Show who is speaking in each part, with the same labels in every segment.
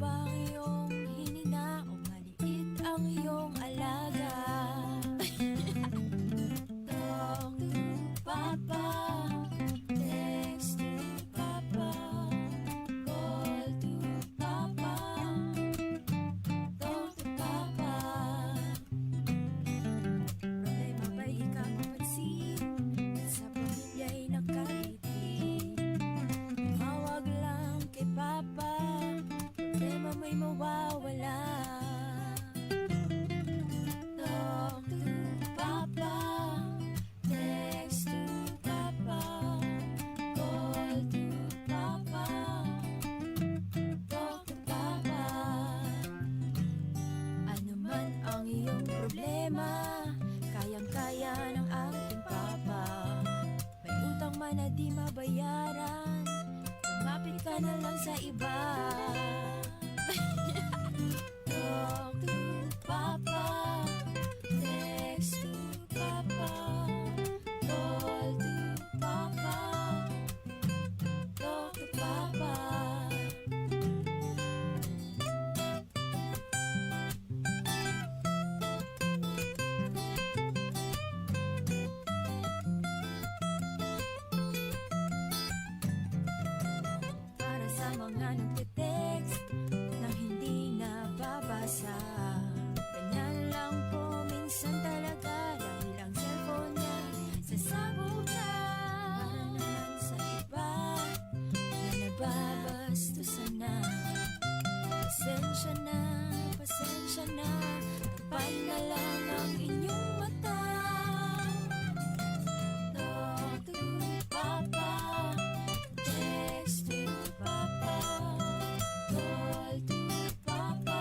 Speaker 1: ba ang iyong hinina o maliit ang iyong alaga? Talk to Papa, text to Papa, call to Papa, talk to Papa. Problema ba'y ikaw mapansin at sa pamilya'y nakaliti? Mawag lang kay Papa, problema may mawawala. Talk to Papa, text to Papa, call to Papa, talk to Papa. Ano man ang iyong problema, kayang-kaya ng ating Papa. May utang man na di mabayaran, lumapit ka na lang sa iba. Talk to Papa, text to Papa, call to Papa, talk to Papa. Para sa mga nagte-text na hindi nababasa, ganyan lang po minsan talaga dahil ang cellphone niya sasabog na. Para naman sa iba na nababastusan na, pasensya na, pasensya na, tapan na lang ang inyong mata. Talk to Papa, text to Papa, call to Papa,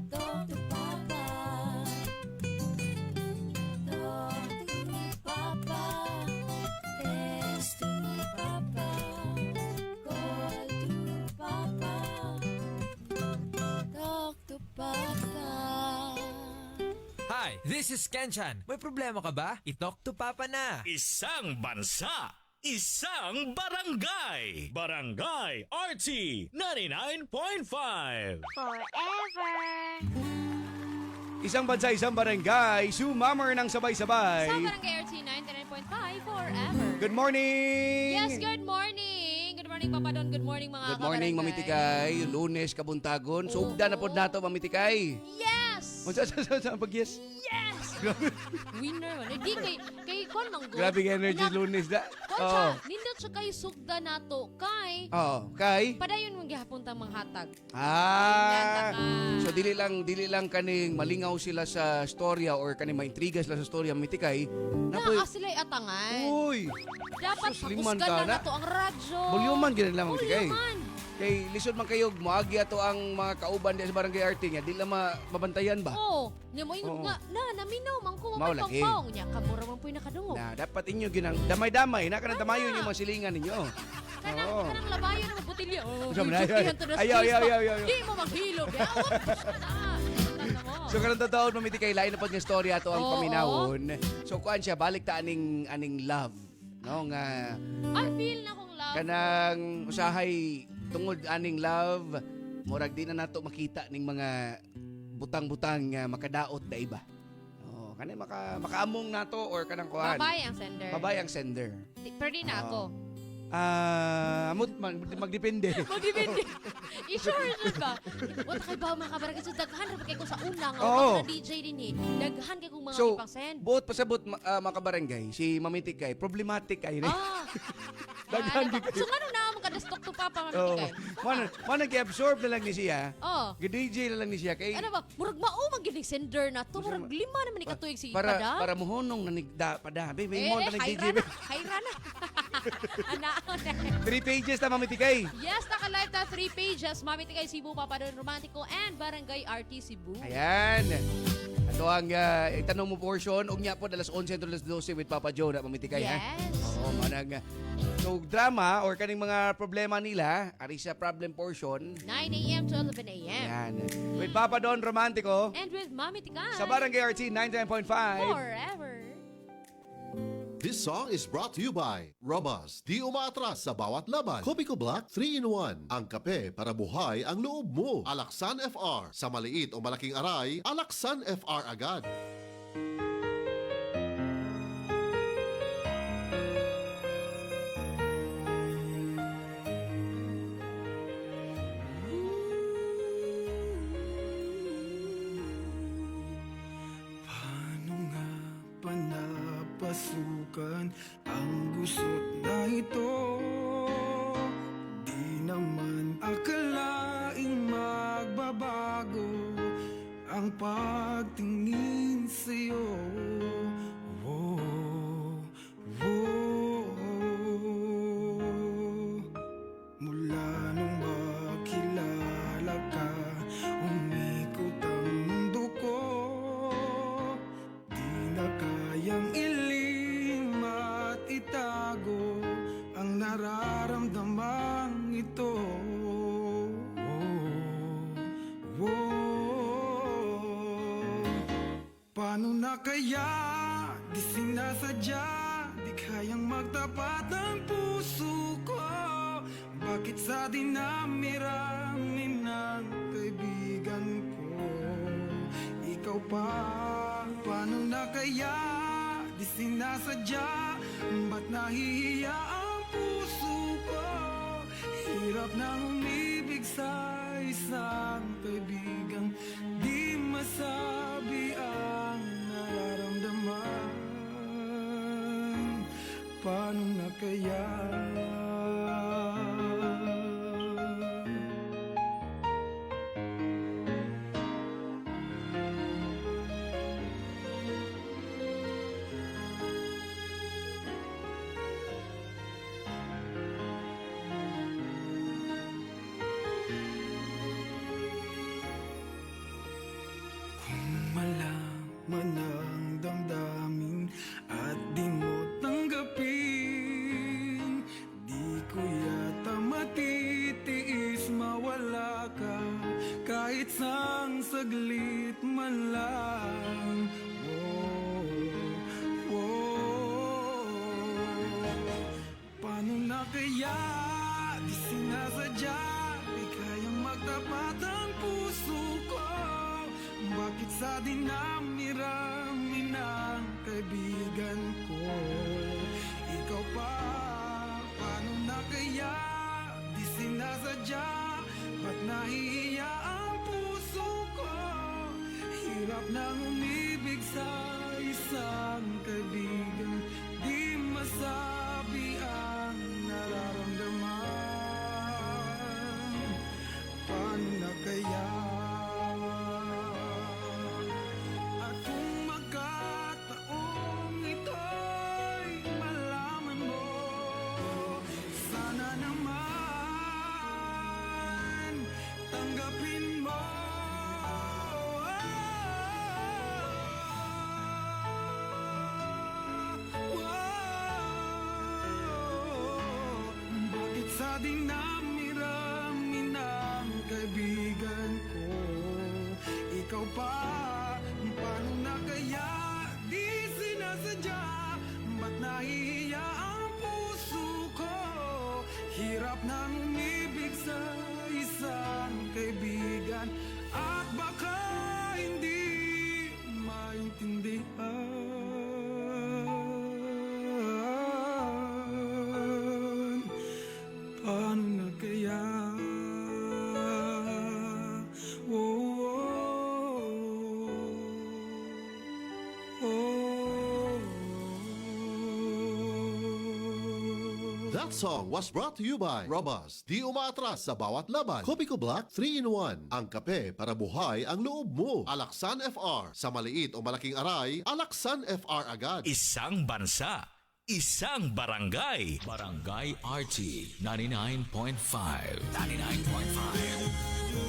Speaker 1: talk to Papa. Talk to Papa, text to Papa, call to Papa, talk to Papa.
Speaker 2: Hi, this is Kenchan. May problema ka ba? I-talk to Papa na.
Speaker 3: Isang bansa, isang barangay. Barangay RT 99.5.
Speaker 4: Forever.
Speaker 5: Isang bansa, isang barangay, sumammer ng sabay-sabay.
Speaker 4: Sa Barangay RT 99.5 forever.
Speaker 5: Good morning!
Speaker 4: Yes, good morning. Good morning, Papa Don. Good morning, mga
Speaker 5: Good morning,
Speaker 4: kabarangay.
Speaker 5: Mamitikay. Lunes, kabuntagon. Sugda na po nato, Mamitikay.
Speaker 4: Yes!
Speaker 5: Sa pag-yes?
Speaker 4: Yes! Winner man. Hindi, kay Kon mang go.
Speaker 5: Grabe ka energy lunes da.
Speaker 4: Kon siya, nindot siya kay sugda nato. Kay,
Speaker 5: Oo. Kay?
Speaker 4: padayon mong gihapon tang mga hatag.
Speaker 5: Ah.
Speaker 4: Ayan,
Speaker 5: So dili lang kaning malingaw sila sa storya or kaning maintriga sila sa storya, Mamitikay.
Speaker 4: Naa sila'y atangan.
Speaker 5: Uy.
Speaker 4: Dapat
Speaker 5: sus, liman
Speaker 4: pakusgan
Speaker 5: ka
Speaker 4: na
Speaker 5: na.
Speaker 4: nato ang radyo.
Speaker 5: Bulyuman gina lang, Mamitikay.
Speaker 4: Bulyuman.
Speaker 5: Kay lisod man kayo, moagi ato ang mga kauban di sa barangay RT nga, di lang mabantayan ba?
Speaker 4: Oo. Niya mo ingon
Speaker 5: Oo.
Speaker 4: nga, naminaw, mangko,
Speaker 5: Mao lagi.
Speaker 4: mapangpang. Niya, kamura man po'y nakadungog.
Speaker 5: Na dapat inyo ginang damay-damay na kanang damayon yung mga silingan ninyo.
Speaker 4: Kanang labayon ng butilya. Oh,
Speaker 5: Sa man,
Speaker 4: butihan to the
Speaker 5: ayaw,
Speaker 4: space
Speaker 5: ayaw,
Speaker 4: pa.
Speaker 5: ayaw, ayaw.
Speaker 4: Di mo maghilog. Awat siya na. Tanda mo.
Speaker 5: So kanang totoo Mamitikay, lain na pod nga storya ato ang
Speaker 4: Oo.
Speaker 5: paminawon. So kuan siya balik ta aning love, no nga
Speaker 4: I feel na kong love.
Speaker 5: kanang usahay tungod aning love, murag di na nato makita ning mga butang-butang nga makadaot na iba. Oh, kanay makaamong nato or kanang kuan.
Speaker 4: Babae ang sender.
Speaker 5: Babae ang sender.
Speaker 4: Pero di na ako.
Speaker 5: Amot magdepende.
Speaker 4: Magdipindi. I-sure siya ba? Wala kay ba mga kabarangay? So, daghan na kay ko sa una nga.
Speaker 5: Oo.
Speaker 4: Mga DJ din eh. Daghan kay kong mga
Speaker 5: So,
Speaker 4: ipang send.
Speaker 5: buot pasabot mga kabarangay, si Mamitikay, problematic kayo rin.
Speaker 4: Ah.
Speaker 5: Daghan
Speaker 4: Ano ba?
Speaker 5: gid-
Speaker 4: So, ano na mo kada stock to Papa
Speaker 5: Oo.
Speaker 4: Mamitikay?
Speaker 5: Mana gi-absorb na lang ni siya.
Speaker 4: Oh.
Speaker 5: Gi-DJ na lang ni siya kay
Speaker 4: Ano ba? Murag mao maginig sender na to. Murag lima naman ikatuig si
Speaker 5: para
Speaker 4: Ipada.
Speaker 5: para muhunong na nigda pada. Baby, mo na nag-DJ.
Speaker 4: hayra na. Hayra na. Ana.
Speaker 5: 3 pages na Mamitikay.
Speaker 4: Yes, naka-live na 3 pages. Mami Tigay Cebu, Papa Don Romantico, and Barangay RT Cebu.
Speaker 5: Ayan. Ato ang itanong mo portion. Ugnya po alas 11 to alas 12 with Papa Joe na Mamitikay. Ha?
Speaker 4: Yes.
Speaker 5: Oo, manang so drama or kaning mga problema nila, ari sa problem portion.
Speaker 4: 9 a.m. to 11 a.m.
Speaker 5: Ayan. With Papa Don Romantico
Speaker 4: And with Mami Tigay.
Speaker 5: sa Barangay RT 99.5.
Speaker 4: Forever.
Speaker 6: This song is brought to you by Robust. Di umaatras sa bawat laban. Kopiko Black 3-in-1. Ang kape para buhay ang loob mo. Alaksan FR. Sa maliit o malaking aray, Alaksan FR agad.
Speaker 7: Paano nga ba napasukan ang gusot na ito? Di naman akalaing magbabago ang pagtingin sa'yo. Whoa, whoa. Mula nung makilala ka, umikot ang mundo ko. Di na kayang ilim at itago ang nararamdamang ito. Paano na kaya di sinasadya, di kayang magtapat ang puso ko? Bakit sa dinami-rami ng kaibigan ko ikaw pa? Paano na kaya di sinasadya, ba't nahihiya ang puso ko? Hirap nang umibig sa isang kaibigang di masabi ang nararamdaman. Paano na kaya? Malaman ang damdamin at di mo tanggapin, di ko yata matitiis mawala ka kahit sang saglit man lang. Whoa, whoa. Paano na kaya di sinasadya, di kayang magtapat ang puso ko? Bakit sa dinami-rami ng kaibigan ko ikaw pa? Paano na kaya di sinasadya, ba't nahihiya ang puso ko? Hirap nang umibig sa isang kaibigan di masabi ang nararamdaman. Paano na kaya? Sa dinami-rami ng kaibigan ko ikaw pa? Paano na kaya di sinasadya, ba't nahihiya ang puso ko? Hirap nang umibig sa isang kaibigan at baka hindi maintindihan. Paano na kaya?
Speaker 6: That song was brought to you by Robust. Di umaatras sa bawat laban. Kopiko Black 3-in-1. Ang kape para buhay ang loob mo. Alaksan FR. Sa maliit o malaking aray, Alaksan FR agad.
Speaker 3: Isang bansa, isang barangay.
Speaker 8: Barangay RT 99.5. 99.5.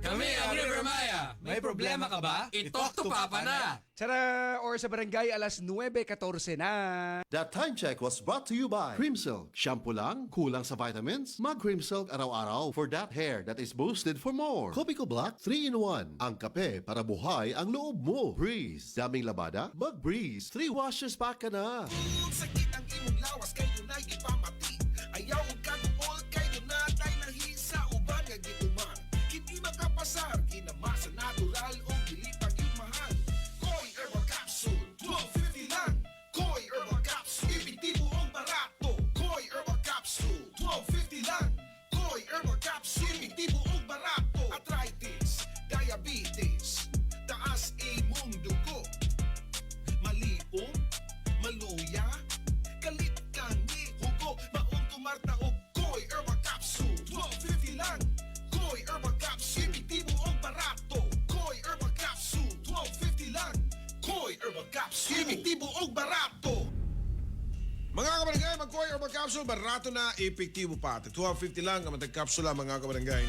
Speaker 2: Kami ang River Maya. May problema ka ba? I-talk to Papa na.
Speaker 5: Tara, or sa barangay alas 9:14 na.
Speaker 6: That time check was brought to you by Cream Silk. Shampoo lang, kulang sa vitamins? Mag Cream Silk araw-araw for that hair that is boosted for more. Copico Black 3-in-1. Ang kape para buhay ang loob mo. Breeze. Daming labada? Mag Breeze. 3 washes pack ka na.
Speaker 7: Sakit ang imong lawas kayo na'y ipamati. Ayaw ang kaguol kayo na tayo nahisa uban nga gituman. Hindi makapasar, kinamasa natural o dili pag-imahal. Koi Herbal Capsule, 12.50 lang. Koi Herbal Capsule, epektibo ang barato. Koi Herbal Capsule, 12.50 lang. Koi Herbal Capsule, epektibo ang barato. Arthritis, diabetes, taas imong dugo. Maliom, maluya, kalit kangi, hugo, maong tumarta o Koi Herbal Capsule, 12.50 lang. Koi Herbal Capsule, epektibo ang barato. Koi Herbal Capsule, 12.50 lang. Koi Herbal Capsule, epektibo ang barato. Mga kabarangay, mag-Koi Herbal Capsule, barato na, epektibo pa. 12.50 lang ang matag kapsula, mga kabarangay.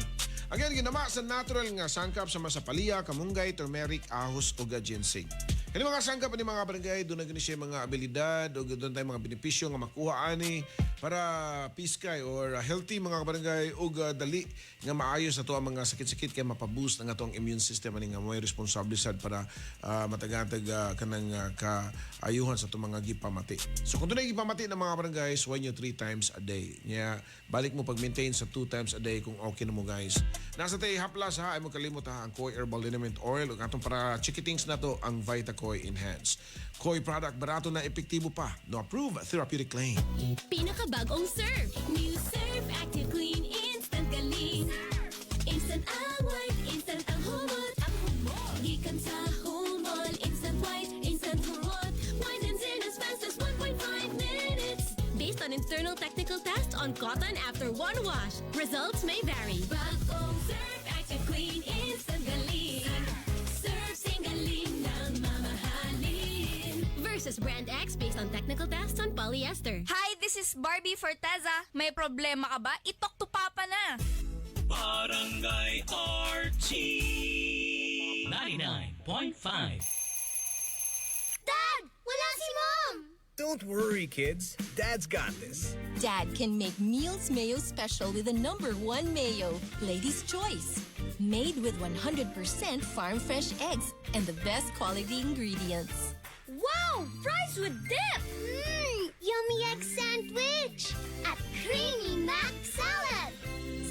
Speaker 7: Again, ginama sa natural nga sangkap sa masapalya, kamunggay, turmeric, ahos o ginseng. Kani mga sangkap ni mga barangay, doon na gani siya mga abilidad o doon tayo mga benepisyo nga makuha ani para piskay or healthy mga kabarangay o dali nga maayos na to ang mga sakit-sakit kaya mapaboost ang atong immune system ani nga may responsable sad para matagatag kanang kaayuhan sa itong mga gipamati. So kung doon gipamati ng mga barangay, suwain nyo 3 times a day. Nya, balik mo pag-maintain sa 2 times a day kung okay na mo guys. Nasa tayo haplas ha, ay mo kalimot ha, ang Koi Herbal Liniment Oil o atong para chikitings na to ang Vita Koi Enhance. Koi product, barato na epektibo pa. No approved therapeutic claim.
Speaker 9: Pinakabagong Surf. New Surf Active Clean Instant Galing. Instant away, instant ang humot. Gikan sa humol, instant white, instant humot. Whitens in as fast as 1.5 minutes. Based on internal technical tests on cotton after 1 wash. Results may vary. Bagong Surf Active Clean Instant Galing. Surf sing galing ng mamahalin. Versus Brand X based on technical tests on polyester.
Speaker 1: Hi, this is Barbie Forteza. May problema ka ba? I-talk to Papa na.
Speaker 3: Barangay RT 99.5.
Speaker 9: Dad! Wala si Mom!
Speaker 10: Don't worry, kids. Dad's got this.
Speaker 9: Dad can make Meals Mayo Special with the #1 mayo, Lady's Choice. Made with 100% farm fresh eggs and the best quality ingredients.
Speaker 1: Wow! Fries with dip!
Speaker 9: Yummy egg sandwich! At creamy mac salad!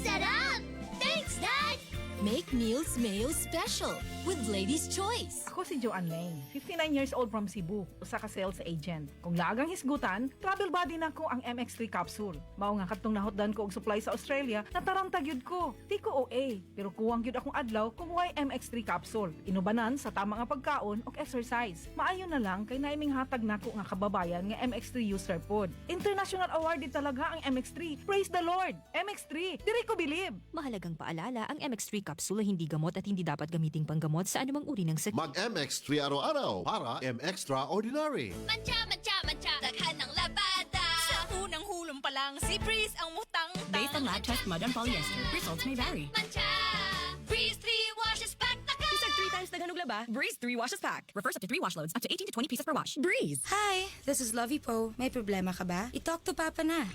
Speaker 9: Sarap! Thanks, Dad! Make Meals Mayo Special with Lady's Choice.
Speaker 11: Ako si Joanne Lane, 59 years old from Cebu, usa ka sales agent. Kung lagang hisgutan, travel buddy na ko ang MX3 capsule. Mao nga katong nahotdan ko og supply sa Australia, nataranta gyud ko. Di ko OA, pero kuwang gyud akong adlaw kung why MX3 capsule. Inubanan sa tama nga pagkaon og exercise. Maayo na lang kay naiming hatag nako nga kababayan nga MX3 user pod. International awarded talaga ang MX3. Praise the Lord! MX3, diri ko believe.
Speaker 12: Mahalagang paalala, ang MX3 capsule ay hindi gamot at hindi dapat gamiting panggamot sa anumang uri ng sakit.
Speaker 6: Mag MX3 araw-araw para M-Extraordinary.
Speaker 1: Mancha, mancha, mancha. Daghan ng labada. Sa unang hulong pa lang, si Breeze ang mutang.
Speaker 12: Based on lab test mud and polyester, results may vary.
Speaker 1: Mancha! Breeze 3 washes pack na ka!
Speaker 12: Isang 3 times daghan og laba, Breeze 3 washes pack. Refers up to 3 wash loads, up to 18 to 20 pieces per wash. Breeze!
Speaker 1: Hi, this is Lovey Po. May problema ka ba? I-talk to Papa na.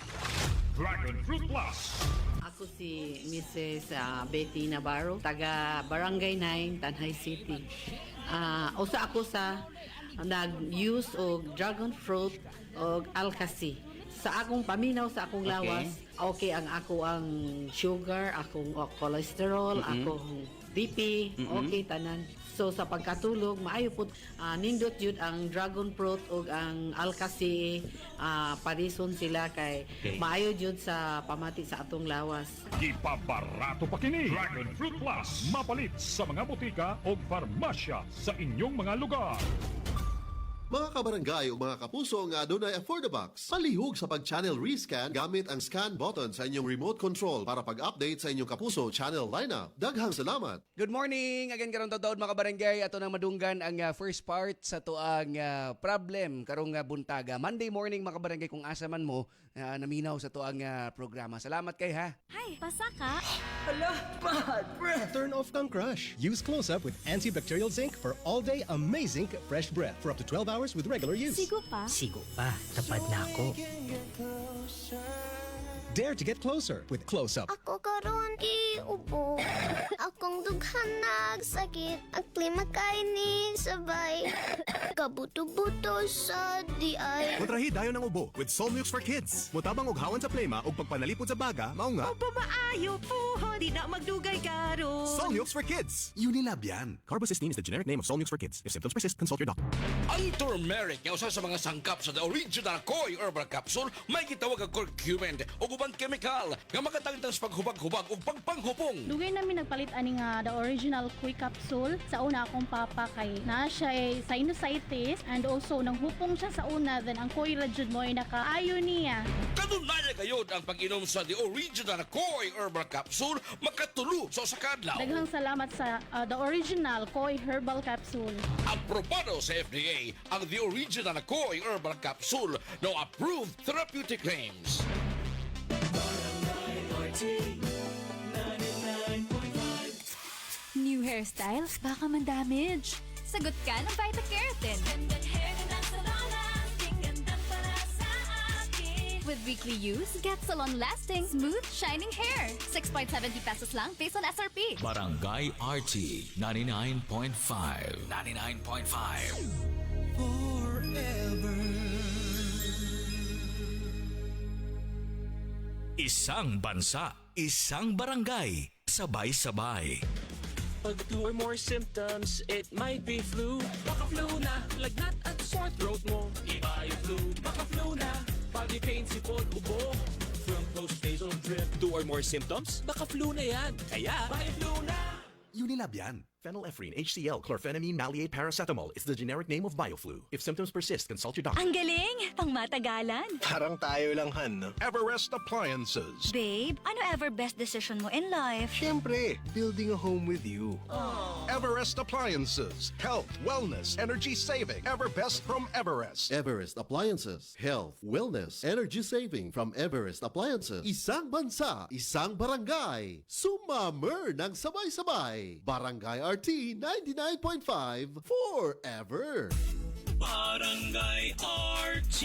Speaker 3: Dragon Fruit Plus.
Speaker 13: Ako si Mrs. Betty Navarro, taga Barangay 9, Tanay City. Usa ako sa nag-use og dragon fruit og alkasi. Sa akong paminaw, sa akong lawas, okay ang ako ang sugar, akong cholesterol, akong BP, okay tanan. So sa pagkatulog, maayo po nindot yun ang dragon fruit o ang alkasi, parison sila kay maayo yun sa pamati sa atong lawas.
Speaker 3: Ipabarato pa kini Dragon Fruit Plus. Mapalit sa mga butika o farmasya sa inyong mga lugar.
Speaker 6: Mga kabarangay o mga kapuso nga adunay Affordabox, palihog sa pag-channel rescan gamit ang scan button sa inyong remote control para pag-update sa inyong kapuso channel lineup. Daghang salamat!
Speaker 5: Good morning! Again karong taon mga kabarangay, ato nang madunggan ang first part sa tuang problem karong buntaga. Monday morning mga kabarangay, kung asa man mo, naminaw sa tuang programa. Salamat kay ha.
Speaker 9: Hi, basa ka?
Speaker 10: Turn off kang crush. Use Close-Up with antibacterial zinc for all-day amazing fresh breath for up to 12 hours with regular use.
Speaker 9: Sigo pa?
Speaker 14: Sigo pa, tapad na ako.
Speaker 10: Dare to get closer with Close-Up.
Speaker 15: Ako karon iubo. Akong dughan nagsakit. Ang klima kainin sabay. Kabuto-buto sa diay.
Speaker 16: Kontrahi dayon ng ubo with Solmux for Kids. Mutabang og hawan sa plema ug pagpanalipod sa baga, mao nga.
Speaker 17: Opo maayo po, di na magdugay karon.
Speaker 16: Solmux for Kids. Unilab yan. Carbocysteine is the generic name of Solmux for Kids. If symptoms persist, consult your doctor.
Speaker 18: Ang turmeric nga usa sa mga sangkap sa the original Koi Herbal Capsule may gitawag ang curcumin o ubang chemical nga makatangtang sa paghubag-hubag o pagpanghupong.
Speaker 19: Dugay namin nagpalit ani nga the original Koi capsule. Sa una akong papa kay na siya sinusitis and also nanghupong siya sa una, then ang Koi ra jud mo ay nakaayo niya.
Speaker 18: Kanunay gayud ang pag-inom sa the original Koi Herbal Capsule makatulo sa usa ka adlaw.
Speaker 19: Daghang salamat sa the original Koi Herbal Capsule.
Speaker 18: Aprobado sa FDA ang the original Koi Herbal Capsule no approved therapeutic claims.
Speaker 1: New hairstyles, baka man-damage. Sagot ka ng Vita-Keratin. With weekly use, get salon-lasting, smooth, shining hair. 6.70 pesos lang based on SRP.
Speaker 8: Barangay RT 99.5. 99.5. Isang bansa, isang barangay, sabay-sabay.
Speaker 20: Pag 2 or more symptoms, it might be flu. Baka flu na, lagnat at sore throat mo. Iba yung flu, baka flu na. Body pain, sipon, ubo. From post-nasal drip. 2 or more symptoms, baka flu na yan. Kaya, baka flu na.
Speaker 16: Unilab yan. Phenylephrine, HCl, chlorphenamine, maleate, paracetamol is the generic name of BioFlu. If symptoms persist, consult your doctor.
Speaker 1: Ang galing! Pangmatagalan.
Speaker 10: Parang tayo lang, Han. Everest Appliances.
Speaker 1: Babe, ano ever best decision mo in life?
Speaker 10: Siyempre, building a home with you. Everest Appliances. Health, wellness, energy saving. Ever best from Everest.
Speaker 6: Everest Appliances. Health, wellness, energy saving from Everest Appliances. Isang bansa, isang barangay. Sumammer ng sabay-sabay. Barangay RT 99.5 forever.
Speaker 20: Barangay RT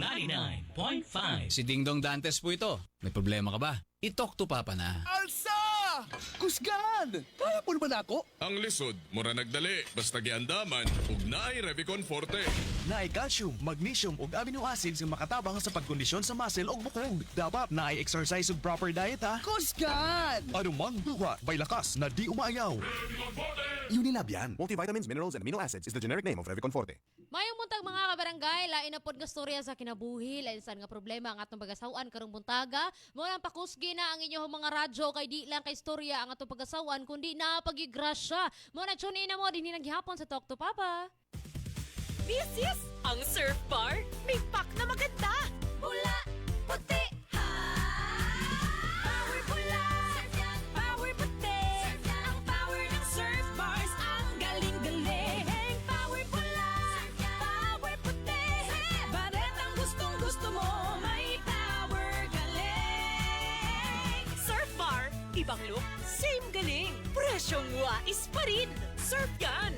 Speaker 21: 99.5. Si Dingdong Dantes po ito. May problema ka ba? I-talk to Papa na.
Speaker 22: Alsa! Kusgan! Kaya po naman ako?
Speaker 23: Ang lisod, mura nagdali, basta giandaman, ug naay Revicon Forte.
Speaker 22: Naay calcium, magnesium ug amino acids nga makatabang sa pagkondisyon sa muscle ug bukog. Dapat naay exercise ug proper diet ha. Kusgan! Anumang buha, bay lakas na di umayaw.
Speaker 16: Unilab yan. Multivitamins, minerals, and amino acids is the generic name of Revicon Forte.
Speaker 4: Mayong muntag mga kabarangay, lain na pod nga storya sa kinabuhi, lain saan nga problema ang atong pagasawan karong buntaga. Mo nang pakusgi na ang inyong mga radyo kay di lang kay storya ang atong pagasawan kundi na pagigrasya. Mo na tune in na mo dinhi naghihapon sa Talk to Papa.
Speaker 17: This is ang Surf Bar. May pack na maganda.
Speaker 1: Pula, puti,
Speaker 17: Power pula, power puti. Ang power ng Surf Bars, ang galing-galing. Power pula, power puti. Baret ang gustong-gusto mo, may power galing. Surf Bar, ibang look, same galing. Presyong wais pa rin. Surf yan.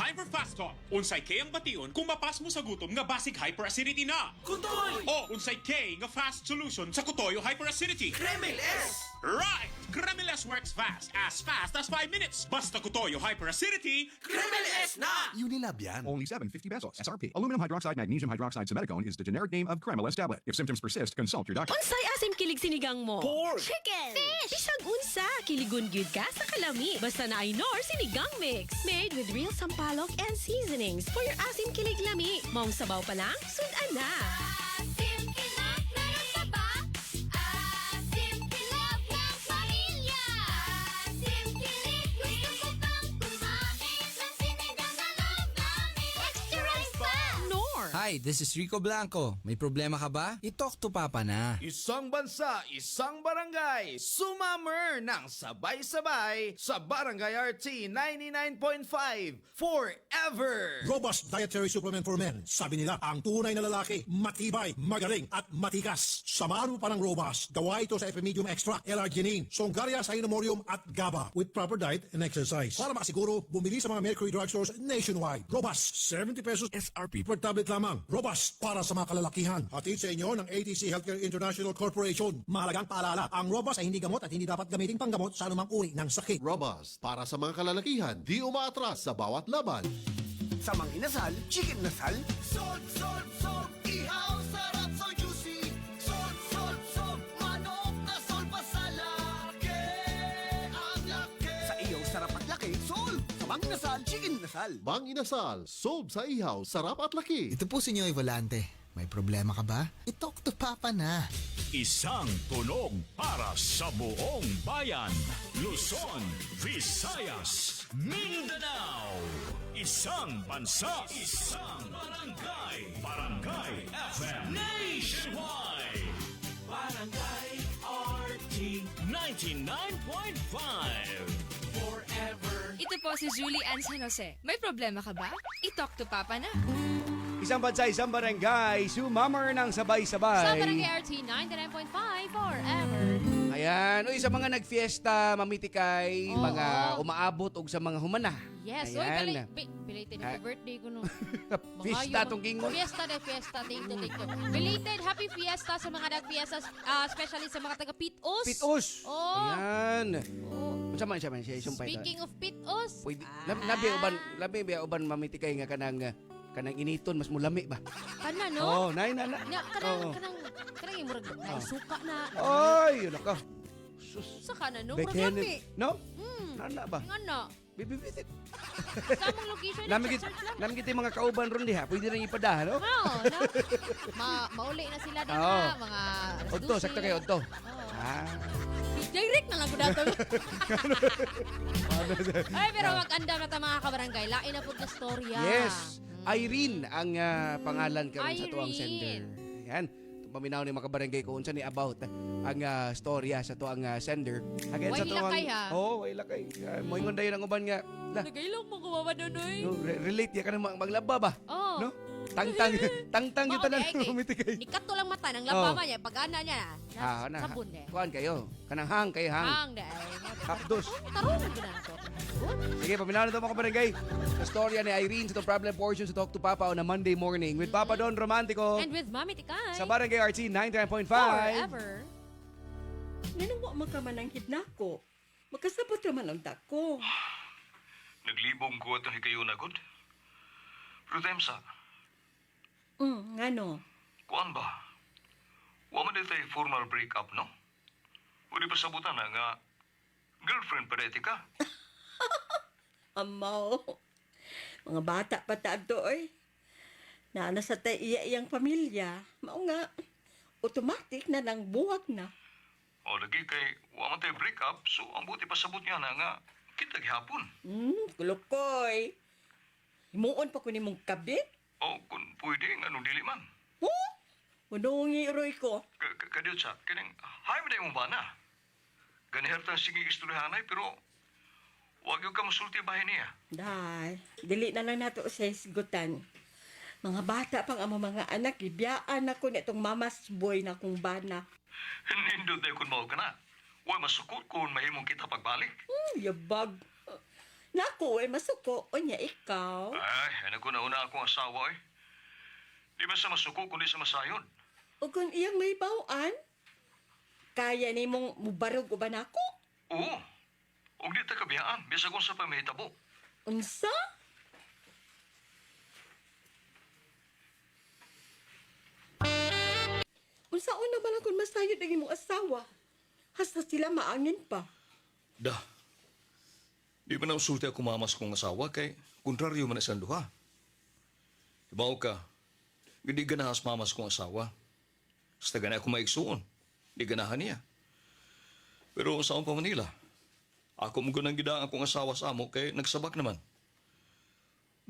Speaker 24: Time for Fast Talk. Unsay K ang bation kung mapas mo sa gutom nga basic hyperacidity na.
Speaker 20: Kutoy!
Speaker 24: O unsay K nga fast solution sa kutoyo hyperacidity.
Speaker 20: Kremel S!
Speaker 24: Right! Kremel S works fast as 5 minutes. Basta kutoyo hyperacidity,
Speaker 20: Kremel S na!
Speaker 16: Unilab yan. Only 750 pesos. SRP. Aluminum hydroxide, magnesium hydroxide, simethicone is the generic name of Kremel S tablet. If symptoms persist, consult your doctor.
Speaker 17: Unsay asim kilig sinigang mo?
Speaker 20: Pork!
Speaker 17: Chicken! Fish! Bisag unsa, kiligon gyud ka sa kalami. Basta na ay Nor sinigang mix. Made with real sampalok and seasonings for your asim kilig lami. Maong sabaw pa lang, sudan na.
Speaker 1: Asim kinap na nasaba. Asim kinap ng pamilya. Asim kilig, gusto ko pang kumain ng sinigang na love namin. Extra rice pa!
Speaker 17: Nor!
Speaker 2: Hi,
Speaker 21: Hi, this is Rico Blanco. May problema ka ba? I-talk to Papa na.
Speaker 7: Isang bansa, isang barangay, sumammer ng sabay-sabay sa Barangay RT 99.5 forever!
Speaker 11: Robust Dietary Supplement for Men. Sabi nila, ang tunay na lalaki, matibay, magaling at matikas. Samahan mo pa ng Robust. Gawa ito sa FMedium Extra, L-Arginine, Songaria Cynomorium at GABA with proper diet and exercise. Para makasiguro, bumili sa mga Mercury drugstores nationwide. Robust, 70 pesos SRP per tablet lamang. Robust para sa mga kalalakihan. Hatid sa inyo ng ATC Healthcare International Corporation. Mahalagang paalala, ang Robust ay hindi gamot at hindi dapat gamitin panggamot sa anumang uri ng sakit.
Speaker 6: Robust para sa mga kalalakihan, di umaatras sa bawat laban.
Speaker 12: Sa mga inasal, chicken nasal.
Speaker 13: Salt, salt, salt, ihaw, sarap, so juicy. Salt, salt, salt, manok na salt pa sa laki. Ang laki.
Speaker 12: Sa iyo, sarap at laki, sol. Sa mga inasal, chicken nasal.
Speaker 6: Mang Inasal, sold sa ihaw, sarap at laki.
Speaker 25: Ito po si Nyoy Volante. May problema ka ba? I-talk to Papa na.
Speaker 8: Isang tunog para sa buong bayan. Luzon, Visayas, Mindanao. Isang bansa, isang barangay. Barangay FM Nationwide. Barangay RT 99.5. Forever.
Speaker 26: Ito po si Julie Ann San Jose. May problema ka ba? I-talk to Papa na.
Speaker 5: Isang bansa, isang barangay, sumammer ng sabay-sabay.
Speaker 4: Sa Barangay RT 99.5 forever.
Speaker 5: Ayan, uy, sa mga nagfiesta, mamitikay, mga umaabot og sa mga humana.
Speaker 4: Yes,
Speaker 5: ayan.
Speaker 4: Belated happy birthday ko no.
Speaker 5: Fiesta tong kingon.
Speaker 4: Fiesta de fiesta, thank you. Belated happy fiesta sa mga nagfiesta, especially sa mga taga Pitos.
Speaker 5: Pitos.
Speaker 4: Oh.
Speaker 5: Ayan. Unsa man siya isumpay.
Speaker 4: Speaking of Pitos.
Speaker 5: Pwede, labi uban mamitikay nga kanang initon mas mulami ba?
Speaker 4: Kana no?
Speaker 5: Oh, nay na.
Speaker 4: Kanang imurag suka na.
Speaker 5: Oy, yun ako.
Speaker 4: Sa kana no?
Speaker 5: Bekene. No? Nana ba?
Speaker 4: Ngana.
Speaker 5: Bibibisit.
Speaker 4: Sa among location
Speaker 5: Nami kita mga kauban ron diha. Pwede rin ipada, no?
Speaker 4: Oo, no? Mauli na sila din na, mga
Speaker 5: Odto, sakto kayo, odto.
Speaker 4: Direct na lang ko dato. Ay, pero mag-anda na ta mga kabarangay. Lain na po na storya.
Speaker 5: Yes. Irene ang pangalan karon sa tuang sender. Yan. Paminaw ni mga kabarangay ko unsa ni about ang storya sa tuang sender. Again sa tuang way lakay. Moingon dayon ang uban nga.
Speaker 4: Nagailang mo kuwawa doon, oy.
Speaker 5: Relate ya ka na maglaba ba?
Speaker 4: Oh.
Speaker 5: No? Tangtang yung tanan
Speaker 4: umitikay. Nikat to lang mata ng lababa niya. Pag-ana niya, sabon eh.
Speaker 5: Kuhan kayo. Kanang hang kayo, hang.
Speaker 4: Hang dahil.
Speaker 5: Kapdos.
Speaker 4: Tarungan ko na to.
Speaker 5: Sige, paminaw na ito mga kabarangay. Sa storya ni Irene sa itong problem portion sa Talk to Papa on a Monday morning with Papa Don Romantico.
Speaker 4: And with Mami Tikay.
Speaker 5: Sa Barangay RT 99.5.
Speaker 4: Forever.
Speaker 27: Nanuwa man ka man ang hidnako. Magkasabot ka man ang dako.
Speaker 28: Naglibong ko itong hikayon agad. Pero temsa,
Speaker 27: ngano?
Speaker 28: kuan ba? Wa man tayo formal breakup, no? Uli pa sabutan na nga, girlfriend pa rin ka.
Speaker 27: Amaw. Mga bata pa taado, oy. Naana sa tayo iyang pamilya. Mao nga, automatic na lang buwag na.
Speaker 28: O lagi kay, wa man tayo breakup, so ang buti pa sabot niya na nga, kita gihapon.
Speaker 27: Kulukoy. Himuon pa ko ni mong kabit?
Speaker 28: O kung pwede, anong dili man.
Speaker 27: Manungi, Roy ko.
Speaker 28: Kadiyot sa, kining, hay mo na yung bana. Ganihertan sige istoryahanay, pero wag yung ka masulti bahay niya.
Speaker 27: Day, dili na lang nato sa isgutan. Mga bata pang ang mga anak, ibiyaan ako nitong mamas boy na kong bana.
Speaker 28: Nindot na kung mao ka na. Huwag masukot kung mahimong kita pagbalik.
Speaker 27: Yabag. Naku, ay masuko. O niya, ikaw.
Speaker 28: Ay, naguna-una akong asawa eh. Di ba sa masuko kundi sa masayod?
Speaker 27: O kung iyang may bawaan, kaya ni mong mubarog o ba na ako?
Speaker 28: Oo. Huwag di ta kabiyaan. Bisa kung sa pamihitabo.
Speaker 27: Unsa? Unsaon naman akong masayod ang imong asawa? Hasta sila maangin pa.
Speaker 28: Da. Di ba na usulti ako mamas kong asawa kay kontraryo man isang duha. Ibaw ka, hindi ganahas mamas kong asawa. Basta ganay ako maigsuon. Di ganahan niya. Pero saan pa Manila? Ako mo gunang gidaan akong asawa sa amo kay nagsabak naman.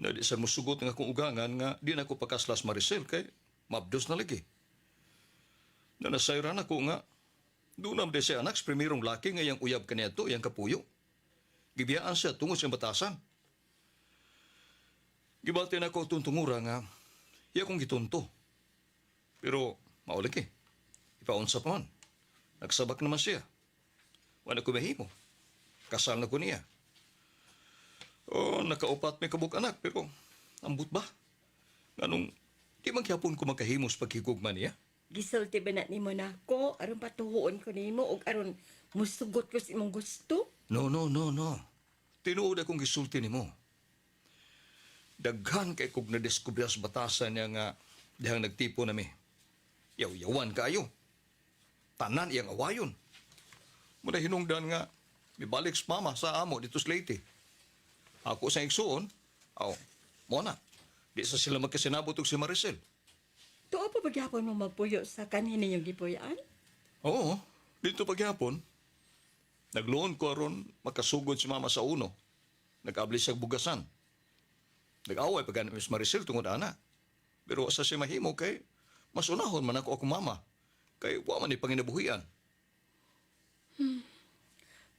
Speaker 28: Na di sa musugot nga akong ugangan nga di na ako pakaslas Maricel kay mabdos na lagi. Na nasayran ako nga doon naman di siya anak sa primerong laki nga yung uyab kaniya to, yung kapuyo. Gibiyaan siya tungod sa batasan. Gibalti na ako tuntungura nga iya kong gitunto. Pero maulik ipaunsa pa man. Nagsabak naman siya. Wala ko mahimo. Kasal na ko niya. O, nakaupat may kabuk anak, pero ambot ba? Anong, di magyapon ko magkahimos pagkigugma niya?
Speaker 27: Gisulti ba na nimo na ako? Aron patuhuon ko nimo o aron musugot ko sa imong gusto?
Speaker 28: No. Tinuod akong gisulti nimo. Daghan kay kog nadiskubre sa batasan niya nga dihang nagtipo nami. Yaw-yawan kayo. Tanan iyang awayon. Muna hinungdan nga, mibalik sa mama sa amo dito sa Leyte. Ako sa igsuon, mo na. Di sa sila magkasinabot og si Maricel.
Speaker 27: Tuo pa pagyapon mo magpuyo sa kanin ninyong gipuyaan?
Speaker 28: Oo, dito pagyapon. Nagloon ko aron makasugod si mama sa uno. Nag-abli siya bugasan. Nag-away pa ganit Miss Maricel tungod ana. Pero sa si mahimo kay mas unahon man ako mama. Kay wa man ni panginabuhian.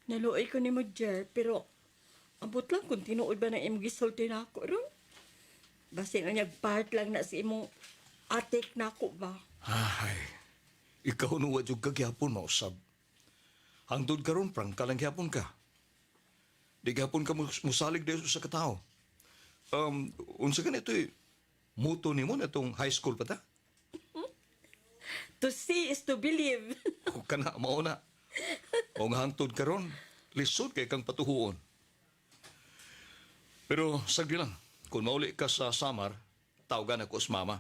Speaker 27: Naluoy ko ni mo, Jer, pero abot lang kung tinuod ba na imong gisulti na ako ron. Basi na part lang na si imong atik na ako ba?
Speaker 28: Ay, ikaw nuwa jud kagyapon mausab. Hangtod karon prangka lang gyapon ka. Di gyapon ka musalig dito sa katao. Unsa ganito muto nimo na itong high school pa ta?
Speaker 27: To see is to believe.
Speaker 28: O kana, mauna. O nga hangtod karon, lisod kay kang patuhuon. Pero sagdi lang, kung mauli ka sa Samar, tawagan ako sa mama.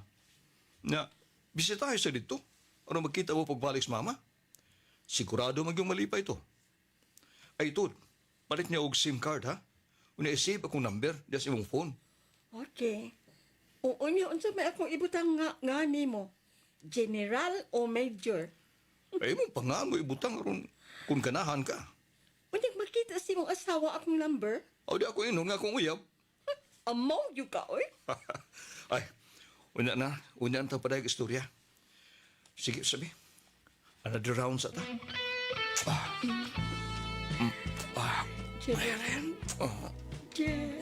Speaker 28: Na, bisitahin sa dito. Ano magkita mo pagbalik sa mama? Sigurado magyong malipay ito. Ay, Tod, palit niya og SIM card, ha? Una-isave akong number, das imong phone.
Speaker 27: Okay. Oo niya, unsa may akong ibutang nga nimo? General o Major?
Speaker 28: Ay, mong pa nga mo ibutang ron kung ganahan ka.
Speaker 27: Unyag makita si mong asawa akong number?
Speaker 28: O di ako inon nga akong uyab.
Speaker 27: Amaw yung ka, oy?
Speaker 28: Ay, unya ang tapaday istorya. Sige, sabi. Another round sa ta.
Speaker 27: General? Jer.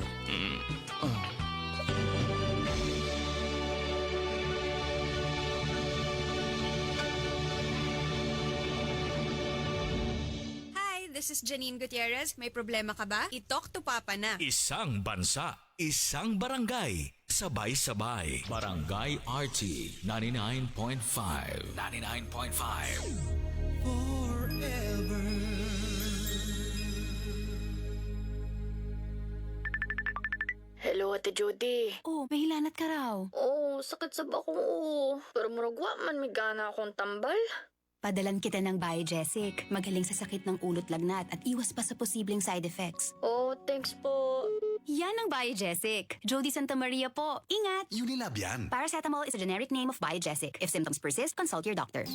Speaker 26: This is Janine Gutierrez. May problema ka ba? I-talk to Papa na.
Speaker 8: Isang bansa, isang barangay, sabay-sabay. Barangay RT 99.5. 99.5.
Speaker 3: Hello, Ate Judy.
Speaker 9: Oh, may hilanat ka raw.
Speaker 3: Oo, sakit sa bakong Pero muragwa man may gana akong tambal.
Speaker 9: Padalan kita ng Biogesic. Magaling sa sakit ng ulot lagnat at iwas pa sa posibleng side effects.
Speaker 3: Oh, thanks po.
Speaker 9: Yan ang Biogesic. Jody Santa Maria po. Ingat!
Speaker 22: Unilab yan.
Speaker 9: Paracetamol is a generic name of Biogesic. If symptoms persist, consult your doctor.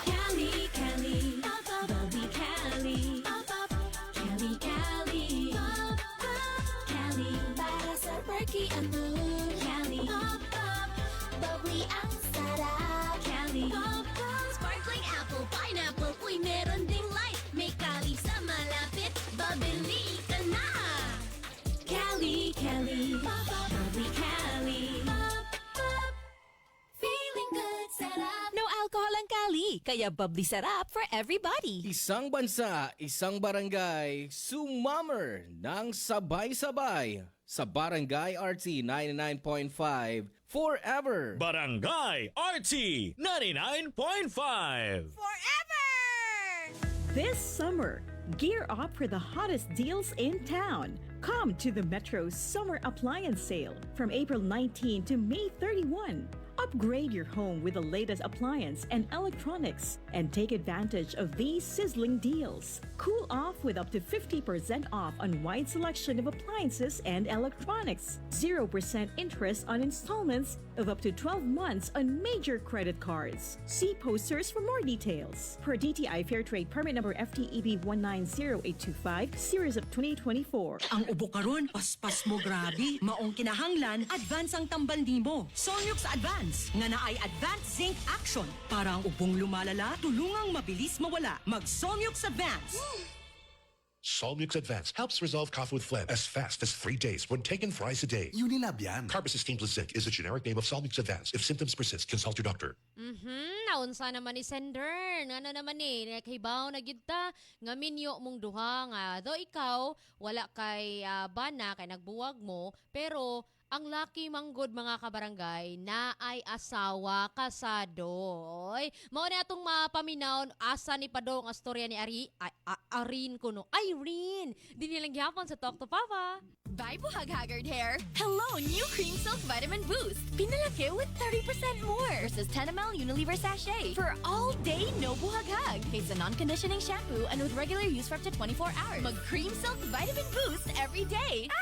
Speaker 17: Cali, Cali, bubbly Cali, Cali, Cali, Cali, para sa perky ang mood. Cali, bubbly ang sarap. Cali, sparkling apple, pineapple, uy meron ding light. May Cali sa malapit, babili ka na. Cali, Cali, bubbly Cali, feeling good, sarap.
Speaker 26: No alcohol ang Cali, kaya bubbly sarap for everybody.
Speaker 10: Isang bansa, isang barangay, sumammer ng sabay-sabay sa Barangay RT 99.5 forever.
Speaker 8: Barangay RT 99.5.
Speaker 14: This summer, gear up for the hottest deals in town. Come to the Metro Summer Appliance Sale from April 19 to May 31. Upgrade your home with the latest appliance and electronics and take advantage of these sizzling deals. Cool off with up to 50% off on wide selection of appliances and electronics. 0% interest on installments of up to 12 months on major credit cards. See posters for more details. Per DTI Fairtrade Permit Number FTEB 190825, Series of 2024.
Speaker 1: Ang ubo karon, paspas mo grabe. Maong kinahanglan, advance ang tambal nimo. Sonyux Advance, nga naay Advanced Zinc Action. Para ang ubong lumalala, tulungang mabilis mawala. Mag-Sonyux Advance.
Speaker 15: Solmux Advance helps resolve cough with phlegm as fast as 3 days when taken thrice a day.
Speaker 12: Unilab yan.
Speaker 15: Carbamazepine plus zinc is a generic name of Solmux Advance. If symptoms persist, consult your doctor.
Speaker 4: Naunsa naman ni Sender. Nga naman nakahibaw na gid ta nga minyo mong duha nga do ikaw wala kay bana kay nagbuwag mo pero ang lucky manggod mga kabarangay na ay asawa kasado. Oy, mao na atong mapaminaw asa ni padong ang storya ni Irene kuno. Irene, din nilang gyapon sa Talk to Papa.
Speaker 16: Bye buhag haggard hair. Hello, new Cream Silk Vitamin Boost. Pinalaki with 30% more versus 10 ml Unilever sachet for all day no buhag-hag. It's a non-conditioning shampoo and with regular use for up to 24 hours. Mag Cream Silk Vitamin Boost every day.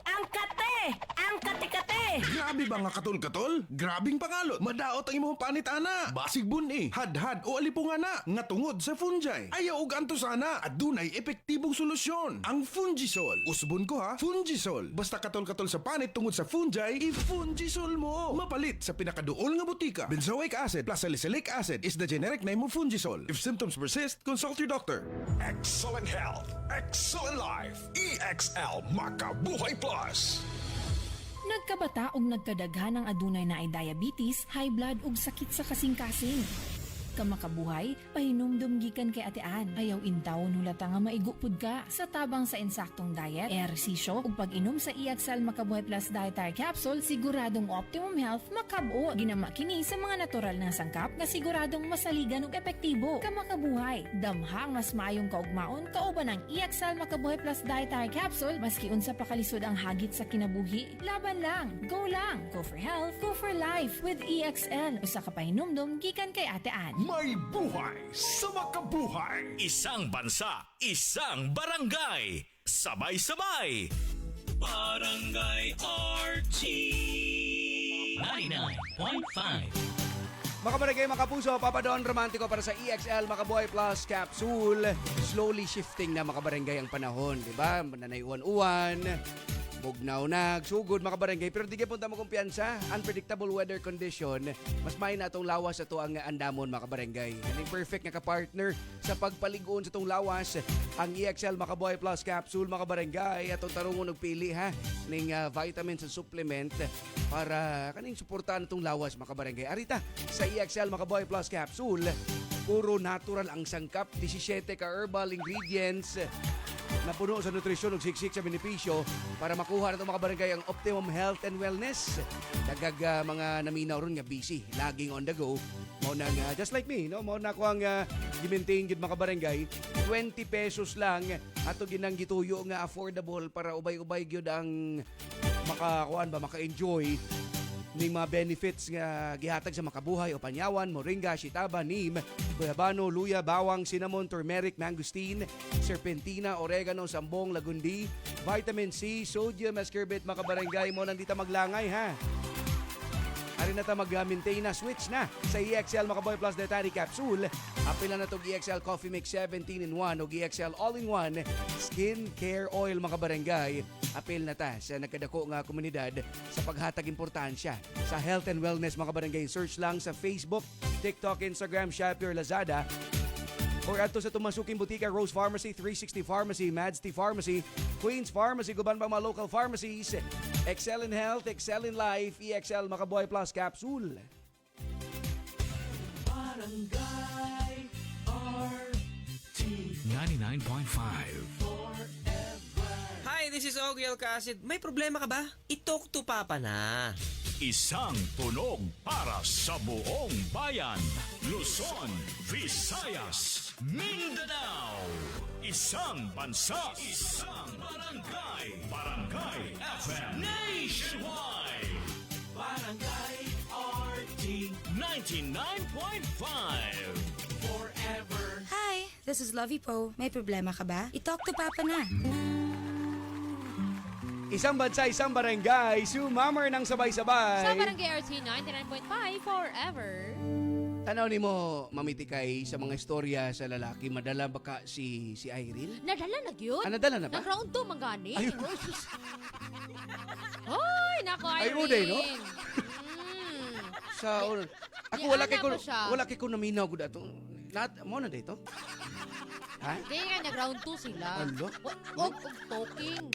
Speaker 27: Ang kate! Ang kate-kate!
Speaker 22: Grabe ba nga katol-katol? Grabing pangalot. Madaot ang imong panit ana. Basig buni, hadhad o alipungana nga tungod sa fungi. Ayaw og anto sana adunay epektibong solusyon. Ang Fungisol. Usbon ko ha, Fungisol. Basta katol-katol sa panit tungod sa fungi, i-Fungisol mo. Mapalit sa pinakaduol nga butika. Benzoic acid plus salicylic acid is the generic name of Fungisol. If symptoms persist, consult your doctor.
Speaker 15: Excellent health, excellent life. EXL Makabuhay Plus.
Speaker 18: Nagkabata og nagkadaghan ang adunay na ay diabetes, high blood ug sakit sa kasing-kasing. Kamakabuhay, pahinumdum gikan kay atean. Ayaw intawon hulata nga maigupod ka. Sa tabang sa insaktong diet, ehersisyo ug pag-inom sa EXL Makabuhay Plus Dietary Capsule, siguradong optimum health makabuo. Ginama kini sa mga natural na sangkap nga siguradong masaligan ug epektibo. Kamakabuhay, damhang mas maayong kaugmaon kauban ang EXL Makabuhay Plus Dietary Capsule maski unsa pa kalisod ang hagit sa kinabuhi. Laban lang, go for health, go for life with EXL. Usa ka pahinumdum gikan kay atean.
Speaker 8: May buhay sa makabuhay. Isang bansa, isang barangay. Sabay-sabay. Barangay RT 99.5.
Speaker 5: Mga barangay, mga kapuso, Papa Don Romantiko para sa EXL Makabuhay Plus Capsule. Slowly shifting na mga barangay ang panahon, di ba? Nanayuan-uwan, bugnaw na, sugod mga barangay. Pero di kayo punta mo kumpiyansa. Unpredictable weather condition. Mas may na itong lawas ito ang andamon mga barangay. Ang perfect nga ka-partner sa pagpaligoon sa itong lawas. Ang EXL Makabuhay Plus Capsule mga barangay. At itong tarungon nagpili ha ng vitamins and supplement para kaning suportahan itong lawas mga barangay. Arita, sa EXL Makabuhay Plus Capsule, puro natural ang sangkap. 17 ka herbal ingredients na puno sa nutrisyon ug siksik sa benepisyo para makuha na itong mga barangay ang optimum health and wellness. Dagag mga naminaw ron nga busy, laging on the go. Mao nang just like me, no? Mao na ko ang gi-maintain gid mga barangay. 20 pesos lang ato ginang gituyo nga affordable para ubay-ubay gyud ang maka-enjoy ning mga benefits nga gihatag sa makabuhay o panyawan, moringa, shitaba, neem, guyabano, luya, bawang, cinnamon, turmeric, mangosteen, serpentina, oregano, sambong, lagundi, vitamin C, sodium, ascorbate, mga barangay mo nandito maglangay ha. Ari na ta mag-maintain na, switch na sa EXL Makabuhay Plus Dietary Capsule. Apil na itong EXL Coffee Mix 17-in-1 o EXL All-in-1 Skin Care Oil mga barangay. Apil na ta sa nagkadako nga komunidad sa paghatag importansya sa health and wellness mga barangay. Search lang sa Facebook, TikTok, Instagram, Shopee or Lazada. Or ato sa tumasuking butika, Rose Pharmacy, 360 Pharmacy, Mads T Pharmacy, Queen's Pharmacy, guban pa mga local pharmacies. Excel in Health, Excel in Life, EXL Makabuhay Plus Capsule.
Speaker 8: Barangay RT 99.5.
Speaker 19: Hi, this is Ogie Alcacid. May problema ka ba? I-talk to Papa na.
Speaker 8: Isang tunog para sa buong bayan. Luzon, Visayas, Mindanao. Isang bansa, isang barangay. Barangay FM Nationwide. Barangay RT 99.5 Forever.
Speaker 2: Hi, this is Lovey Po. May problema ka ba? I-talk to Papa na.
Speaker 5: Isang bansa, isang barangay, sumammer ng sabay-sabay.
Speaker 4: Sa Barangay RT 99.5 Forever.
Speaker 5: Tanaw ni mo, Mamiti Kay, sa mga istorya sa lalaki, madala ba ka si Irene?
Speaker 4: Nadala na yun.
Speaker 5: Nadala na ba?
Speaker 4: Nag-round 2 magani.
Speaker 5: Ayun.
Speaker 4: Hoy, nako Irene.
Speaker 5: Ayun din, no? Sa ako wala kay ko
Speaker 4: Ana mo siya.
Speaker 5: wala kay ko naminaw gud ato. Mo na dito. Ha?
Speaker 4: Di nga nag-round 2 sila.
Speaker 5: Alo?
Speaker 4: Og talking.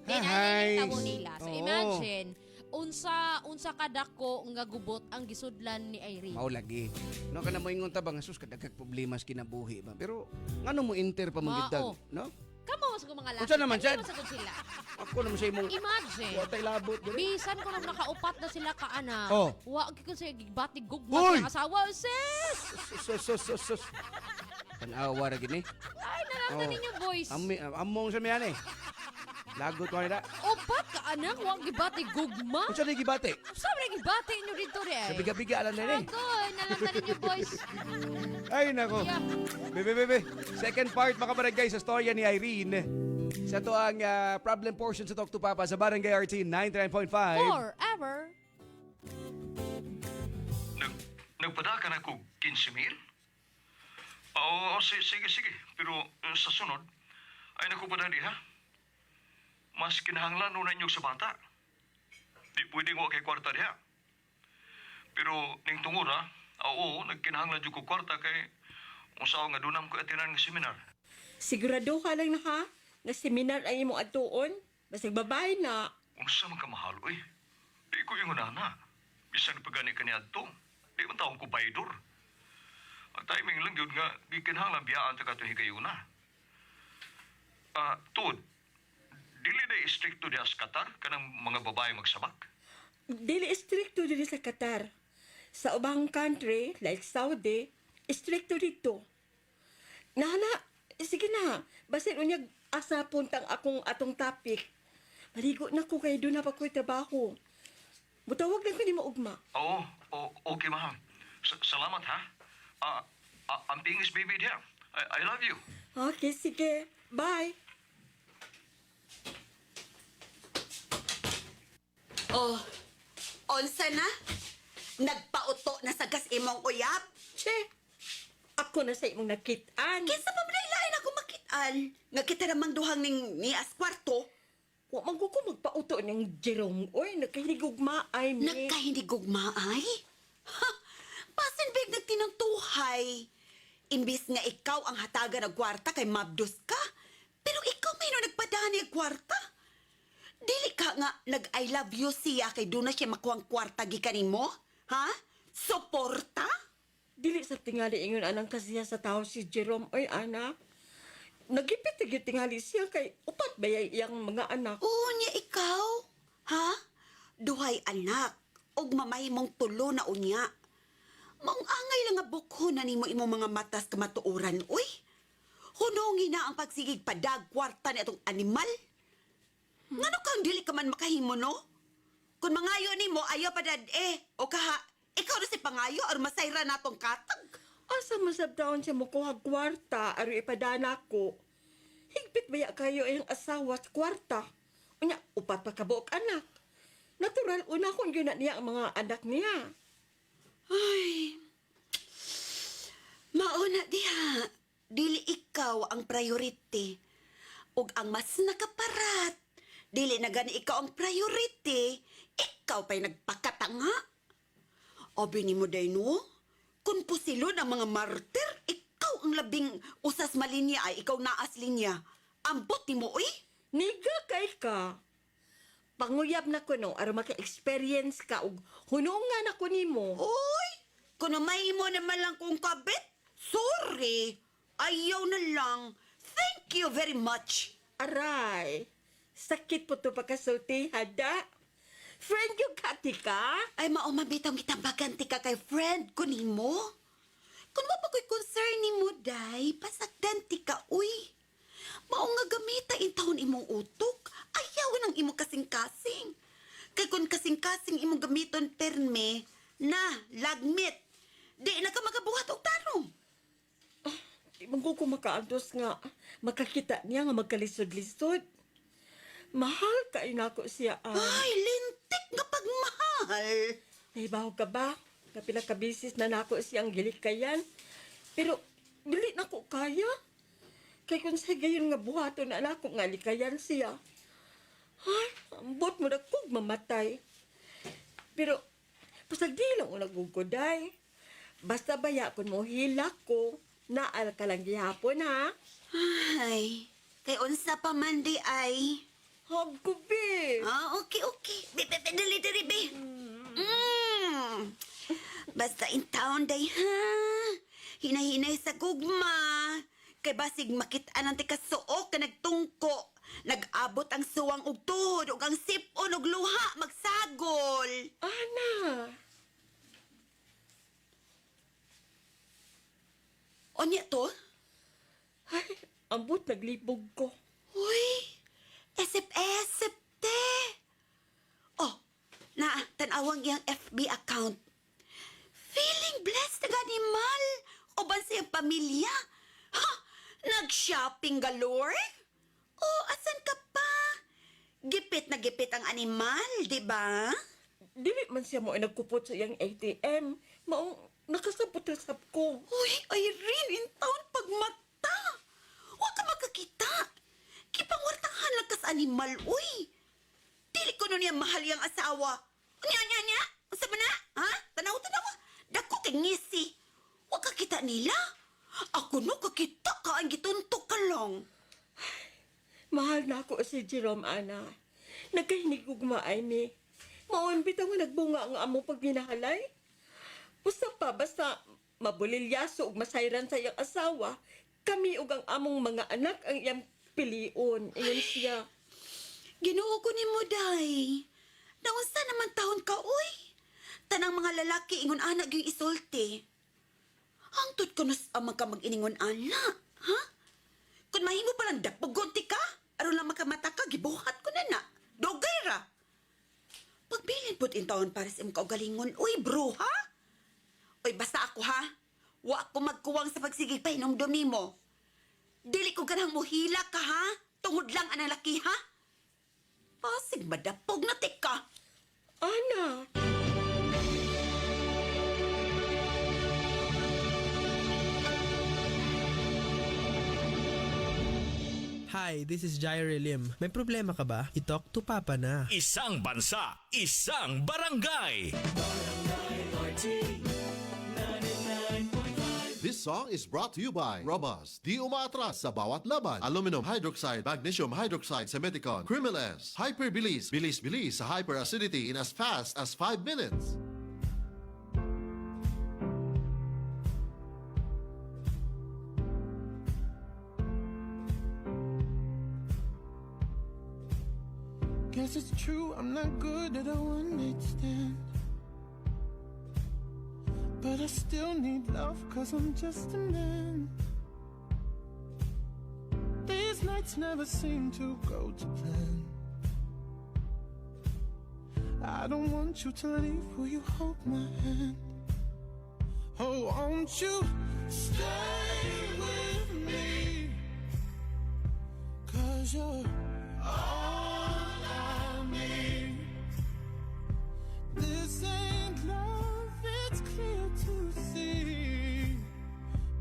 Speaker 4: Di
Speaker 5: Hi.
Speaker 4: na mo nila. So
Speaker 5: Oo.
Speaker 4: imagine, unsa kadako nga gubot ang gisudlan ni Irene.
Speaker 5: Mao lagi. No kana mo ingon ta ba nga sus kadagag problema sa kinabuhi ba. Pero ngano mo inter pa
Speaker 4: Mao.
Speaker 5: mangidag, no?
Speaker 4: Kamo sa mga lalaki.
Speaker 5: Unsa naman siya?
Speaker 4: Masagod sila.
Speaker 5: Ako naman sa imong
Speaker 4: Imagine.
Speaker 5: wa tay labot diri.
Speaker 4: Bisan ko na nakaupat na sila ka anak.
Speaker 5: Oh.
Speaker 4: Wa gyud ko sa gibatig
Speaker 5: Hoy!
Speaker 4: gugma sa asawa sis.
Speaker 5: Sus. Tanawa ra gini.
Speaker 4: Ay naramdaman ninyo boys.
Speaker 5: Among sa miyan eh. Lagot wa nila.
Speaker 4: Upat ka anak wa gibatig gugma.
Speaker 5: Unsa ni gibate?
Speaker 4: Sabi na gibati inyo dito rin.
Speaker 5: Sa biga-biga alam na ni.
Speaker 4: Agoy, nalamdaman ninyo boys.
Speaker 5: Ay nako. Bebe. Second part mga barangay sa storya ni Irene. Sa to ang problem portion sa Talk to Papa sa Barangay RT 99.5.
Speaker 4: Forever.
Speaker 28: Nagpada ka na ko 15,000? Oo, sige. Pero sa sunod, ay nakupada di ha? Mas kinahanglan na inyong sa bata. Di pwedeng wa kay kwarta diha. Pero ning tungod ha, oo, nagkinahanglan jud ko kwarta kay usaw nga dunam ko atinan nga seminar.
Speaker 27: Sigurado ka lang na ha? Nga seminar ay imong atuon? Basig babae na.
Speaker 28: Unsa man ka mahal, oy? Di ko yung nana. Bisan pa gani ka ni adto. Di man taong ko baydor. Ang timing lang yun nga, di kinahanglan biyaan ta kato higayuna. Tuod, dili na istrikto diha sa Qatar kanang mga babae magsabak.
Speaker 27: Dili stricto diri sa Qatar. Sa ubang country, like Saudi, stricto dito. Nana, sige na. Basin unyag asa puntang atong topic. Maligo na ko kay doon na pa ko'y trabaho. Butawag lang ko ni maugma.
Speaker 28: Oo, okay mahal. Salamat ha. Ang pingis baby diha. I love you.
Speaker 27: Okay, sige. Bye.
Speaker 7: Oh, onsa na? Nagpauto na sa gas imong uyap?
Speaker 27: Che, ako na sa imong nakitaan.
Speaker 7: Kinsa pa man ilain ako makitaan? Nga kita namang duhang ni Asquarto.
Speaker 27: Wa man ko magpauto ng Jerome. Oy, nagkahinigugmaay mi.
Speaker 7: Nagkahinigugmaay? Ha! Pasin big nagtinangtuhay. Imbis nga ikaw ang hataga ng kwarta kay mabdos ka. Pero ikaw may nagpadani ang kwarta. Dili ka nga nag-I love you siya kay doon na siya makuhang kwarta gikan mo? Ha? Suporta?
Speaker 27: Dili sa tingali ingon anang kasiya sa tao si Jerome. Oy, anak. Nagipit tingali siya kay upat bayay iyang mga anak.
Speaker 7: Oo niya ikaw. Ha? Duhay anak. Og mamay mong tulo na unya. Maong angay lang nga bukho na nimo imong mga matas kamatuoran, uy. Hunongi na ang pagsigig padag kwarta na itong animal. Ngano kang dili ka man makahimo, no? Kung mangayo nimo ayaw pa dad o kaha, ikaw na si pangayo or masayra natong katag.
Speaker 27: Asa masabdaon siya mukuha kwarta aron ipadana ko. Higpit baya kayo ang asawa sa kwarta. Unya, upat pa kabuok anak. Natural, una kung yun na niya ang mga anak niya.
Speaker 7: Ay, mauna diha. Dili ikaw ang priority. Ug ang mas nakaparat. Dili na gani ikaw ang priority. Ikaw pa'y nagpakatanga. Obi ni mo day no? Kung pusilon ang mga martir, ikaw ang labing usas malinya ay ikaw naas linya. Ambot ni mo, uy?
Speaker 27: Niga kay ka. Panguyab na ko no, aron maka-experience ka ug hunungan ako nimo.
Speaker 7: Uy, kuno may mo naman lang kung kabit. Sorry, ayaw na lang. Thank you very much.
Speaker 27: Aray, sakit po to pagkasulti, hada. Friend yung kati ka?
Speaker 7: Ay, maumabitang kitambaganti ka kay friend ko nimo. Kung mapakoy concern ni mo, day, pasagdanti ka, uy. Mao nga gamita in taon imong utok. Ayaw ng imo kasing-kasing. Kay kung kasing-kasing imong gamiton perme, Na, lagmit. Di na ka magabuhat og tarong.
Speaker 27: Di man ko makaantos nga makakita niya nga magkalisod-lisod. Mahal kay nako siya.
Speaker 7: Ay, lintik nga pagmahal.
Speaker 27: Nahibaw ka ba? Kapila ka bisis na nako siyang gilikayan. Pero, dili na ko kaya. Kay kung sa gayon nga buhaton na nako nga likayan siya. Ay, ambot mo na kog mamatay. Pero, pasag di lang ko nagugkuday. Basta baya kung mo hilak ko, naal ka lang gihapon, ha?
Speaker 7: Ay, kay unsa pa man di ay.
Speaker 27: Hagko, be.
Speaker 7: Okay. Dali, be. Basta in town, day, ha? Hinay-hinay sa gugma. Kay basig makitaan ang tikasuok ka nagtungko. Nag-abot ang suwang og tuhod ug ang sipon og luha magsagol.
Speaker 27: Ana.
Speaker 7: Onya to?
Speaker 27: Ay, ambot naglibog ko.
Speaker 7: Uy, esip-esip, te. Oh, tanawang iyang FB account. Feeling blessed na animal. O ba siyang pamilya? Ha? Nag-shopping galore? Oh, asan ka pa? Gipit na gipit ang animal, di ba?
Speaker 27: Dili man siya mo ay nagkupot sa iyang ATM. Maong nakasabot-asap ko.
Speaker 7: Uy, Irene, in town pagmata. Huwag ka magkakita. Kipangwartahan lang ka sa animal, uy. Dili ko nun niya mahal yung asawa. Nya. Asa ba na? Ha? Tanaw. Dako kay ngisi. Huwag kakita nila. Ako no kakita ka ang gituntok ka lang.
Speaker 27: Mahal na ako si Jerome, Ana. Nagkahinig ug maay ni. Maon bitaw nga nagbunga ang amo pag ginahalay. Usa pa basta mabulilyaso ug masayran sa iyang asawa, kami ug ang among mga anak ang iyang pilion. Iyon siya.
Speaker 7: Ginoo ko ni mo, day. Naunsa naman taon ka, uy. Tanang mga lalaki ingon anak yung isulti. Hangtod ko nas amang ka mag-iningon anak, ha? Kung mahimo palang dapugonti ka, aron lang makamata ka, gibuhat ko na na. Dogay ra. Pagbilin po't in taon para sa imong kaugalingon, uy, bro, ha? Uy, basta ako, ha? Wa ko magkuwang sa pagsigig pa hinumdum nimo. Dili ko ganang muhila ka, ha? Tungod lang ang laki, ha? Pasig madapog na tika.
Speaker 27: Ana.
Speaker 6: Hi, this is Jaire Lim. May problema ka ba? I-talk to Papa na.
Speaker 11: Isang bansa, isang barangay.
Speaker 13: This song is brought to you by Robust. Di umaatras sa bawat laban. Aluminum hydroxide, magnesium hydroxide sa Meticon. Crimeles, hyperbilis, bilis sa hyperacidity in as fast as 5 minutes.
Speaker 20: Guess it's true, I'm not good at a one-night stand. But I still need love, cause I'm just a man. These nights never seem to go to plan. I don't want you to leave, will you hold my hand? Oh, won't you stay with me? Cause you're all I need. This ain't love, it's clear to see.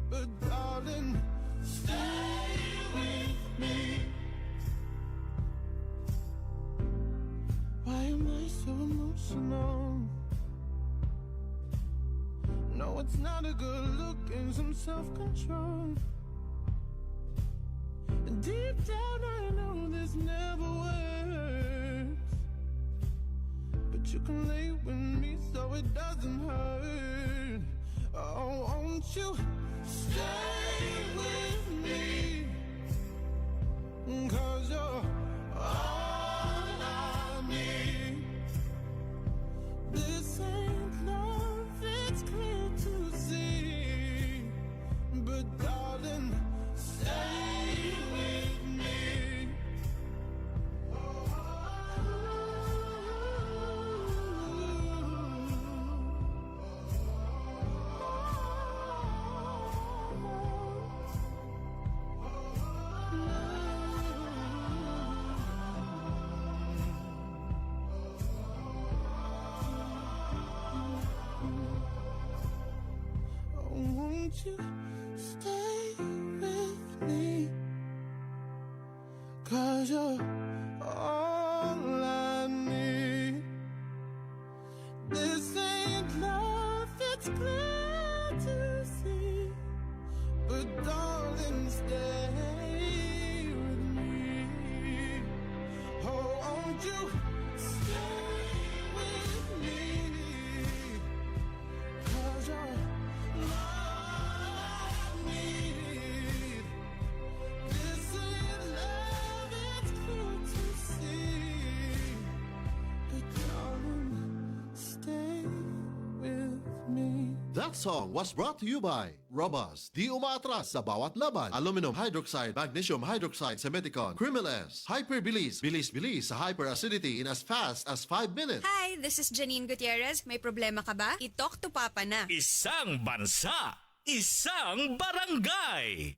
Speaker 20: But darling, stay with me. Why am I so emotional? No, it's not a good look and some self-control. Deep down I know this never works, but you can lay with me so it doesn't hurt. Oh, won't you stay with me? Cause you're all I need. This ain't love, it's clear to see. But darling, stay with me. won't you stay with me? 'Cause you're all I need. This ain't love, it's clear to see. But darling, stay with me. Oh, won't you stay with me? 'Cause you're all I need. This ain't love, it's clear to see. But darling, stay with me.
Speaker 13: That song was brought to you by Robust. Di umaatras sa bawat laban. Aluminum hydroxide, magnesium hydroxide, Semeticon, Crimeles, Hyperbilis, bilis-bilis sa hyperacidity in as fast as 5 minutes.
Speaker 2: Hi, this is Janine Gutierrez. May problema ka ba? I-talk to Papa na.
Speaker 11: Isang bansa, isang barangay.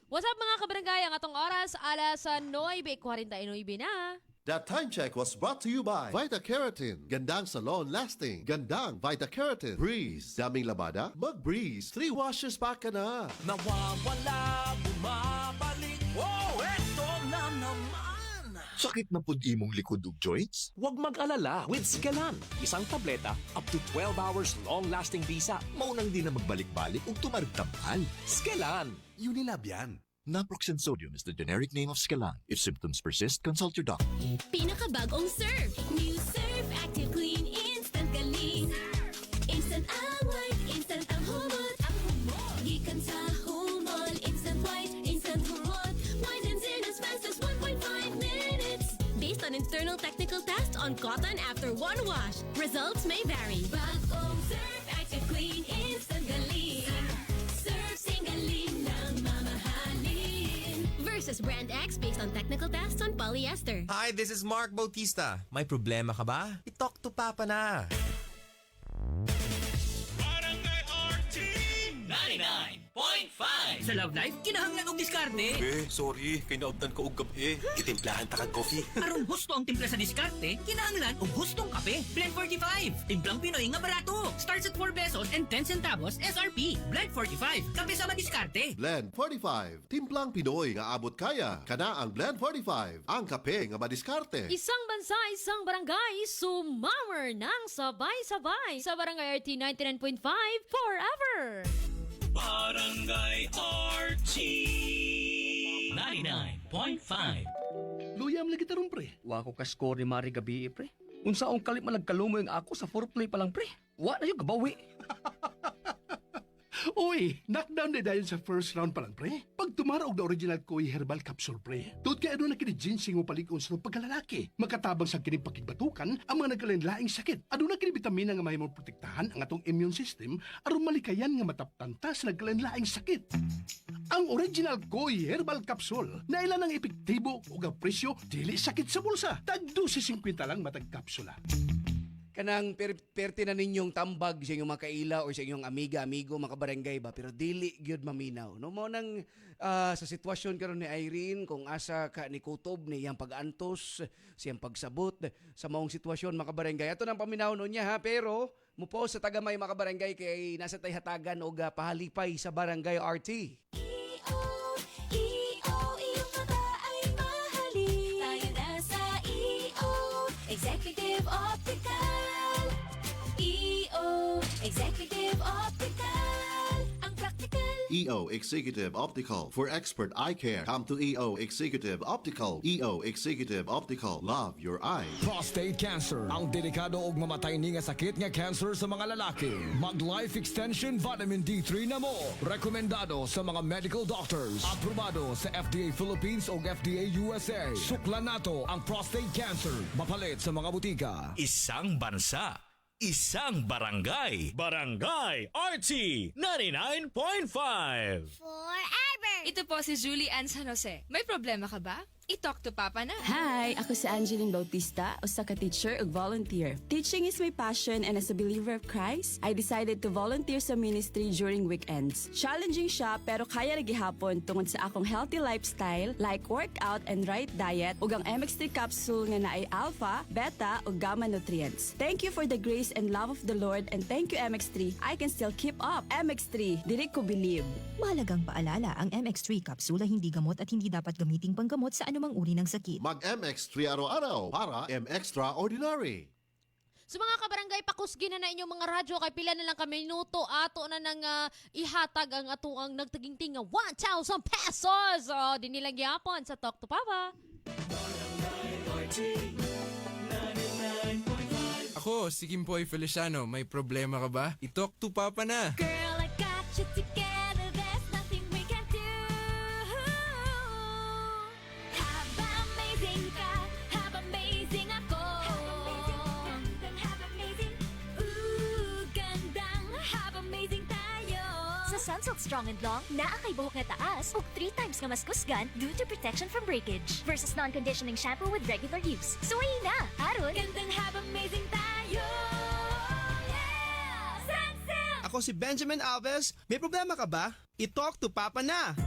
Speaker 4: What's up mga kabarangay? Ang atong oras, alas 9:49 na.
Speaker 13: That time check was brought to you by Vita Keratin. Gandang salon lasting. Gandang Vita Keratin. Breeze. Daming labada? Mag-breeze. 3 washes pa ka na.
Speaker 8: Nawawala, bumabalik. Oh, eto na naman.
Speaker 11: Sakit na pud imong likod ug joints? Huwag mag-alala with Scalan. Isang tableta, up to 12 hours long-lasting visa. Maunang di na magbalik-balik ug tumarigtampal. Scalan.
Speaker 12: Unilab yan.
Speaker 11: Naproxen sodium is the generic name of Scalan. If symptoms persist, consult your doctor.
Speaker 16: Pinakabagong Surf. New Surf Active Clean Instant Galing. Instant ang white, instant ang humot. Ang humot. Gikan sa humol. Instant white, instant humot. Whitens in as fast as 1.5 minutes. Based on internal technical test on cotton after one wash. Results may vary. Bagong Surf Active Clean Instant Galing. Surf Singaling ng mamahalin. Versus Brand X based on technical tests on polyester.
Speaker 19: Hi, this is Mark Bautista. May problema ka ba? I-talk to Papa na.
Speaker 11: Barangay RT 99.5.
Speaker 8: Sa Love Life, kinahanglan og diskarte.
Speaker 12: Sorry, kay naabdan ko og gabi. Itimplahan ta kag coffee.
Speaker 8: Aron husto ang timpla sa diskarte, kinahanglan og hustong kape. Blend 45. Timplang Pinoy nga barato. Starts at 4 pesos and 10 centavos SRP. Blend 45. Kape sa madiskarte.
Speaker 13: Blend 45. Timplang Pinoy nga abot kaya. Kana ang Blend 45. Ang kape nga madiskarte.
Speaker 4: Isang bansa, isang barangay, sumammer ng sabay-sabay sa Barangay RT 99.5 forever!
Speaker 11: Barangay RT 99.5.
Speaker 12: Luyam lagi tarong pre.
Speaker 3: Wa ko ka-score ni Mari gabi pre. Unsa ang kalit man nagkalumo yung ako sa foreplay pa lang pre. Wa na yung gabawi.
Speaker 12: Uy, knockdown na dahil sa first round pa lang, pre. Pag tumarog na original Koi Herbal Capsule, pre. Doon kaya doon na kini-ginseng mo palikon sa pagkalalaki. Makatabang sa kinipakigbatukan ang mga nagkalain-laing sakit. Adun na kini-vitamina nga may mo protektahan ang atong immune system aron malikayan nga mataptanta sa nagkalain-laing sakit. Ang original Koi Herbal Capsule na ilan ang epektibo ug ang presyo dili sakit sa bulsa. Tag 12.50 lang matag kapsula.
Speaker 5: Kanang perte na ninyong tambag sa inyong mga kaila o sa inyong amigo, mga kabarangay ba, pero dili gyud maminaw. No mo nang sa sitwasyon karon ni Irene, kung asa ka ni kutob ni iyang pag-antos, siyang pagsabot sa maong sitwasyon, mga kabarangay. Ato nang paminaw niya ha, pero mupo sa tagamay mga kabarangay kay nasa tay hatagan og pahalipay sa Barangay RT.
Speaker 16: Executive Optical. EO Executive Optical. Ang practical.
Speaker 13: EO Executive Optical. For expert eye care, come to EO Executive Optical. EO Executive Optical. Love your eyes.
Speaker 9: Prostate cancer. Ang delikado ug mamatay ni nga sakit nga cancer sa mga lalaki. Mag-life extension vitamin D3 na mo. Rekomendado sa mga medical doctors. Aprobado sa FDA Philippines ug FDA USA. Suklan nato ang prostate cancer. Mapalit sa mga butika.
Speaker 11: Isang bansa, isang barangay. Barangay RT 99.5.
Speaker 2: Forever! Ito po si Julie Ann San Jose. May problema ka ba?
Speaker 18: I-talk to Papa na.
Speaker 10: Hi, ako si Angeline Bautista, usa ka teacher ug volunteer. Teaching is my passion and as a believer of Christ, I decided to volunteer sa ministry during weekends. Challenging siya pero kaya ra gihapon tungod sa akong healthy lifestyle like workout and right diet ug ang MX3 capsule nga naay alpha, beta ug gamma nutrients. Thank you for the grace and love of the Lord and thank you MX3. I can still keep up. MX3, dili ko believe.
Speaker 14: Mahalagang paalala, ang MX3 capsule ay hindi gamot at hindi dapat gamiting panggamot sa anumang uri ng sakit.
Speaker 13: Mag-MX3 araw-araw para M-Extraordinary.
Speaker 4: So mga kabarangay, pakusgi na inyong mga radyo kay pila na lang ka minuto ato na nang ihatag ang atuang nagtagingting nga 1,000 pesos. O, din nilang gyapon sa Talk to Papa.
Speaker 17: Ako, si Kimpoy Feliciano. May problema ka ba? I-talk to Papa na.
Speaker 16: Girl, I got you together, there's nothing we can do. Haba amazing ka, haba amazing ako. Haba amazing, ooh, gandang, haba amazing tayo.
Speaker 21: Sa Sunsilk Strong and Long, naa kay buhok nga taas ug 3 times nga mas kusgan due to protection from breakage versus non-conditioning shampoo with regular use. Suwayi na! Aron!
Speaker 16: Gandang haba amazing tayo. Yeah! Sunsilk!
Speaker 6: Ako si Benjamin Alves. May problema ka ba? I-talk to Papa na.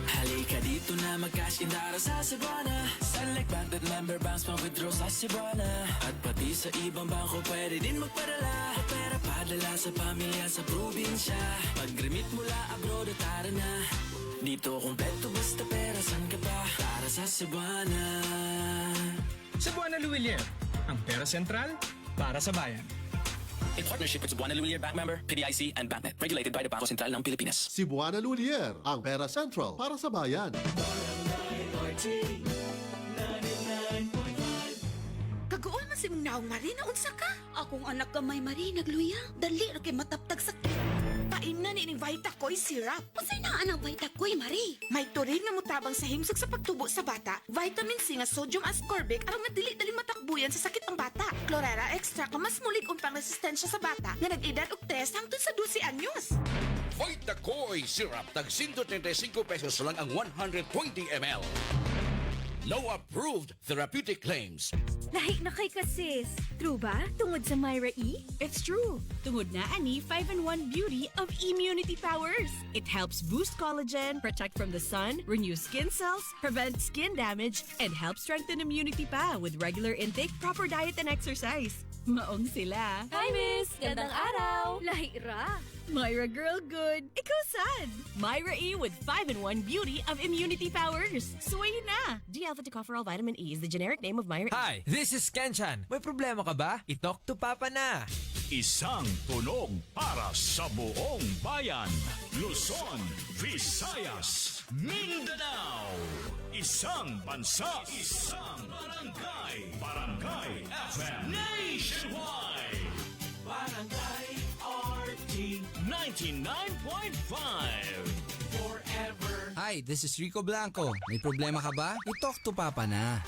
Speaker 23: Halika dito na magkaskindara sa Cebuana. Select Bank that member banks mag-withdraw sa Cebuana. At pati sa ibang bangko pwede din magpadala. O pera padala sa pamilya sa probinsya. Pag-remit mula abroad at tara na. Dito kumpleto basta pera, san ka pa? Para sa Cebuana.
Speaker 24: Cebuana Luwilier, ang pera sentral para sa bayan.
Speaker 23: In partnership with Cebuana Luwilier Bank member, PDIC and BancNet. Regulated by the Bangko Sentral ng Pilipinas.
Speaker 13: Cebuana Lulier, ang pera central para sa bayan.
Speaker 7: Kagool man si mong naong Marie na unsa ka? Akong anak ka may Marie nagluya. Dali ra kay mataptag sa paimna ni ining Vitakoy syrup. Unsay naa ang Vitakoy, Marie? May turig na mutabang sa himsog sa pagtubo sa bata, vitamin C nga sodium ascorbic aron madili-dali matakbuyan sa sakit ang bata. Chlorella extra ka mas mulig umpang resistensya sa bata nga nag-edad og 3 hangtod sa 12 anyos.
Speaker 5: Vitakoy Syrup, tag 135 pesos lang ang 120 ml. No approved therapeutic claims.
Speaker 21: Lahi na kay kasis. True ba? Tungod sa Myra E?
Speaker 25: It's true. Tungod na ani 5-in-1 beauty of immunity powers. It helps boost collagen, protect from the sun, renew skin cells, prevent skin damage, and help strengthen immunity pa with regular intake, proper diet, and exercise. Maong sila.
Speaker 21: Hi, Miss! Gandang araw! Lahi ra!
Speaker 25: Myra Girl Good. Ikaw sad. Myra E with 5-in-1 beauty of immunity powers. Suwayin na. D-alpha tocopherol vitamin E is the generic name of Myra E.
Speaker 19: Hi, this is Kenchan. May problema ka ba? I-talk to Papa na.
Speaker 26: Isang tunog para sa buong bayan. Luzon, Visayas, Mindanao. Isang bansa, isang barangay. Barangay FM Nationwide. Barangay RT 99.5. Forever.
Speaker 19: Hi, this is Rico Blanco. May problema ka ba? I-talk to Papa na.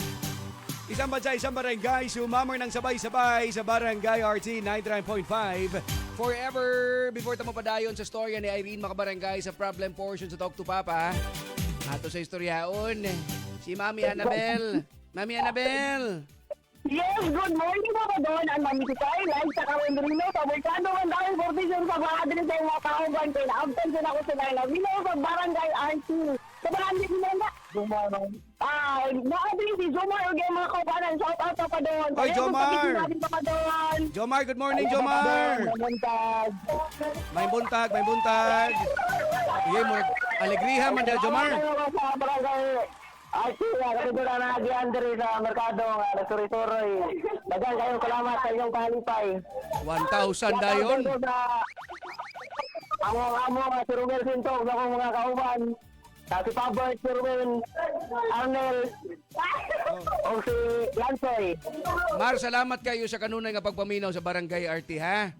Speaker 5: Isang bansa, isang barangay, sumamar ng sabay-sabay sa Barangay RT 99.5. Forever, before tamo padayon sa storya ni Irene Makabarangay sa problem portion sa Talk to Papa. Ato sa istoryaon, si Mami Annabel. Mami Annabel!
Speaker 29: Yes, good morning mga doon. Ang Mami Sikay, live sa Kawendrino, sa Mercado, ang dahil portisyon sa mga adres sa mga kauban. Pinaabtan sila ako sa Nailawino sa Barangay RT. Sa barangay nila na. Nakabili si Jomar o mga kaubanan. Shout out pa doon.
Speaker 5: Hoy, Jomar! Jomar, good morning, Jomar! May buntag, may buntag. Iye mo, alegriha man dahil, Jomar.
Speaker 29: Sa barangay RT, ganito na nag-iandari sa Mercado. Nagsuritoroy. Dagan kayong salamat sa inyong kalipay.
Speaker 5: 1,000 dayon.
Speaker 29: Ang mga si Romel Sintog sa mga kauban. Si Pabert, si Ruben, Arnel, o si Lansoy.
Speaker 5: Mar, salamat kayo sa kanunay nga pagpaminaw sa Barangay RT, ha?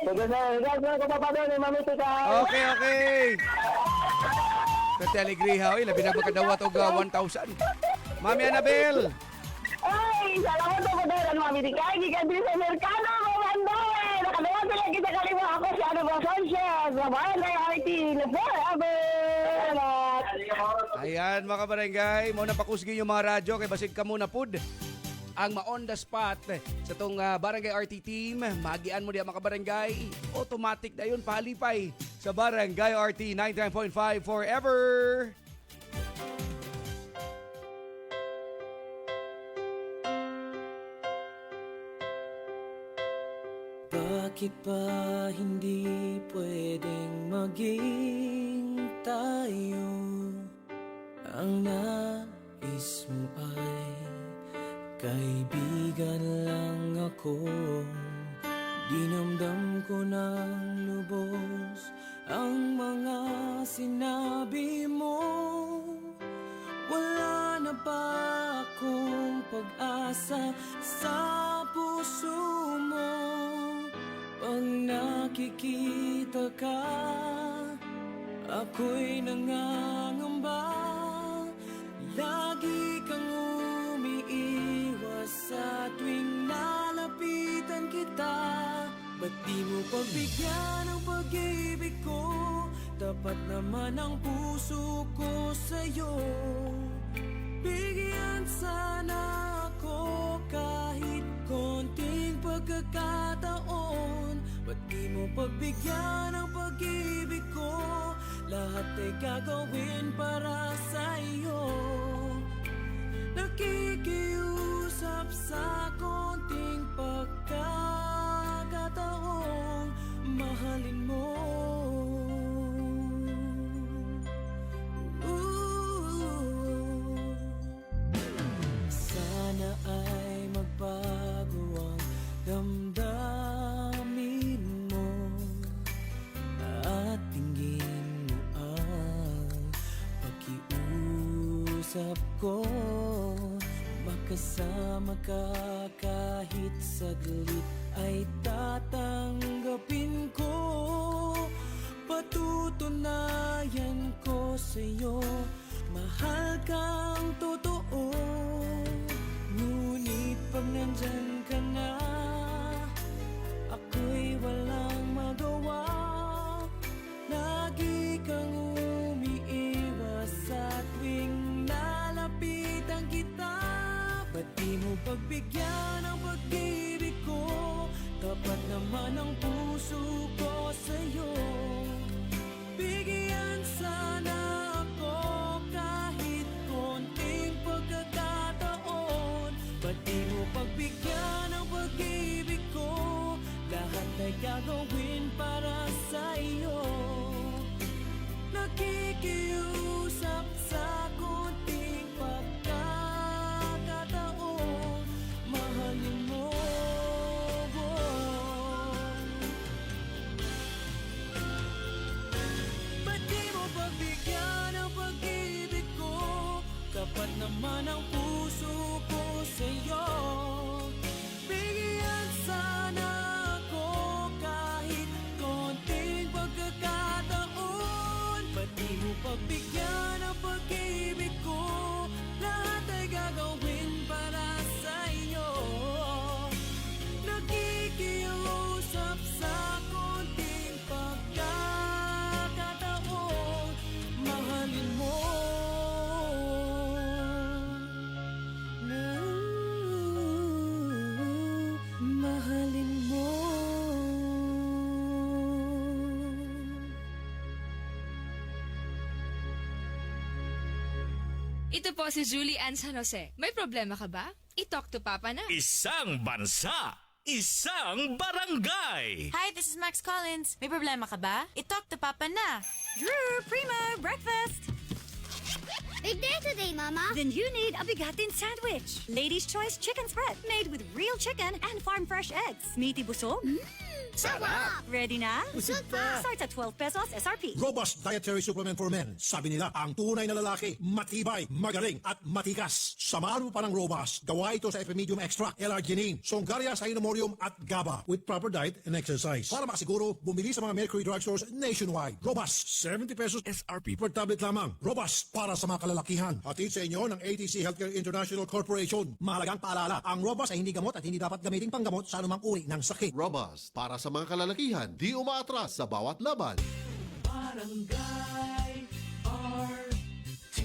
Speaker 29: Sige, sir. Sige, ko pa doon, Mami Sikay.
Speaker 5: Okay, okay. Kati alegriha, labi na pagkadawat og 1,000. Mami Annabel!
Speaker 29: Ay, salamat po doon, Mami Sikay. Gikan din sa Mercado, Mamandoy. Nakadawat sila kita kalima ako si Ano Sanchez, sa Barangay RT, na forever.
Speaker 5: Ayan mga kabarangay, mo na pakusgi yung mga radyo kay basig ka muna pud. Ang ma-on the spot sa tong Barangay RT team, magian mo diya mga kabarangay, automatic na yun palipay sa Barangay RT 99.5 forever.
Speaker 23: Bakit ba hindi pwedeng maging tayo? Ang nais mo ay kaibigan lang ako. Dinamdam ko ng lubos ang mga sinabi mo. Wala na ba akong pag-asa sa puso mo? Pag nakikita ka, ako'y nangangamba. Lagi kang umiiwas sa tuwing nalapitan kita. Ba't di mo pagbigyan ang pag-ibig ko? Tapat naman ang puso ko sa'yo. Bigyan sana ako kahit konting pagkakataon. Ba't di mo pagbigyan ang pag-ibig ko? Lahat ay gagawin para sa'yo. Nakikiusap sa konting pagkakataon. Mahalin mo. Sana ay magbago ang damdamin mo at tingin mo ang pakiusap ko. Makasama ka kahit saglit ay tatanggapin ko. Patutunayan ko sa'yo, mahal kang totoo. Ngunit pag nandyan ka na, ako'y walang magawa. Lagi kang umiiwas sa tuwing nalapitan kita. Ba't di mo pagbigyan ang pag-ibig ko? Tapat naman ang puso ko sa'yo. Bigyan sana ako kahit konting pagkakataon. Ba't di mo pagbigyan ang pag-ibig ko? Lahat ay gagawin para sa iyo. Nakikiusap sa konting pagkakataon. Mahalin mo. Ba't di mo pagbigyan ang pag-ibig ko? Kapat naman ang puso ko sa'yo. Bigyan sana ako kahit konting pagkakataon. Ba't di mo pagbigyan ang pag-ibig ko? Lahat ay gagawin para sa iyo. Nakikiusap sa konting pagkakataon. Mahalin mo. Mahalin mo.
Speaker 1: Ito po si Julie Ann San Jose. May problema ka ba? I-talk to Papa na.
Speaker 26: Isang bansa, isang barangay.
Speaker 3: Hi, this is Max Collins. May problema ka ba? I-talk to Papa na. Drew, Primo, breakfast!
Speaker 8: Big day today, Mama.
Speaker 3: Then you need a bigatin sandwich. Ladies' Choice Chicken Spread. Made with real chicken and farm-fresh eggs. Meaty busog.
Speaker 8: Sarap!
Speaker 3: Ready na?
Speaker 8: Busog pa.
Speaker 3: Starts at 12 pesos SRP.
Speaker 12: Robust dietary supplement for men. Sabi nila, ang tunay na lalaki, matibay, magaling, at matikas. Samahan mo pa ng Robust. Gawa ito sa Epimedium Extract, L-Arginine, Songaria Cynomorium, at GABA with proper diet and exercise. Para makasiguro, bumili sa mga Mercury drugstores nationwide. Robust, 70 pesos SRP per tablet lamang. Robust, para sa mga kalalakihan. Hatid sa inyo ng ATC Healthcare International Corporation. Mahalagang paalala, ang Robust ay hindi gamot at hindi dapat gamitin panggamot sa anumang uri ng sakit.
Speaker 13: Robust, para sa mga kalalakihan, di umaatras sa bawat laban.
Speaker 23: Barangay RT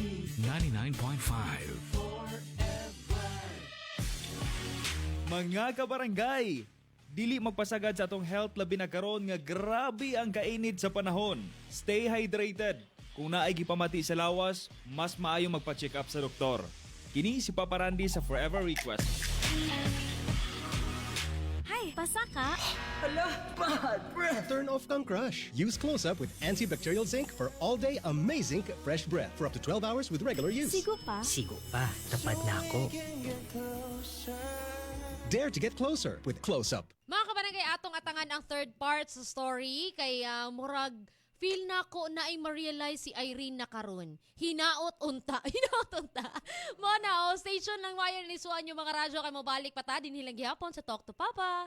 Speaker 26: 99.5.
Speaker 2: Mga kabarangay, dili magpasagad sa atong health labi na karon nga grabe ang kainit sa panahon. Stay hydrated. Kung naay gipamati sa lawas, mas maayo magpa-check up sa doktor. Kini si Papa Randy sa Forever Request.
Speaker 21: Hi, basa ka?
Speaker 24: Hala, bad breath! Turn off kang crush. Use Close-Up with antibacterial zinc for all-day amazing fresh breath for up to 12 hours with regular use.
Speaker 21: Sigo pa?
Speaker 9: Sigo pa. Tapad na ako.
Speaker 24: Dare to get closer with Close-Up.
Speaker 4: Mga kabarangay, atong atangan ang third part sa story kay murag feel na ko na ay ma-realize si Irene na karon. Hinaot unta. Mo na station lang wire ni suan yung mga radyo kay mobalik pata din hilang gihapon sa Talk to Papa.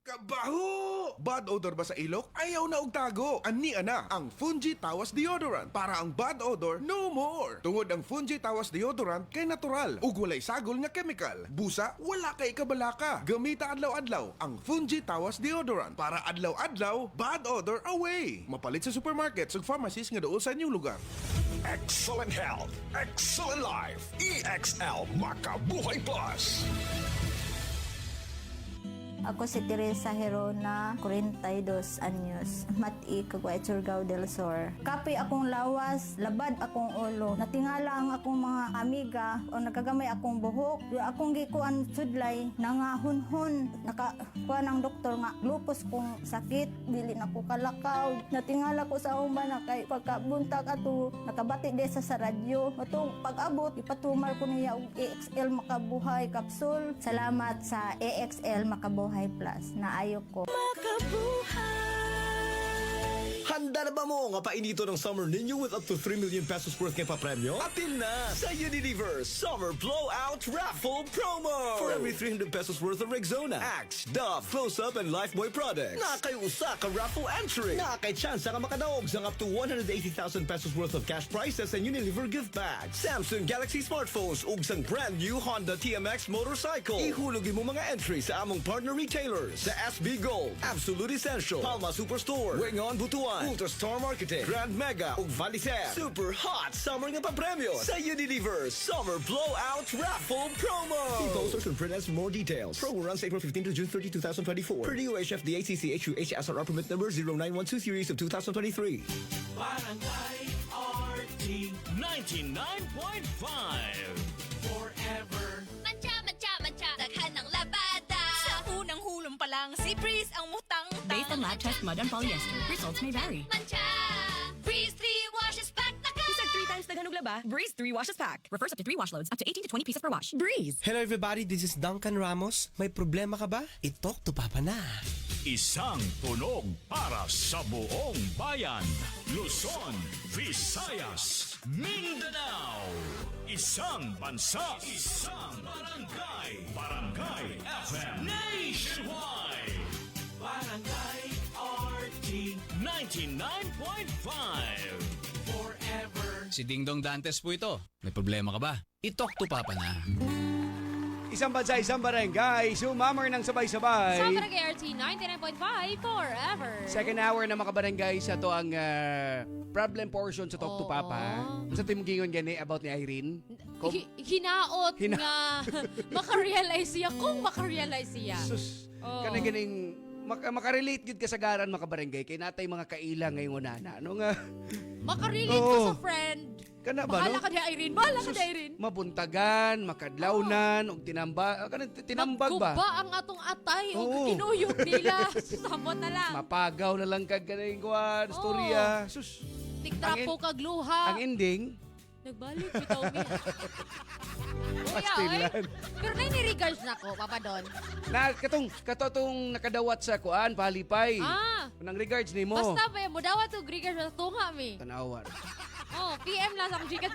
Speaker 11: Kabaho! Bad odor ba sa ilok? Ayaw na og tago. Ani ana ang Fungi Tawas Deodorant para ang bad odor no more. Tungod ang Fungi Tawas Deodorant kay natural ug walay sagol nga chemical. Busa wala kay kabalaka. Gamita adlaw-adlaw ang Fungi Tawas Deodorant para adlaw-adlaw bad odor away. Mapalit sa supermarkets ug pharmacies nga dool sa inyong lugar.
Speaker 24: Excellent health, excellent life. EXL Makabuhay Plus.
Speaker 15: Ako si Teresa Herona, 42 anyos, mati kagway Surigao del Sur. Kapi akong lawas, labad akong ulo. Natingala ang akong mga amiga o nakagamay akong buhok. Yung akong gikuan sudlay, nangahunhon. Nakakuha ng doktor nga, lupus kong sakit, dili na ko kalakaw. Natingala ko sa umban na kay pagkabuntag ato, nakabati desa sa radyo. Matong pag-abot, ipatumar ko niya og EXL Makabuhay Capsule. Salamat sa EXL Makabuhay Plus na ayok ko.
Speaker 24: Handa na ba mo nga painito ng summer ninyo with up to 3 million pesos worth ng papremyo? Atin na sa Unilever Summer Blowout Raffle Promo! For every 300 pesos worth of Rexona, Axe, Dove, Close-Up, and Lifebuoy products, na kayo usa ka raffle entry. Na kay chance ka makadaog sa up to 180,000 pesos worth of cash prizes and Unilever gift bags. Samsung Galaxy smartphones ug sang brand new Honda TMX motorcycle. Ihulog mo mga entry sa among partner retailers sa SB Gold, Absolute Essential, Palma Superstore, Wingon Butuan, Ultra Star Marketing, Grand Mega ug Valisera. Super hot summer nga papremyo sa Unilever Summer Blowout Raffle Promo. See posters and print ads for more details. Promo runs April 15 to June 30, 2024. Per DOHF DACCHUH SRR permit number 0912 series of 2023.
Speaker 26: Barangay RT 99.5. Forever.
Speaker 16: Mancha, daghan ng labada. Sa unang hulong pa lang, si Breeze ang mutang-tang.
Speaker 25: Based on lab test mud and polyester, results may vary.
Speaker 16: Mancha, Breeze 3 washes pack na ka.
Speaker 25: Isang 3 times daghan og laba, Breeze 3 washes pack. Refers up to 3 wash loads, up to 18 to 20 pieces per wash. Breeze!
Speaker 6: Hello everybody, this is Duncan Ramos. May problema ka ba? I-talk to Papa na.
Speaker 26: Isang tunog para sa buong bayan. Luzon, Visayas, Mindanao. Isang bansa, isang barangay. Barangay FM Nationwide. Barangay RT 99.5. Forever.
Speaker 18: Si Dingdong Dantes po ito. May problema ka ba? I-talk to Papa na.
Speaker 5: Isang bansa, isang barangay, sumammer ng sabay-sabay.
Speaker 4: Sa Barangay RT 99.5 forever.
Speaker 5: Second hour na mga barangay sa to ang problem portion sa Talk to Papa. Sa timugingon gani about ni Irene.
Speaker 4: Hinaot nga makarealize siya kung makarealize siya.
Speaker 5: Sus, kana ganing makarelate gid kasagaran mga barangay kay natay mga kaila ngayon na. Ano nga?
Speaker 4: Makarelate ka sa friend.
Speaker 5: Kana ba,
Speaker 4: Bahala ka di Irene. Bahala ka di Irene.
Speaker 5: Mabuntagan, makadlawnan, og tinambag ba?
Speaker 4: Magkuba ang atong atay o kinuyog nila. Samot na lang.
Speaker 5: Mapagaw na lang kag ganing kuan, storya. Sus.
Speaker 4: Tiktrapo kag luha.
Speaker 5: Ang ending,
Speaker 4: nagbalik bitaw mi.
Speaker 5: pastilan.
Speaker 4: Pero na ni-regards na ko, Papa Don.
Speaker 5: Na katong nakadawat sa kuan, palipay. Nang regards nimo.
Speaker 4: Basta ba mo dawat og regards sa tunga mi.
Speaker 5: Tanawan.
Speaker 4: PM lang sa akong jikat.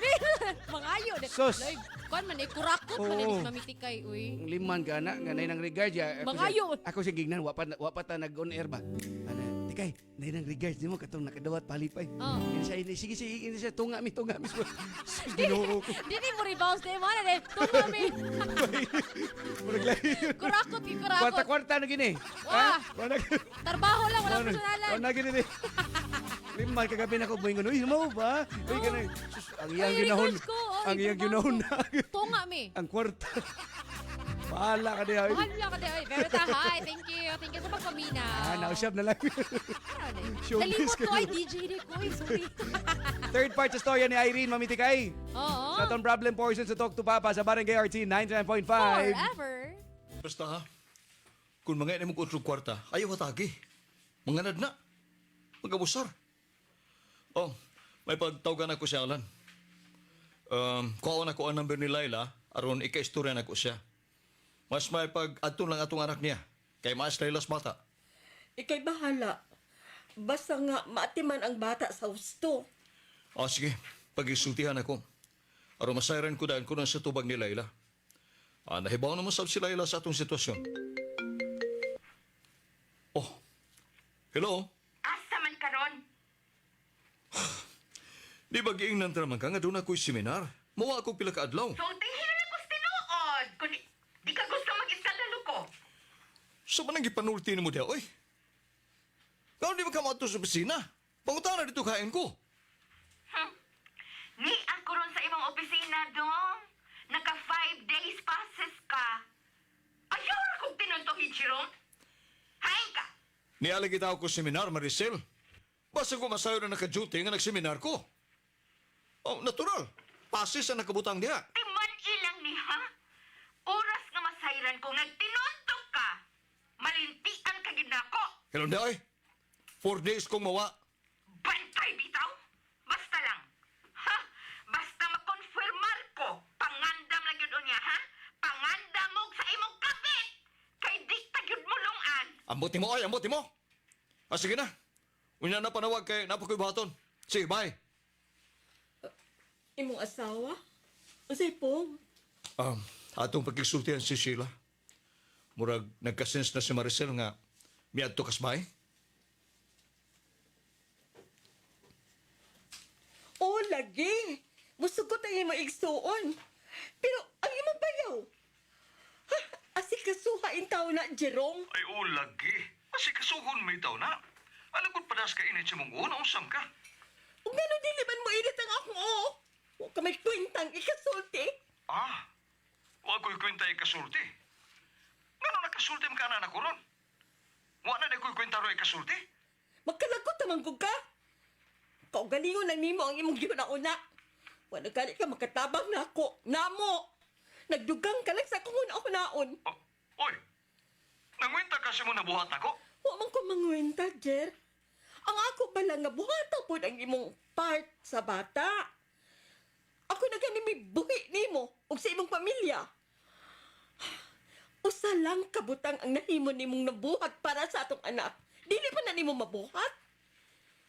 Speaker 4: Mangayo.
Speaker 5: Sus.
Speaker 4: Kuan man, kurakot man ni mamitikay, uy.
Speaker 5: Liman ka na, ganay ng regard ya.
Speaker 4: Mangayo.
Speaker 5: Ako si gignan, wapat na nag-on air ba? Tikay, nay ng regards nimo katong nakadawat palipay. Sige, ini siya tunga mi. Ginoo ko.
Speaker 4: Dili mo rebounds day mo na tunga mi. Kurakot.
Speaker 5: Kwarta na gini.
Speaker 4: Trabaho lang, wala personalan.
Speaker 5: Wala gini. Primal kagabi na ko boy ngono. Uy, mo ba? Uy kanay. Sus, ang iyang
Speaker 4: Ay,
Speaker 5: ginahon.
Speaker 4: regards ko. Oy,
Speaker 5: Ang iyang
Speaker 4: trabaho
Speaker 5: ginahon
Speaker 4: ko.
Speaker 5: na.
Speaker 4: Tunga mi.
Speaker 5: Ang kwarta. Bahala ka diha.
Speaker 4: Mahal niya ka di. Oy, pero hi. Thank you. Thank you sa pagpamina.
Speaker 5: Nausyap na lang. Showbiz
Speaker 4: Nalimot ko
Speaker 5: kayo.
Speaker 4: ay DJ di ko. Ay, sorry.
Speaker 5: Third part sa storya ni Irene Mamitikay.
Speaker 4: Oo.
Speaker 5: Sa atong problem portion sa Talk to Papa sa Barangay RT 99.5.
Speaker 4: Forever.
Speaker 24: Basta ha, kung mga ina mo kontrol kwarta, ayaw hatagi. Mga nadna. Magabusar. Oh, may pagtawagan ako si Alan. Kuha na ko ang number ni Laila, aron ika-istorya na ko siya. Mas may pag-adto lang atong anak niya. Kay mas Laila's bata.
Speaker 7: Ikay bahala. Basta nga maatiman ang bata sa husto.
Speaker 24: Sige, pag-isultihan ako. Aron masayran ko dahil ko na sa tubag ni Laila. Nahibaw naman sab si Laila sa atong sitwasyon. Oh, hello?
Speaker 10: Asa man karon?
Speaker 24: Di ba giingnan naman ka nga doon ako'y seminar? Mawa ako pila ka adlaw.
Speaker 10: Sultihin ako sa tinuod. Kung di ka gusto mag-iskalalo ko.
Speaker 24: Sa manang gipanulti mo diya, oy? Kau di ba ka mato sa opisina? Pangutana dito kain ko.
Speaker 10: Ni ako ron sa imong opisina, dong. Naka 5 days passes ka. Ayaw ra kong tinuntohin, Jerome. Hain ka.
Speaker 24: Nialag kita ako seminar, Maricel. Basta ko masayo na naka-duty nga nagseminar ko. Oh, natural. Pasis ang nakabutang diya.
Speaker 10: Timan ilang ni ha? Oras nga masayran ko nagtinuntok ka. Malintian ka ginako.
Speaker 24: Hello, di oy. 4 days kong mawa.
Speaker 10: Bantay bitaw. Basta lang. Ha? Basta makonfirmar ko. Pangandam lang yun niya, ha? Pangandam mo sa imong kapit. Kay di tagyod mo lungan.
Speaker 24: Ambuti mo, oy, ambuti mo. Sige na. Unya na panawag kay napakoy baton. Sige, bye.
Speaker 7: Imong asawa? Usay pong.
Speaker 24: Atong pagkisultihan si Sheila. Murag nagkasens na si Maricel nga miadto kasbay.
Speaker 7: Oh, lagi. Musugot ang imong igsuon. Pero ang imong bayaw. Ha? Asikasuhain tao na, Jerome.
Speaker 24: Ay, lagi. Kasi kasuhon may tao na. Alam ko't padas ka init si mong una, usam ka.
Speaker 7: Kung gano'n diliban mo init ang akong oo. Huwag ka may kwentang ikasulti.
Speaker 24: Huwag ko'y kwenta ikasulti. Ngano nakasulti ang kanan ako ron? Huwag na ko'y kwenta ro ikasulti.
Speaker 7: Magkalagot naman ko ka. Kaugalingon lang nimo ang imong giuna-una. Wala gali ka makatabang na ako. Namo! Nagdugang ka lang sa akong una-unaon.
Speaker 24: Oy, nangwenta kasi mo na buhat ako?
Speaker 7: Huwag man ko mangwenta, Jer. Ang ako pala nga buhata po ang imong part sa bata. Ako na ganimi buhi nimo ug sa imong pamilya. Usa lang kabutang ang nahimo nimong nabuhat para sa atong anak. Dili pa na nimo mabuhat.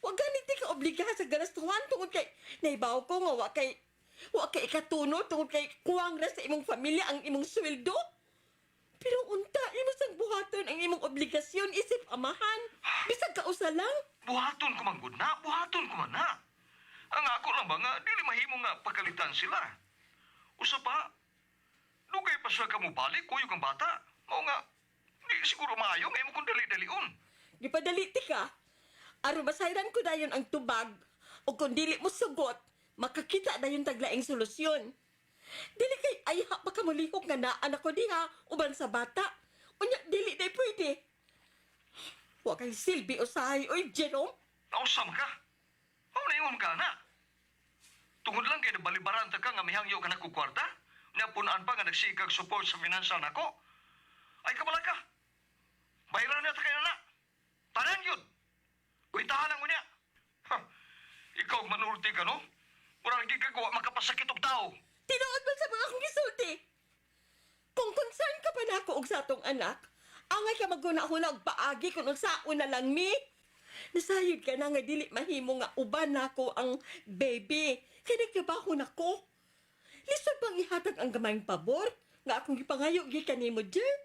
Speaker 7: Wa ganit ka obligahan sa ganastuhan tungod kay naibaw ko nga wa kay ikatuno tungod kay kuwang ra sa imong pamilya ang imong sweldo. Pero unta imo sang buhaton ang imong obligasyon isip amahan. Bisag ka usa lang.
Speaker 24: Buhaton ko man gud na, buhaton ko man na. Ang ako lang ba nga, dili mahimo nga pagalitan sila. Usa pa, lugay pa siya kamo balik, kuyo kang bata. Mao nga, di siguro maayo, may mo kong dali-dalion.
Speaker 7: Gipadaliti ka. Aron masayran ko dayon ang tubag o kung dili mo sugot, makakita dayon taglaing solusyon. Dili kay ayha pa ka mulihok nga naan ako diha uban sa bata. Unya dili day pwede. Wa kay silbi usahay oy Jerome.
Speaker 24: Nausam ka? Mao na ingon ka na. Tungod lang kay nabalibaran ta ka nga mihangyo ka na kwarta, nya punaan pa nga nagsikag support sa financial nako. Ay kabala ka. Bayaran na ta kay na. Tanan yun. Kuintahan lang mo niya. Ikaw manulti ka, no? Murang gigagawa makapasakit og tao.
Speaker 7: Tinuod man sa mga akong gisulti. Kung concern ka pa na ako og sa atong anak, angay ka maguna-huna og paagi kung unsaon na lang mi. Nasayod ka na nga dili mahimo nga uban nako ang baby. Kaya nagtrabaho na ko. Lisod bang ihatag ang gamayng pabor nga akong gipangayo gikan nimo, Jer?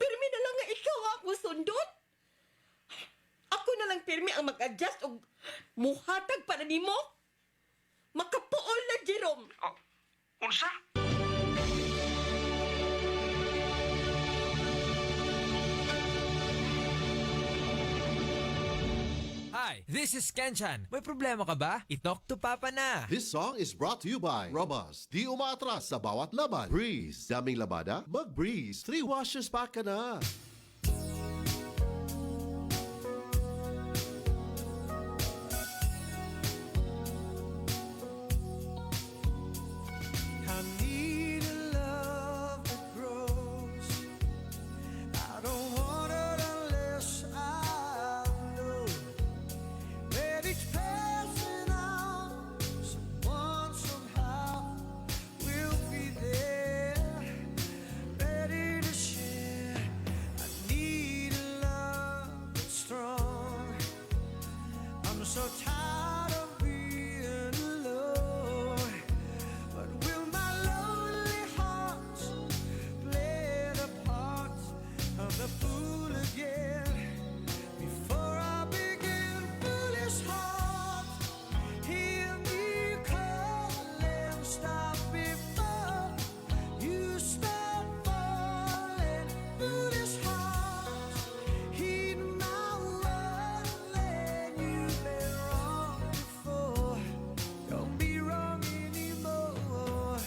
Speaker 7: Pirmi na lang nga ikaw ako sundot. Ako na lang pirmi ang mag-adjust og muhatag para nimo. Makapuol na, Jerome.
Speaker 24: Unsa?
Speaker 18: Hi,
Speaker 1: this is Kenchan. May problema ka ba? I-talk to Papa na.
Speaker 13: This song is brought to you by Robust. Di umaatras sa bawat laban. Breeze. Daming labada? Mag-Breeze. 3 washes pa ka na.
Speaker 14: I need a love that grows. I don't want it unless I know that each passing out, someone somehow will be there, ready to share. I need a love that's strong. I'm so tired of being alone. But will my lonely heart play the part of the fool again? Before I begin, foolish heart, hear me calling. Stop before you start falling. Foolish heart, heed my warning. You've been wrong before. Don't be wrong anymore.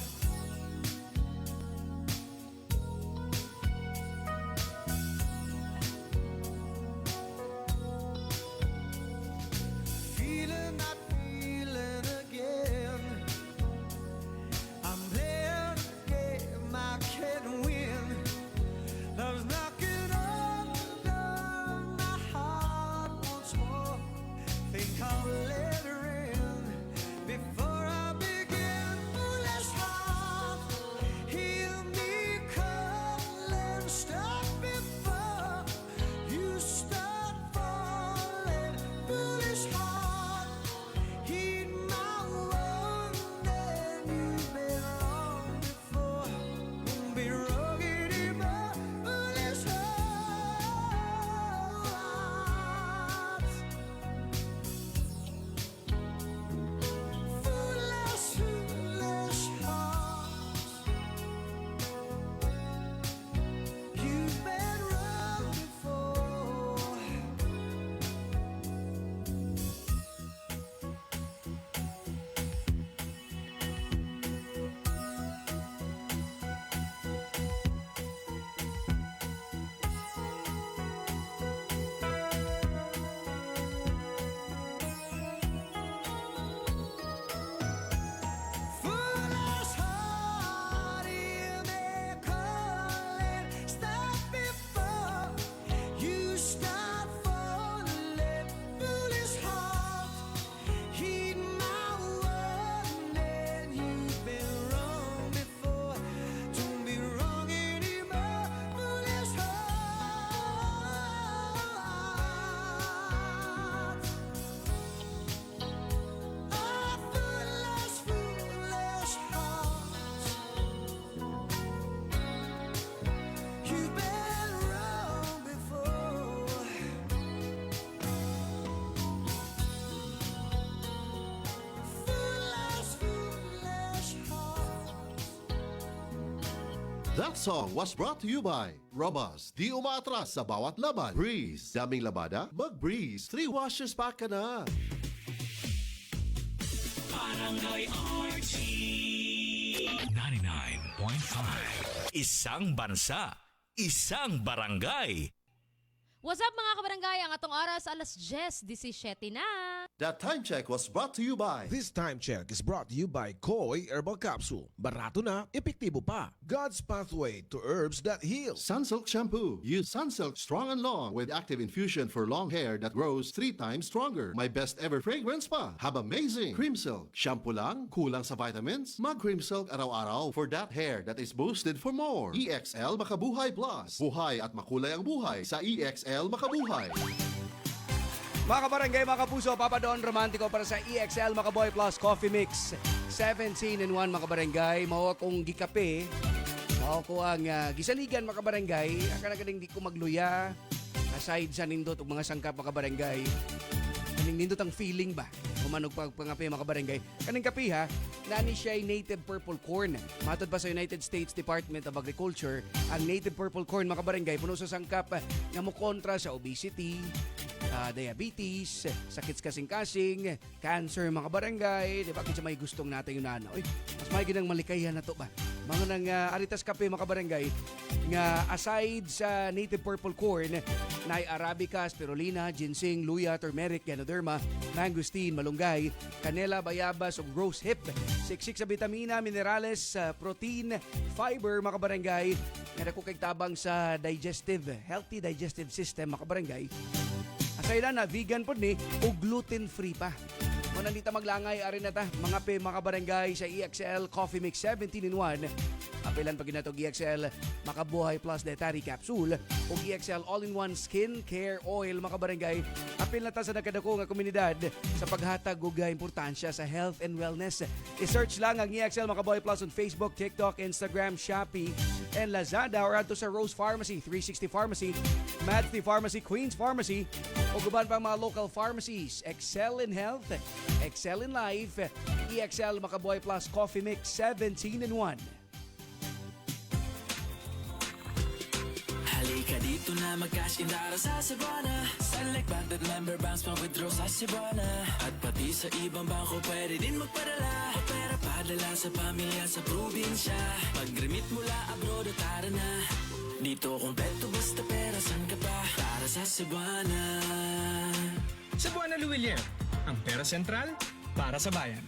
Speaker 14: Feeling not feeling again. I'm playing a game I can't win. Love's knocking on the door of my heart once more. Think I'll let her in before I begin. Foolish heart, hear me calling. Stop before you start falling. Foolish heart, heed my warning. You've been wrong before, won't be wrong anymore. Foolish heart. Foolish, foolish heart. You've been wrong before. Foolish heart, hear me calling. Stop before you start falling. Foolish heart, heed my warning. You've been wrong before, don't be wrong anymore. Foolish heart. Oh, foolish, foolish heart. You've been wrong before. Foolish, foolish heart.
Speaker 13: That song was brought to you by Robust. Di umaatras sa bawat laban. Breeze. Daming labada? Mag-Breeze. 3 washes pa ka na.
Speaker 26: Barangay RT 99.5. Isang bansa, isang barangay.
Speaker 4: What's up mga kabarangay? Ang atong oras alas 10:17 na.
Speaker 13: That time check was brought to you by
Speaker 17: This time check is brought to you by Koi Herbal Capsule. Barato na, epektibo pa. God's pathway to herbs that heal.
Speaker 13: Sunsilk Shampoo. Use Sunsilk Strong and Long with active infusion for long hair that grows 3 times stronger. My best ever fragrance pa. Have amazing. Cream Silk. Shampoo lang? Kulang sa vitamins? Mag Cream Silk araw-araw for that hair that is boosted for more. EXL Makabuhay Plus. Buhay at makulay ang buhay sa EXL Makabuhay.
Speaker 5: Mga kabarangay, mga kapuso, Papa Don Romantico para sa EXL Makaboy Plus Coffee Mix. 17-in-1 mga kabarangay. Mao akong gikape. Mao ko ang gisaligan mga kabarangay. Akala kaning di ko magluya. Aside sa nindot og mga sangkap mga kabarangay. Kaning nindot ang feeling ba? Humanog pangape mga kabarangay. Kaning kape ha, nani siya ay native purple corn. Matod pa sa United States Department of Agriculture, ang native purple corn mga kabarangay puno sa sangkap nga mo kontra sa obesity, diabetes, sakit kasing-kasing, cancer, mga barangay, di ba? Kung may gustong natin yung nana. Uy, mas may ginang malikayan na to ba? Mga nang aritas kape, mga barangay, nga aside sa native purple corn, na ay Arabica, spirulina, ginseng, luya, turmeric, ganoderma, mangosteen, malunggay, canela, bayabas, o rose hip. Siksik sa vitamina, minerales, protein, fiber, mga barangay, nga nakukay tabang sa healthy digestive system, mga barangay. Aside na vegan po ni o gluten-free pa. Kung nandito maglangay, arin na ta, mga barangay sa EXL Coffee Mix 17-in-1. Apilan pag ginatog EXL Makabuhay Plus Dietary Capsule o EXL All-in-One Skin Care Oil, mga barangay. Apil na ta sa nagkadako nga komunidad sa paghatag og importansya sa health and wellness. I-search lang ang EXL Makabuhay Plus on Facebook, TikTok, Instagram, Shopee, and Lazada or ato sa Rose Pharmacy, 360 Pharmacy, Madsty Pharmacy, Queen's Pharmacy, o guban pa mga local pharmacies. Excel in Health, Excel in Life, EXL Makabuhay Plus Coffee Mix 17-in-1.
Speaker 23: Halika dito na mag-cash in dara sa Cebuana. Select Banded Member Banks pa-withdraw sa Cebuana. At pati sa ibang bangko pwede din magpadala. O pera padala sa pamilya sa probinsya. Mag-remit mula abroad at tara na. Dito kompleto basta pera, san ka pa? Para sa Cebuana.
Speaker 3: Cebuana Luwilier, ang pera sentral para sa bayan.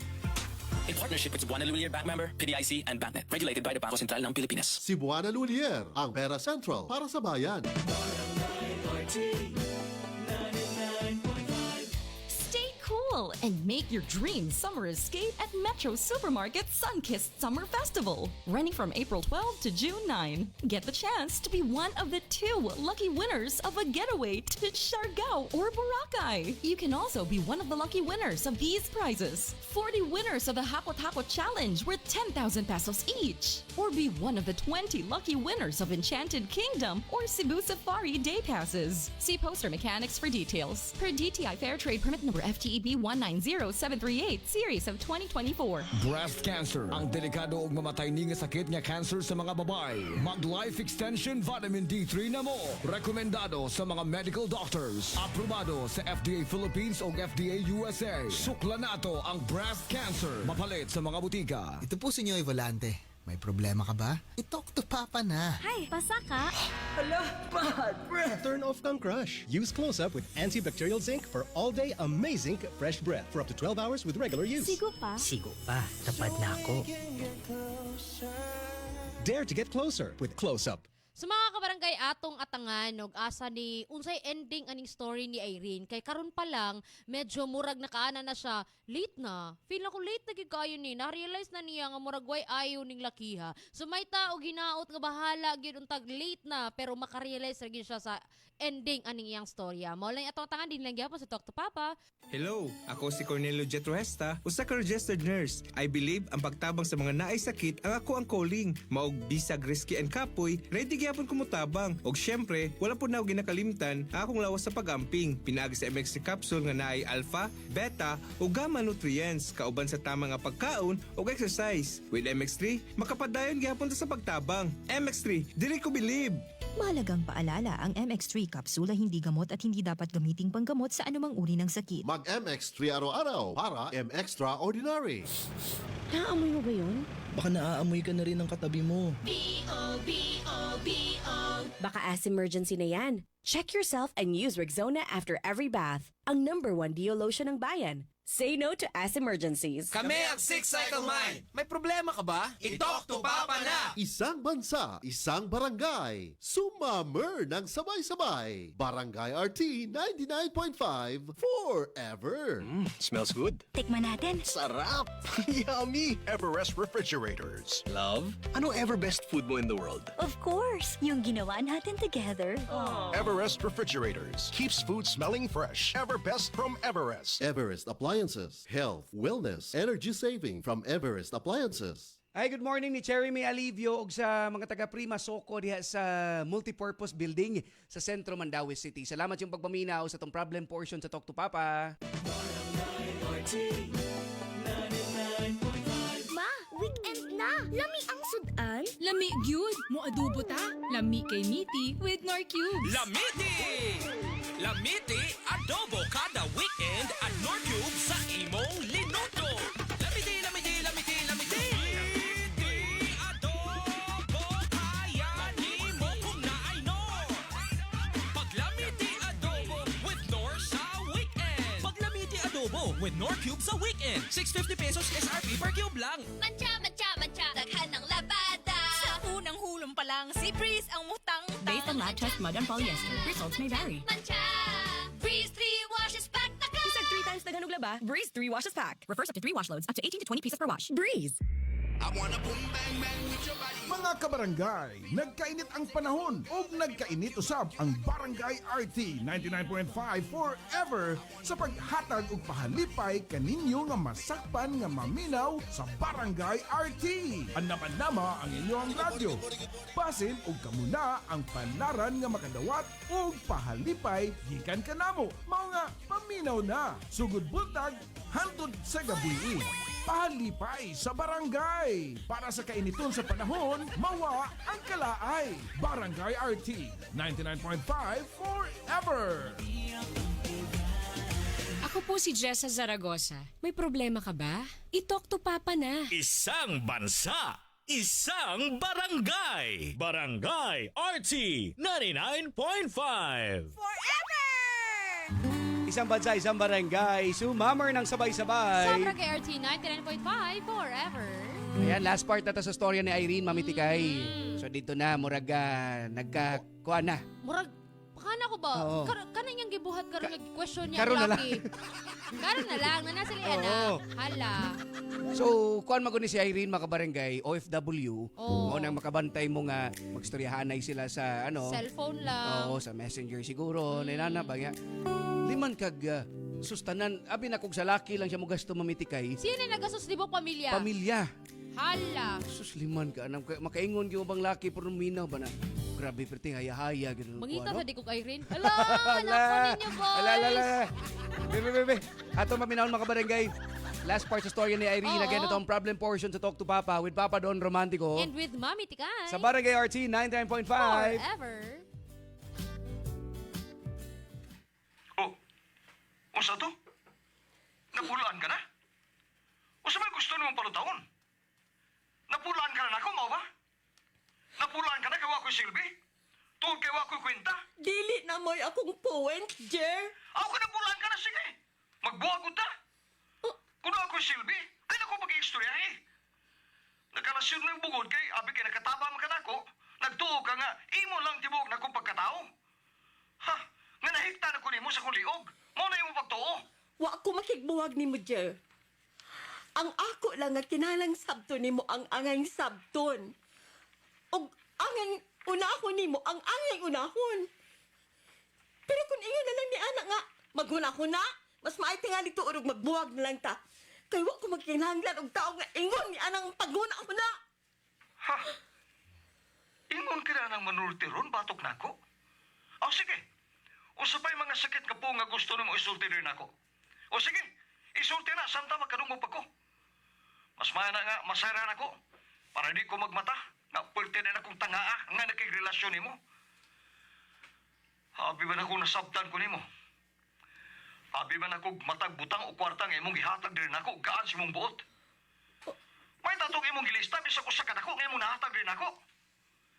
Speaker 24: In partnership with Cebuana Luwilier Bank Member, PDIC, and BancNet. Regulated by the Bangko Sentral ng Pilipinas.
Speaker 13: Cebuana Luwilier, ang pera central para sa bayan.
Speaker 16: Stay cool and make your dream summer escape at Metro Supermarket Sunkissed Summer Festival, running from April 12 to June 9. Get the chance to be one of the 2 lucky winners of a getaway to Siargao or Boracay. You can also be one of the lucky winners of these prizes. 40 winners of the Hakot Hakot Challenge worth 10,000 pesos each. Or be one of the 20 lucky winners of Enchanted Kingdom or Cebu Safari Day Passes. See Poster Mechanics for details. Per DTI Fair Trade Permit number FTEB 190738, Series of 2024.
Speaker 24: Breast cancer, ang delikado ug mamatay ni nga sakit nga cancer sa mga babae. Mag-life extension vitamin D3 na mo. Rekomendado sa mga medical doctors. Aprobado sa FDA Philippines o FDA USA. Sukla nato ang breast cancer. Mapalit sa mga butika.
Speaker 8: Ito po si Nyoy Volante. May problema ka ba? I-talk to Papa na.
Speaker 21: Hi, basa ka?
Speaker 8: Hala, bad breath!
Speaker 12: Turn off kang crush. Use Close-Up with antibacterial zinc for all-day amazing fresh breath for up to 12 hours with regular use.
Speaker 21: Sigo pa?
Speaker 9: Sigo pa, tapad na ako.
Speaker 12: Dare to get closer with Close-Up.
Speaker 4: Sa mga kabarangay atong atangan, asa ni unsay ending aning story ni Irene. Kay karon pa lang, medyo murag na kaana na siya. Late na. Feel na ko late na gigayon ni. Na-realize na niya nga murag way ayaw ning lakiha. So may tao ginaot nga bahala gyud untag late na pero makarealize ra gyud siya sa ending aning iyang storya. Mao lang atong atangan din lang gyapon sa Talk to Papa.
Speaker 19: Hello, ako si Cornelio Jetruesta, usa ka registered nurse. I believe ang pagtabang sa mga naay sakit ang ako ang calling. Maog bisag risky and kapoy, ready gyapon kumutabang. Og syempre, wala po na ako ginakalimtan ang akong lawas sa pag-amping. Pinaagi sa MX3 capsule nga naay alpha, beta ug gamma nutrients kauban sa tama nga pagkaon ug exercise. With MX3, makapadayon gyapon ta sa pagtabang. MX3, dili ko believe.
Speaker 20: Mahalagang paalala, ang MX3 kapsula hindi gamot at hindi dapat gamiting panggamot sa anumang uri ng sakit.
Speaker 13: Mag-MX3 araw-araw para M-Extraordinary.
Speaker 20: Naamoy mo ba yun?
Speaker 8: Baka naaamoy ka na rin ng katabi mo.
Speaker 22: B-O-B-O-B-O. Baka as emergency na yan. Check yourself and use Rexona after every bath. Ang #1 Dio lotion ng bayan. Say no to as emergencies.
Speaker 1: Kami ang Six Cycle Mind. May problema ka ba? I-talk to Papa na!
Speaker 13: Isang bansa, isang barangay. Sumammer ng sabay-sabay. Barangay RT 99.5 forever.
Speaker 8: Smells good.
Speaker 21: Tikman natin.
Speaker 8: Sarap! Yummy! Everest Refrigerators. Love, ano ever best food mo in the world?
Speaker 21: Of course, yung ginawa natin together.
Speaker 8: Everest Refrigerators. Keeps food smelling fresh. Ever best from Everest.
Speaker 13: Everest Appliances. Health, wellness, energy saving from Everest Appliances.
Speaker 5: Ay, good morning ni Cherry May Alivio og sa mga taga Prima Soco diha sa multipurpose building sa sentro Mandawi City. Salamat yung pagpaminaw sa tong problem portion sa Talk to Papa.
Speaker 21: Ma, weekend na. Lami ang sudan.
Speaker 2: Lami gyud mo adobo ta. Lami kay Miti with Nor Cubes.
Speaker 26: Lamiti! Lamiti adobo kada weekend at Nor Cube sa imong linuto. Lamiti, lamiti, lamiti, lamiti. Lamiti adobo kaya ni mo kung naay Nor. Pag Lamiti adobo with Nor sa weekend. Pag Lamiti adobo with Nor Cube sa weekend. 650 pesos SRP per cube lang.
Speaker 16: Mancha, mancha, mancha. Daghan ng labada. Sa unang hulong pa lang, si Breeze ang mutang-tang.
Speaker 20: Based on lab test mud and polyester, results may vary.
Speaker 16: Mancha! Breeze 3 washes back the car.
Speaker 20: Isang 3 times daghan og laba, Breeze 3 washes pack. Refers up to 3 wash loads, up to 18 to 20 pieces per wash. Breeze!
Speaker 17: Mga kabarangay, nagkainit ang panahon o nagkainit usab ang Barangay RT 99.5 forever sa paghatag og pahalipay kaninyo nga masakpan nga maminaw sa Barangay RT. Anama-nama ang inyong radyo. Basin og kamuna ang palaran nga makadawat og pahalipay gikan kanamo. Mao nga paminaw na. Sugod buntag hantod sa gabi. Pahalipay sa barangay. Para sa kainiton sa panahon, mawa ang kalaay. Barangay RT 99.5 forever.
Speaker 2: Ako po si Jessa Zaragoza. May problema ka ba? I-talk to Papa na.
Speaker 26: Isang bansa, isang barangay. Barangay RT 99.5.
Speaker 5: Isang bansa, isang barangay. Sumammer ng sabay-sabay.
Speaker 4: Sa Barangay RT 99.5 forever.
Speaker 5: Ayan, last part na to sa storya ni Irene, Mamitikay. So dito na, murag nagkakuha na.
Speaker 4: Murag, pakana ko ba?
Speaker 5: Oo.
Speaker 4: Kanan niyang gibuhat karon nga question niya
Speaker 5: karon na lang.
Speaker 4: laki. Karon na lang, nanasalian na.
Speaker 5: Oo.
Speaker 4: Hala.
Speaker 5: So, kuan maguni si Irene makabarangay, OFW.
Speaker 4: Oo.
Speaker 5: Mo nang makabantay mo nga magstoryahanay sila sa
Speaker 4: Cellphone lang.
Speaker 5: Oo, sa Messenger siguro. Nainana ba nga? Liman kag sustanan. Abi na kung sa laki lang siya mo gasto Mamitikay.
Speaker 4: Sino yung nagasus di ba pamilya?
Speaker 5: Pamilya.
Speaker 4: Hala.
Speaker 5: Sus, liman ka. Makaingon yung bang laki pero minaw ba na? Grabe, perting haya-haya.
Speaker 4: Mangita sa di ko kay Irene. Ala, naku ninyo guys.
Speaker 5: Ala. Bebe. Ato maminahon mga barangay. Last part sa story ni Irene.
Speaker 4: Oo.
Speaker 5: Again, itong problem portion to Talk to Papa with Papa Don Romantico.
Speaker 4: And with Mami Tikay.
Speaker 5: Sa Barangay RT 99.5.
Speaker 4: Forever.
Speaker 6: O sa to? Napulaan ka na? O sa may gusto naman palutahon? Napulaan ka na ako, mau ba? Napulaan ka na kay Wakoy Silvi? Tuwag kay Wakoy Kwenta?
Speaker 7: Dili na mo'y akong point, Jer.
Speaker 6: Ako ka napulaan ka na, sige. Magbuwag ta. Kung ako'y Silvi, ay naku mag-iistorya eh. Nakalasyon na yung bugod kay abi kay nakatabang ka na ako, nagtuo ka nga, imo lang tibok na kong pagkatao. Ha? Nga nahikta na ko nimo sa kong liog. Mo na yung pagtuo.
Speaker 7: Wa ako makigbuwag ni mo, Jer. Ang ako lang nga kinalang sabton ni mo ang angay sabton. O angay unahon ni mo ang angay unahon. Pero kung ingon na lang ni anak nga, maghunahon na, mas maay tingali to urog magbuwag na lang ta. Kaya wa ko magkinahanglan og tao nga ingon ni anang paghunahon na.
Speaker 6: Ha? Ingon ka na ng manulti ron, batok na ako? O sige. O sabay mga sakit ka po nga gusto nimo isulti rin ako. O sige, isulti na, samta magkanungog ako. Mas maya na nga, masaran ako. Para di ko magmata, na pulti na akong tangaa nga nakigrelasyon nimo. Habi ba na akong nasabtan ko nimo? Habi ba na akong matag butang o kwarta nga imong gihatag rin ako, gaan si mong buot? May tatong imong gilista, bisa ko sakat ako nga imong nahatag rin ako.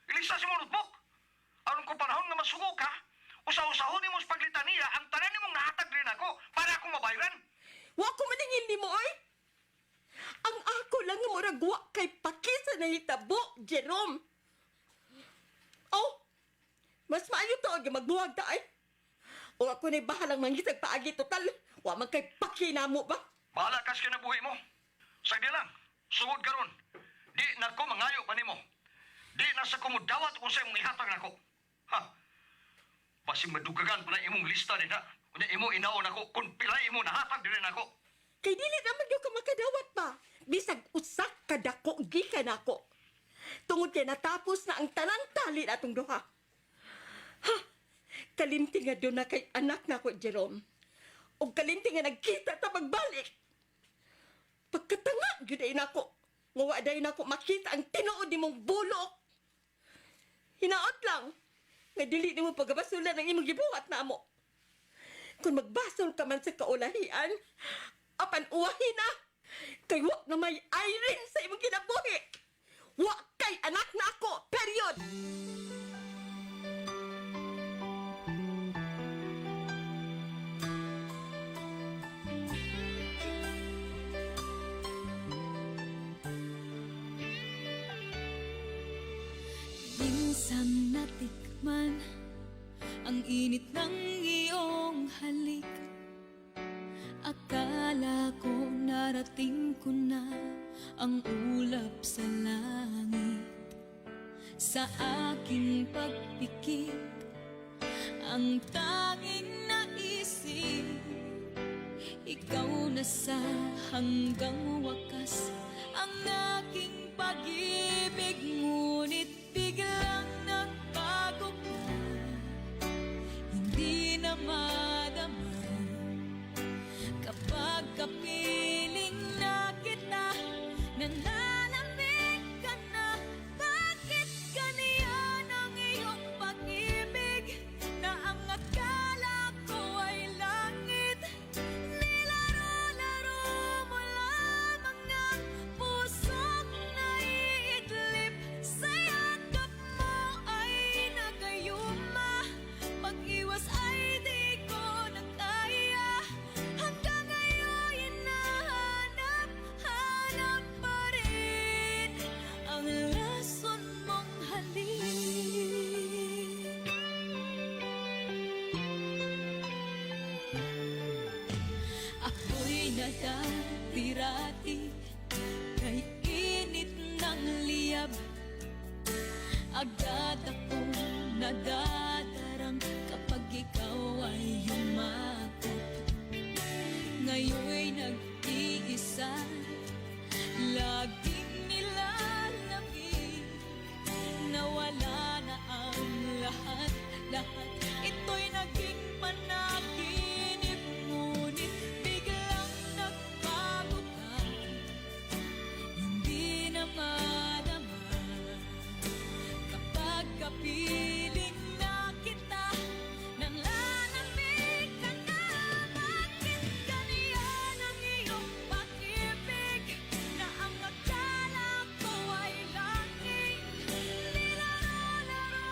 Speaker 6: Ilista si mong notebook. Aron ko panahon nga masuko ka, usaw-usahon ni mo sa paglitaniya, ang tanan ni mong nahatag rin ako para ako mabayran.
Speaker 7: Wa ko maningil ni mo, oy! Ang ako lang nga murag wa kay pakisa na hitabo, Jerome. Oh, mas maayo to, aga magbuwag ta, ay. O ako na'y bahalang mangisag paagi total. Wa man kay pakinamo ba?
Speaker 6: Bahala kas kinabuhi mo. Sagdi lang, sugod karon. Di na ko mangayo pa nimo. Di na sa kumudawat kung sa imong ihatag nako. Ha? Basi madugagan pa na imong lista din ha. Kunya imo inaon ako kung pilay imo nahatag din ako.
Speaker 7: Kay dili naman yung ka makadawat pa. Bisag usak kadako gikan ako. Tungod kay natapos na ang tanan tali atong duha. Ha? Kalimti nga doon na kay anak na ko, Jerome. O kalimti nga nagkita ta magbalik. Pagkatanga, yun ay nako. Ngawa day nako makita ang tinuod ni mong bulok. Hinaot lang. Nga dili nimo pagabasulan ang imong gibuhat namo. Kung magbasol ka man sa kaulahian, apan uwahin na. Kay wa na may Irene sa imong kinabuhi. Wa kay anak na ako. Period.
Speaker 10: Minsan natikman ang init ng iyong halik. Akala ko narating ko na ang ulap sa langit. Sa aking pagpikit, ang tanging naisip, ikaw na sa hanggang wakas ang aking pag-ibig. Ngunit biglang nagbago ka, hindi na madama kapag kapiling na kita, nananamig ka na. Bakit ganyan ang iyong pag-ibig na ang akala ko ay langit? Nilaro-laro mo lamang ang pusong naiidlip. Sa yakap mo ay nagayuma, pag-iwas ay di ko na kaya. Hanggang ngayon hinahanap pa rin ang lason mong halik. Ako'y nadati-rati kay init ng liyab. Agad akong nadadarang kapag ikaw ay yumakap. Ngayon'y nag-iisa, laging nilalamig. Nawala na ang lahat. Ito'y naging panaginip. Ngunit biglang nagbago ka, hindi na madama kapag kapiling na kita, nananamig ka na. Bakit ganyan ang iyong pag-ibig na ang akala ko ay langit? Nilaro-laro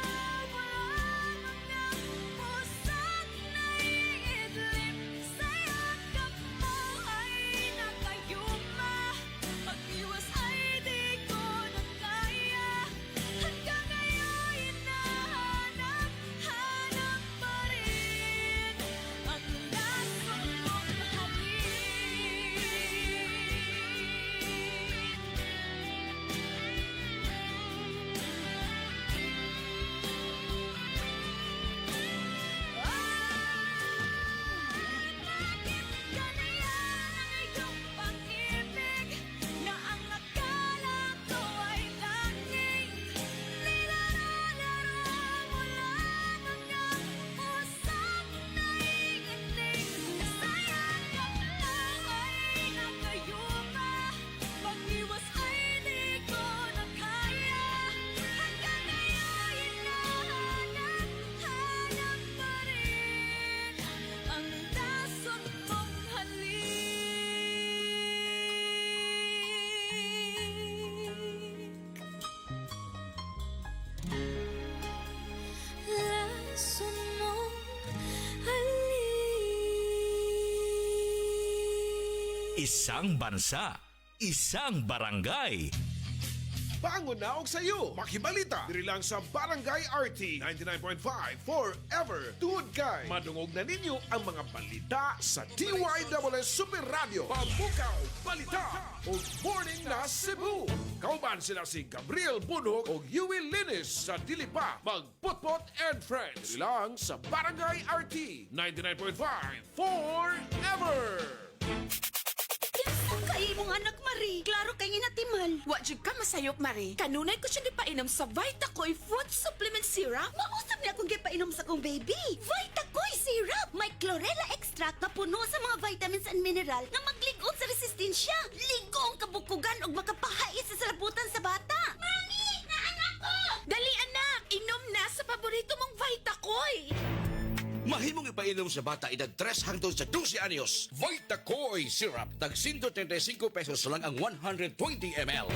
Speaker 10: mo lamang ang pusong naiidlip. Sa yakap mo ay nagayuma, pag-iwas ay di ko na kaya. Hanggang ngayon hinahanap pa rin ang lason mong ganyan ang iyong pag-ibig na ang akala ko ay langit. Nilaro-laro mo lamang ang pusong naiinig. Sa yakap mo ay nagayuma, pag-iwas ay di ko na kaya. Hanggang ngayon hinahanap pa rin ang lason mong halik. Lason mong halik.
Speaker 11: Isang bansa, isang barangay.
Speaker 17: Bangon na og sayo. Makibalita. Diri lang sa Barangay RT 99.5 Forever. Tuod kay madungog na ninyo ang mga balita sa DYSS Super Radio. Pambukaw, balita o Morning na Cebu. Kauban sila si Gabriel Bunog o Yui Linis sa Dilipa. Magpotpot and Friends. Diri lang sa Barangay RT 99.5 Forever.
Speaker 14: Kay mong anak, Marie. Klaro kay inatiman. Wa jud ka masayop, Marie. Kanunay ko siya gipainom sa Vitacoy Fruit Supplement Syrup. Mausap niya akong gipainom sa kong baby. Vitacoy Syrup! May chlorella extract na puno sa mga vitamins and mineral na magligon sa resistensya. Ligong kabukugan o makapahais sa salabutan sa bata. Mami! Naanak ko! Dali, anak! Inom
Speaker 3: Mahimong ipainom sa bata edad 3 hangtod sa 12 anyos. Vitacoy Syrup. Tag 135 pesos lang ang 120 ml.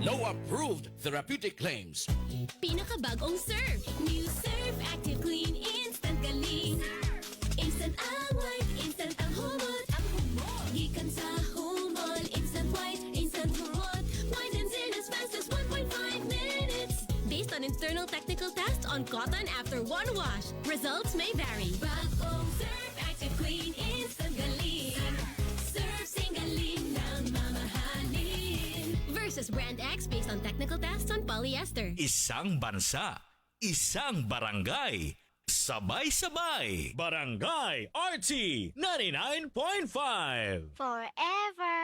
Speaker 3: No approved therapeutic claims.
Speaker 10: Pinakabagong Surf. New Surf Active Clean Instant Galing. Instant ang white, instant ang humot. Gikan sa humol, instant white, instant humot. Whitens in as fast as 1.5 minutes. Based on internal technical tests on cotton after one wash, results may vary. Bagong Surf Active Clean Instant Galing. Surf sing galing ng mamahalin. Versus Brand X based on technical tests on polyester.
Speaker 11: Isang bansa, isang barangay, sabay-sabay. Barangay RT 99.5.
Speaker 10: Forever.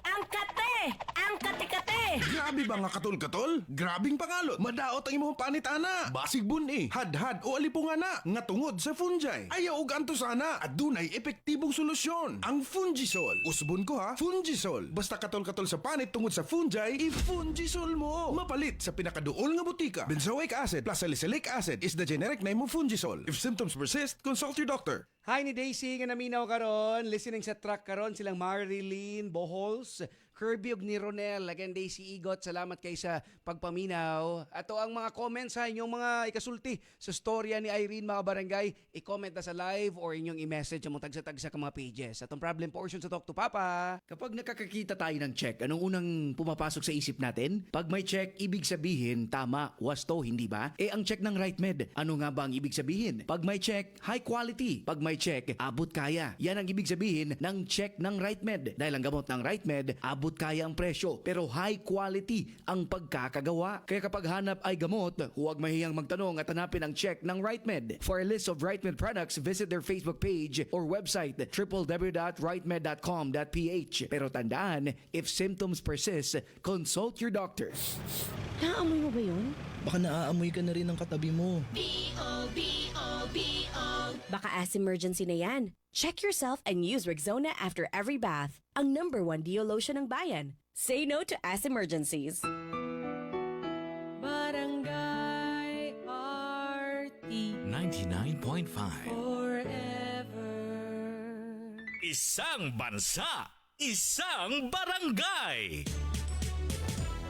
Speaker 7: Ang kate! Ang kate-kate!
Speaker 17: Grabe ba nga katol-katol? Grabing pangalot. Madaot ang imong panitana. Basig buni, hadhad o alipungana nga tungod sa fungi. Ayaw og anto sana at dunay epektibong solusyon. Ang Fungisol. Usbon ko ha, Fungisol. Basta katol-katol sa panit tungod sa fungi, i-Fungisol mo. Mapalit sa pinakaduol nga butika. Benzoic acid plus salicylic acid is the generic name of Fungisol. If symptoms persist, consult your doctor.
Speaker 5: Hi ni Daisy nga naminaw karon, listening sa track karon silang Marilyn Bohols, Kirby ug ni Ronel. Again, Daisy Igot, salamat kay sa pagpaminaw. Ato ang mga comments sa inyong mga ikasulti sa storya ni Irene mga barangay. I-comment na sa live or inyong i-message mo tagsa-tagsa ka mga pages. Atong problem portion sa Talk to Papa.
Speaker 15: Kapag nakakakita tayo ng check, anong unang pumapasok sa isip natin? Pag may check, ibig sabihin, tama, wasto, hindi ba? Ang check ng RightMed, ano nga ba ang ibig sabihin? Pag may check, high quality. Pag may check, abot kaya. Yan ang ibig sabihin ng check ng RightMed. Dahil ang gamot ng RightMed, abot kaya ang presyo, pero high quality ang pagkakagawa. Kaya kapag hanap ay gamot, huwag mahiyang magtanong at hanapin ang check ng RightMed. For a list of RightMed products, visit their Facebook page or website www.rightmed.com.ph. Pero tandaan, if symptoms persist, consult your doctor.
Speaker 22: Naamoy mo ba yun?
Speaker 9: Baka naaamoy ka na rin ng katabi mo.
Speaker 10: B-O-B-O-B-O.
Speaker 22: Baka as emergency na yan. Check yourself and use Rexona after every bath. Ang #1 Dio lotion ng bayan. Say no to as emergencies.
Speaker 2: Barangay RT
Speaker 11: 99.5.
Speaker 2: Forever.
Speaker 11: Isang bansa, isang barangay.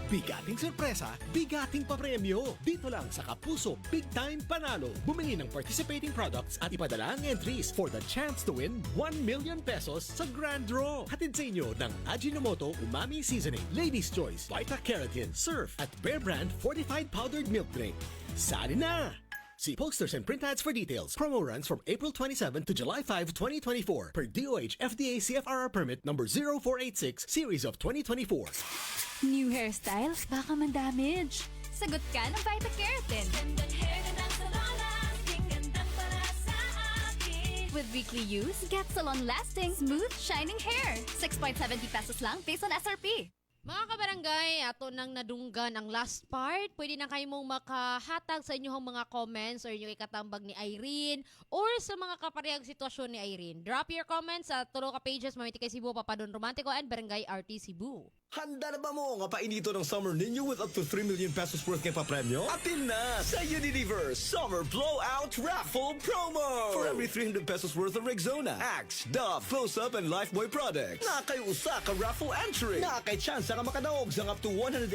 Speaker 12: Bigating sorpresa, bigating papremyo. Dito lang sa Kapuso Big Time Panalo. Bumili ng participating products at ipadala ang entries for the chance to win 1 million pesos sa Grand Draw. Hatid sa inyo ng Ajinomoto Umami Seasoning, Ladies' Choice, Vita Keratin, Surf at Bear Brand Fortified Powdered Milk Drink. Sali na! See posters and print ads for details. Promo runs from April 27 to July 5, 2024 per DOH FDA CFRR permit number 0486 series of 2024.
Speaker 16: New hairstyle? Baka man-damage. Sagot ka ng Vita Keratin.
Speaker 10: Gandang hair, gandang salon, lasting, gandang para sa akin.
Speaker 16: With weekly use, get salon-lasting, smooth, shining hair. 6.70 pesos lang based on SRP.
Speaker 4: Mga kabarangay, ato nang nadunggan ang last part. Pwede na kayo mong makahatag sa inyong mga comments or inyong ikatambag ni Irene or sa mga kaparehang sitwasyon ni Irene. Drop your comments sa tulo ka pages, Mamiti kay Cebu, Papadon Romantico, and Barangay RT Cebu.
Speaker 12: Handa na ba mo nga painito ng summer ninyo with up to 3 million pesos worth ng papremyo? Atin na sa Unilever Summer Blowout Raffle Promo! For every 300 pesos worth of Rexona, Axe, Dove, Close-Up, and Lifebuoy products, nakay usa ka raffle entry. Nakay chance ka makadaog sa up to 180,000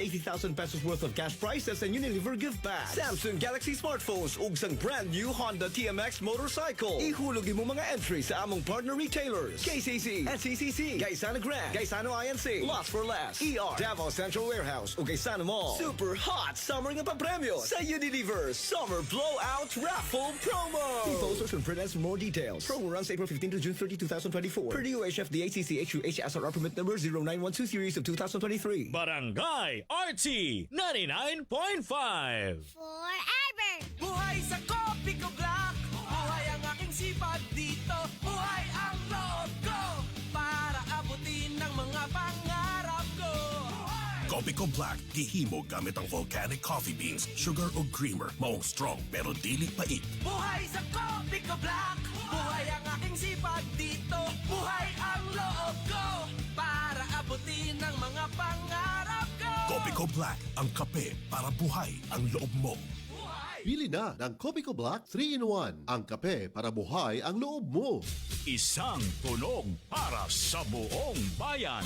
Speaker 12: pesos worth of cash prizes and Unilever gift bags. Samsung Galaxy smartphones ug sang brand new Honda TMX motorcycle. Ihulog mo mga entry sa among partner retailers. KCC, NCCC, Gaisano Grand, Gaisano INC, Lost for Less, ER, Davao Central Warehouse ug Gaisano Mall. Super hot summer nga papremyo sa Unilever Summer Blowout Raffle Promo. See posters and print ads for more details. Promo runs April 15 to June 30, 2024. Per DOH FDA CCHUH SRR permit number 0912 series of 2023.
Speaker 11: Barangay RT 99.5.
Speaker 10: Forever.
Speaker 26: Buhay sa Kopi ko Black. Buhay ang aking sipag dito. Buhay ang loob ko para abutin ang mga pangarap ko.
Speaker 8: Kopiko Black, gihimo gamit ang volcanic coffee beans, sugar o creamer. Maong strong pero dili pait.
Speaker 26: Buhay sa Kopi ko Black. Buhay ang aking sipag dito. Buhay ang loob ko para abutin ang mga pangarap ko.
Speaker 8: Kopiko Black, ang kape para buhay ang loob mo.
Speaker 26: Buhay
Speaker 13: Bili na ng Copico Black 3-in-1. Ang kape para buhay ang loob mo.
Speaker 11: Isang tunog para sa buong bayan.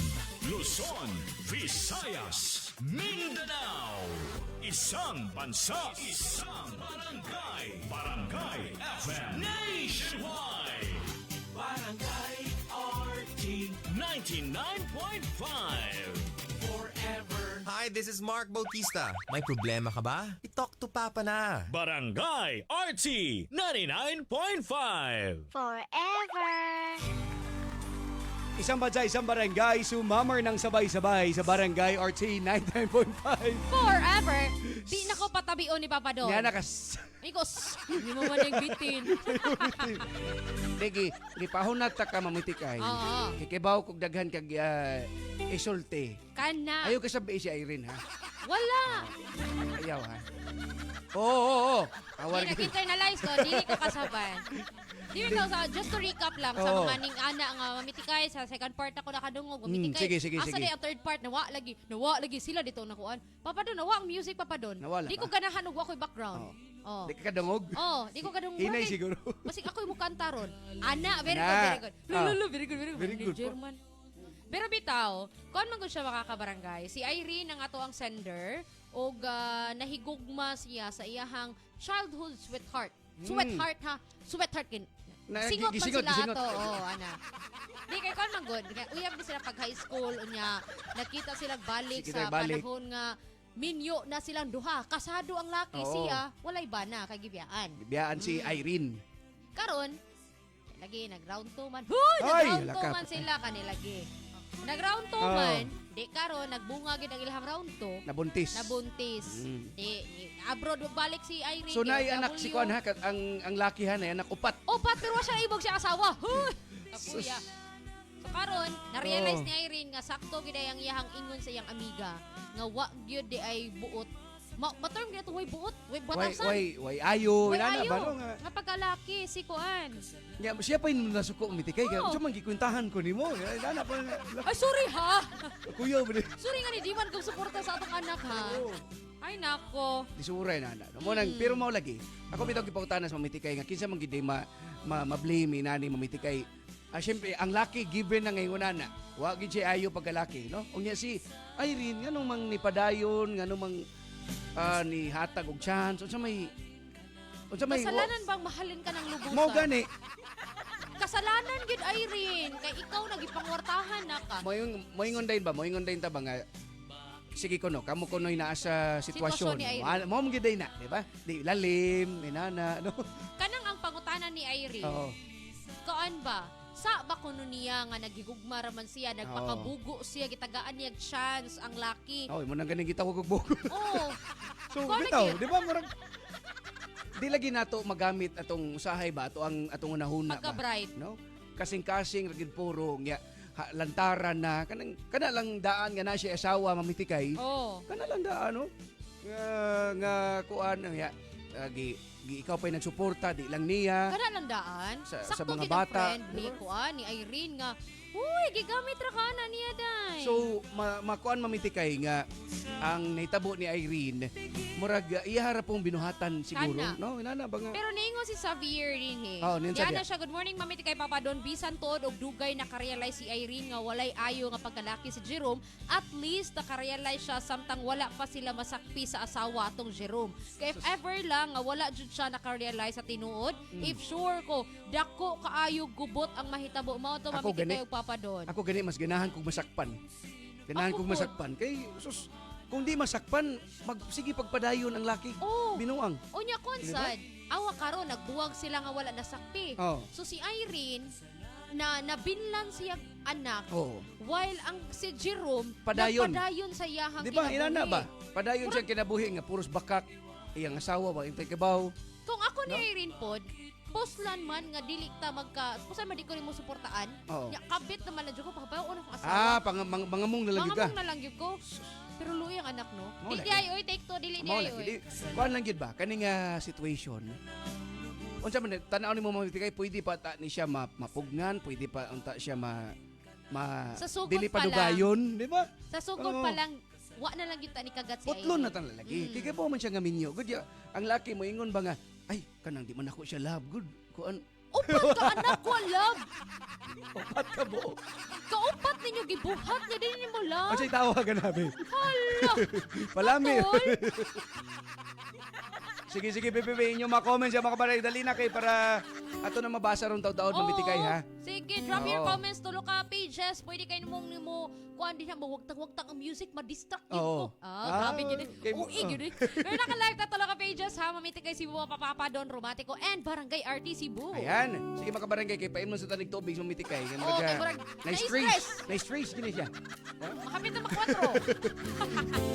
Speaker 11: Luzon, Visayas, Mindanao. Isang bansa, isang barangay. Barangay FM Nationwide. Barangay RT 99.5. Forever.
Speaker 1: Hi, this is Mark Bautista. May problema ka ba? I-talk to Papa na.
Speaker 11: Barangay RT 99.5.
Speaker 21: Forever.
Speaker 5: Isang bansa, isang barangay, sumamar ng sabay-sabay sa Barangay RT 99.5.
Speaker 4: Forever. Di na ko patabion ni Papa Don.
Speaker 5: Nga nakas.
Speaker 4: Ikos, hindi mo man yung bitin.
Speaker 5: Digi, gipahunat ta ka mamitikay.
Speaker 4: Oo.
Speaker 5: Kikibaw kog daghan kag isulti.
Speaker 4: Kana.
Speaker 5: Ayaw ka sabi si Irene ha.
Speaker 4: Wala.
Speaker 5: Ayaw ha. Oo. Awar
Speaker 4: Di nag-internalize ko, dili ko kasabay. Di ko sa, just to recap lang sa
Speaker 5: Oo.
Speaker 4: mga ning ana nga mamitikay sa second part ako nakadungog mamitikay.
Speaker 5: sige.
Speaker 4: Asa na ang third part nawa lagi sila dito nakuan. Papa Don nawa ang music Papa Don.
Speaker 5: Nawala
Speaker 4: Di ko
Speaker 5: ka?
Speaker 4: ganahan og wa ko'y background. Oh.
Speaker 5: Di ka kadungog?
Speaker 4: Di ko kadungog.
Speaker 5: Inay siguro.
Speaker 4: Basig ako'y mukanta ron. Ana, very
Speaker 5: Ana.
Speaker 4: good.
Speaker 5: Ah.
Speaker 4: Lulu, very good.
Speaker 5: Very good po.
Speaker 4: German. Pero bitaw, kung man gud siya makakabarangay, si Irene ang ato ang sender og nahigugma siya sa iyahang childhood sweetheart. Sweetheart ha. Sweetheart kin. Singot man sila
Speaker 5: gisingot.
Speaker 4: ato. Ana. Di kay kon man gud. Uyab di sila pag high school unya nakita sila balik
Speaker 5: Sige,
Speaker 4: sa
Speaker 5: balik.
Speaker 4: panahon nga minyo na silang duha. Kasado ang laki
Speaker 5: Oo.
Speaker 4: siya, walay bana kay gibiyaan.
Speaker 5: Biyaan si Irene.
Speaker 4: Karon, lagi nag-round 2 man. Huy!
Speaker 5: Ay,
Speaker 4: Nag-round 2
Speaker 5: lakap.
Speaker 4: man sila kanilagi. Nag-round 2
Speaker 5: Oo.
Speaker 4: man, di karon nagbunga gid ang ilahang round 2.
Speaker 5: Nabuntis.
Speaker 4: Nabuntis. Di abroad balik si Irene.
Speaker 5: So
Speaker 4: kay
Speaker 5: naay anak si
Speaker 4: OFW.
Speaker 5: Kuan ha, ang laki ha na anak upat.
Speaker 4: Opat pero wa siya ibog siya asawa. Huy! Kapuya. So karon, na-realize
Speaker 5: Oo.
Speaker 4: ni Irene nga sakto gid ang iyahang ingon sa iyang amiga nga wa gyud di ay buot. Materm gyud way buot, way batasan.
Speaker 5: Way ayo,
Speaker 4: Way
Speaker 5: inana
Speaker 4: ayo.
Speaker 5: baro nga.
Speaker 4: Nga pagkalaki si Kuan.
Speaker 5: Ya, siya pa yung nasuko umitikay.
Speaker 4: Oo.
Speaker 5: Sa man gikwentahan ko nimo. Inana pa.
Speaker 4: Ay sorry ha.
Speaker 5: Kuya ba?
Speaker 4: Sorry nga ni di man kong suporta sa atong anak ha. Ay nako.
Speaker 5: Disuray na mo nang pero mao lagi. Ako bitaw gipangutanas mamitikay nga kinsa man gid ma-blame inani mamitikay. Syempre ang laki given na ngayon na. Wa gid siya ayo pagkalaki, no? Unya si Irene nganong mang nipadayon, nganong mang ni hatag og chance unsa may
Speaker 4: Kasalanan bang mahalin ka ng lubusan?
Speaker 5: mo gani
Speaker 4: Kasalanan gid Irene kay ikaw nagipangwartahan na ka.
Speaker 5: moingon dayon ba ta ba nga sige ko no kamo kunoy naa sa
Speaker 4: Sitwasyon
Speaker 5: sitwasyon
Speaker 4: ni Irene.
Speaker 5: mo gid na di ba di lalim inana no
Speaker 4: Kanang ang pangutanan ni Irene.
Speaker 5: oo
Speaker 4: Kaan ba? Sa ba kuno niya nga nagigugma raman siya, nagpakabugo siya, gitagaan niya chance ang laki.
Speaker 5: oh mo nang ganing gitawag og bugo
Speaker 4: Oh.
Speaker 5: so
Speaker 4: Kuan
Speaker 5: bitaw
Speaker 4: lagi.
Speaker 5: di ba murag di lagi nato magamit atong usahay ba atong unahuna ba
Speaker 4: Pagka-bright.
Speaker 5: no kasing-kasing ragid puro nga lantaran na kana lang daan nga na siya asawa mamitikay
Speaker 4: Oh.
Speaker 5: kana lang daan no nga kuan ya ikaw pa nagsuporta di lang niya
Speaker 4: Kana lang daan.
Speaker 5: Sa
Speaker 4: Sakto
Speaker 5: mga
Speaker 4: gid ang
Speaker 5: bata,
Speaker 4: friend ni Kuan ni Irene nga, "Uy, gigamit ra kana niya day."
Speaker 5: so makuan mamitikay nga ang nahitabo ni Irene murag iya pong binuhatan siguro
Speaker 4: Kana.
Speaker 5: no inana ba nga
Speaker 4: Pero niingon si Xavier din eh.
Speaker 5: Oh, niyan
Speaker 4: Yan
Speaker 5: Xavier.
Speaker 4: na siya, good morning mamiti kay Papa Don. Bisan tod og dugay nakarealize si Irene nga walay ayo nga pagkalaki si Jerome. At least nakarealize siya samtang wala pa sila masakpi sa asawa atong Jerome. Kaya if ever lang nga wala jud siya nakarealize sa tinuod, if sure ko dako kaayo gubot ang mahitabo mao to
Speaker 5: Ako
Speaker 4: mamiti
Speaker 5: gani.
Speaker 4: kay og Papa Don.
Speaker 5: ako gani mas ganahan kog masakpan ganahan
Speaker 4: Ako
Speaker 5: kog
Speaker 4: po.
Speaker 5: masakpan kay sus kung di masakpan sige pagpadayon ang laki
Speaker 4: Oh.
Speaker 5: binuang
Speaker 4: Unya konsad, awa karon nagbuwag sila nga wala nasakpi.
Speaker 5: Oh.
Speaker 4: So si Irene na nabinlan siya anak
Speaker 5: oh
Speaker 4: while ang si Jerome
Speaker 5: Padayon.
Speaker 4: nagpadayon sa iyahang
Speaker 5: di ba
Speaker 4: kinabuhi.
Speaker 5: inana ba padayon siya kinabuhi nga puros bakak iyang asawa ba intay kabaw
Speaker 4: Kung ako ni
Speaker 5: No?
Speaker 4: Irene pod, poslan man nga dili ta posan man di ko nimo suportaan.
Speaker 5: Oo.
Speaker 4: Nya kabit naman na jud ko papaon akong asawa.
Speaker 5: pangamong na lang ka
Speaker 4: Mangamong na lang gyud ko. Pero luoy ang anak no.
Speaker 5: Mao
Speaker 4: Dili
Speaker 5: lagi.
Speaker 4: ay oy take to dili
Speaker 5: Mao
Speaker 4: ay
Speaker 5: lagi
Speaker 4: oy.
Speaker 5: di kuan lang gid ba kaning situation unsa man tan-aw nimo mamitikay pwede pa ta ni siya mapugnan pwede pa unta siya
Speaker 4: Sa sugod
Speaker 5: dili pa
Speaker 4: pa lang.
Speaker 5: dugayon di ba
Speaker 4: Sa sugod
Speaker 5: Oo.
Speaker 4: pa lang wa na lang yun ta ni kagat si
Speaker 5: Putlon na
Speaker 4: Aileen.
Speaker 5: tan lagi. Kaya po man siya nga minyo. Good ya. Ang laki mo ingon ba nga, ay, kanang di man ako siya love. Good. Kuan.
Speaker 4: Upat ka anak ko, love.
Speaker 5: Upat ka mo.
Speaker 4: Kaupat ninyo gibuhat niya din mo, love.
Speaker 5: Ano siya'y tawagan namin?
Speaker 4: Hala.
Speaker 5: Palami.
Speaker 4: Patol.
Speaker 5: Sige, PPP, inyo ma-comment siya mga kabaray. Dali na kay para ato na mabasa ron taon-taon mamitikay ha.
Speaker 4: Sige, drop your
Speaker 5: Oo.
Speaker 4: comments, tulo ka pages. Pwede kayo namong nimo kuan din mo wagtag-wagtag ang music, ma-distract yun
Speaker 5: Oo.
Speaker 4: ko. Grabe yun eh.
Speaker 5: kay-
Speaker 4: Uig yun eh. Pero naka-live na tulo ka pages ha. Mamiti kay Cebu, Papa Don Romantico, and Barangay RT Cebu.
Speaker 5: Ayan. Sige mga kabarangay, kay pain mo sa tanig tubig mamitikay. Kaya
Speaker 4: Oo, kay murag na-stress.
Speaker 5: Na-stress gini siya.
Speaker 4: Makapit na makwatro.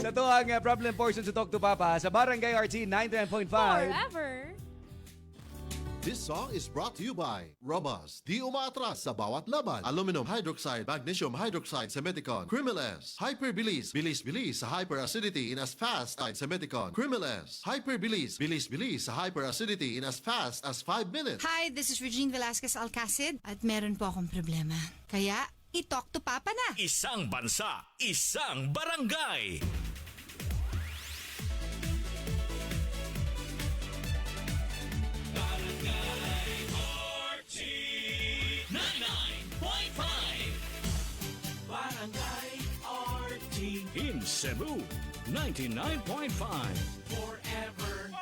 Speaker 5: Sa to ang problem portion sa Talk to Papa sa Barangay RT 99.5.
Speaker 4: Forever.
Speaker 13: This song is brought to you by Robust. Di umaatras sa bawat laban. Aluminum hydroxide, magnesium hydroxide, Semeticon. Crimeles. Hyperbilis. Bilis-bilis sa hyperacidity in as fast as Semeticon. Crimeles. Hyperbilis. Bilis-bilis sa hyperacidity in as fast as 5 minutes.
Speaker 18: Hi, this is Regine Velasquez Alcacid at meron po akong problema. Kaya, i-talk to Papa na.
Speaker 11: Isang bansa, isang barangay. Barangay RT in Cebu, 99.5. Forever.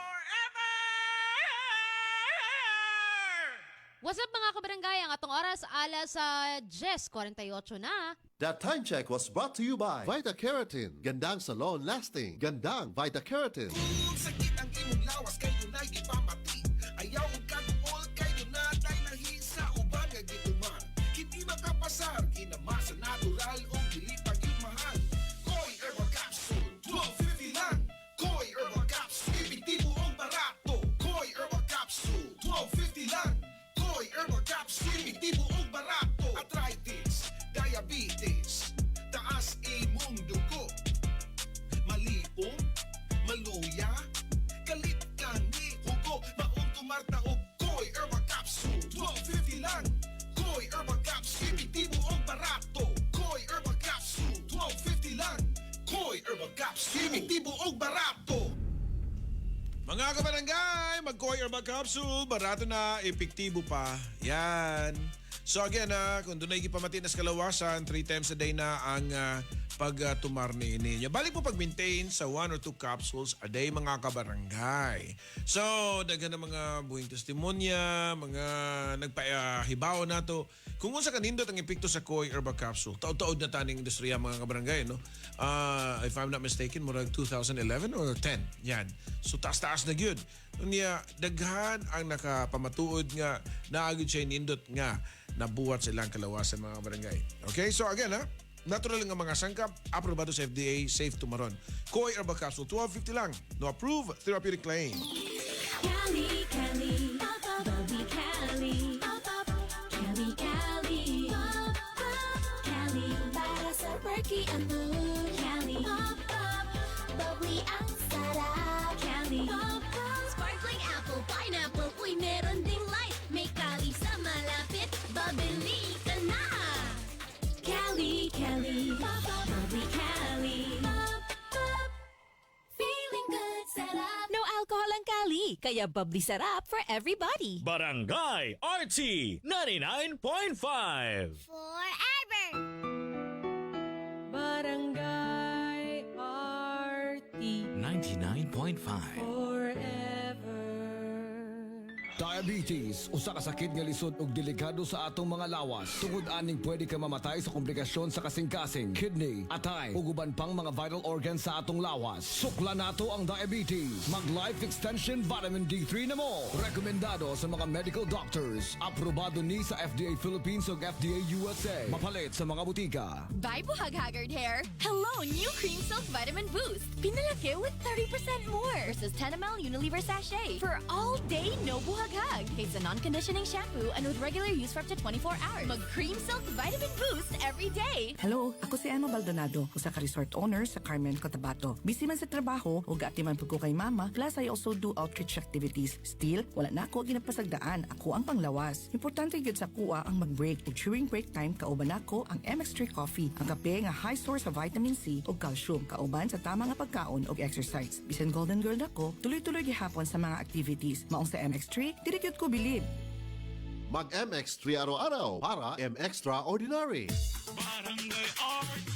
Speaker 4: What's up mga kabarangay? Ang atong oras alas sa 10:48 na.
Speaker 13: That time check was brought to you by Vita Keratin. Gandang salon lasting. Gandang Vita Keratin.
Speaker 19: Sakit ang imong lawas kayo na'y ipamati. Ayaw ang kaguol kayo na tayo nahisa uban nga gituman. Hindi makapasar, kinamasa natural o dili pag-imahal. Koi Herbal Capsule, 12.50 lang. Koi Herbal Capsule, epektibo ang barato. Koi Herbal Capsule, 12.50 lang. Koi Herbal Capsule, epektibo ang barato. Arthritis, diabetes, taas imong dugo. Malipong, maluya, galit ka ni Hugo, maong tumarta o Koi Herbal Capsule, 12.50 lang. Koi Herbal Capsule, epektibo ang barato. Koi Herbal Capsule, 12.50 lang. Koi Herbal Capsule, epektibo ang barato.
Speaker 20: Mga kabarangay, mag-Koi Herbal Capsule, barato na, epektibo pa. Yan. So again, kung doon ay ipamatinas kalawasan, 3 times a day na ang pag-tumarni ninyo. Balik po pag-maintain sa 1 or 2 capsules a day, mga kabarangay. So, daghan ng mga buhing testimonya, mga nagpahibaw na to. Kung unsa kanindot ang epekto sa Koi Herbal Capsule, taod-taod na taning industriya, mga kabarangay, no? If I'm not mistaken, murag 2011 or 10. Yan. So, taas-taas na gyud. Unya, daghan ang nakapamatuod nga naagid siya nindot nga nabuhat silang kalawasan, mga barangay. Okay, so again natural nga mga sangkap, aprobado sa FDA, safe tumaron. Koi Herbal Capsule, 12.50 lang. No approved therapeutic claim.
Speaker 10: Cali, Cali, Bobby Cali, Cali, Cali, Cali, para sa perky ang mood. Cali, bubbly ang sarap. Cali, sparkling apple, pineapple, uy meron ding light. May Cali sa malapit, babili ka na. Cali, Cali, bubbly Cali. Feeling good, sarap.
Speaker 21: No alcohol ang Cali, kaya bubbly sarap for everybody.
Speaker 11: Barangay RT 99.5.
Speaker 10: Forever.
Speaker 2: Barangay RT
Speaker 11: 99.5.
Speaker 12: Diabetes, usa ka sakit nga lisod ug delikado sa atong mga lawas. Tungod aning pwede ka mamatay sa komplikasyon sa kasing-kasing, kidney, atay, ug uban pang mga vital organs sa atong lawas. Sukla nato ang diabetes. Mag Life Extension Vitamin D3 na mo. Rekomendado sa mga medical doctors. Aprobado ni sa FDA Philippines ug FDA USA. Mapalit sa mga butika.
Speaker 16: Bye, buhag-haggard hair! Hello, new Cream Silk Vitamin Boost! Pinalaki with 30% more versus 10 ml Unilever Sachet for all day no buhag buhaghag. It's a non-conditioning shampoo and with regular use for up to 24 hours. Mag-Cream Silk Vitamin Boost every day.
Speaker 3: Hello, ako si Emma Baldonado, usa ka resort owner sa Carmen, Cotabato. Busy man sa trabaho, ug ati man pud ko kay mama, plus I also do outreach activities. Still, wala na ako ginapasagdaan, ako ang panglawas. Importante gyud sa kuha ang mag-break. Ug during break time, kauban nako ang MX3 coffee, ang kape nga high source of vitamin C ug calcium, kauban sa tama nga pagkaon ug exercise. Bisan golden girl nako, tuloy-tuloy gihapon sa mga activities. Maong sa MX3, dili gyud ko bilib.
Speaker 13: Mag-MX3 araw-araw para M-Extraordinary.
Speaker 11: Barangay RT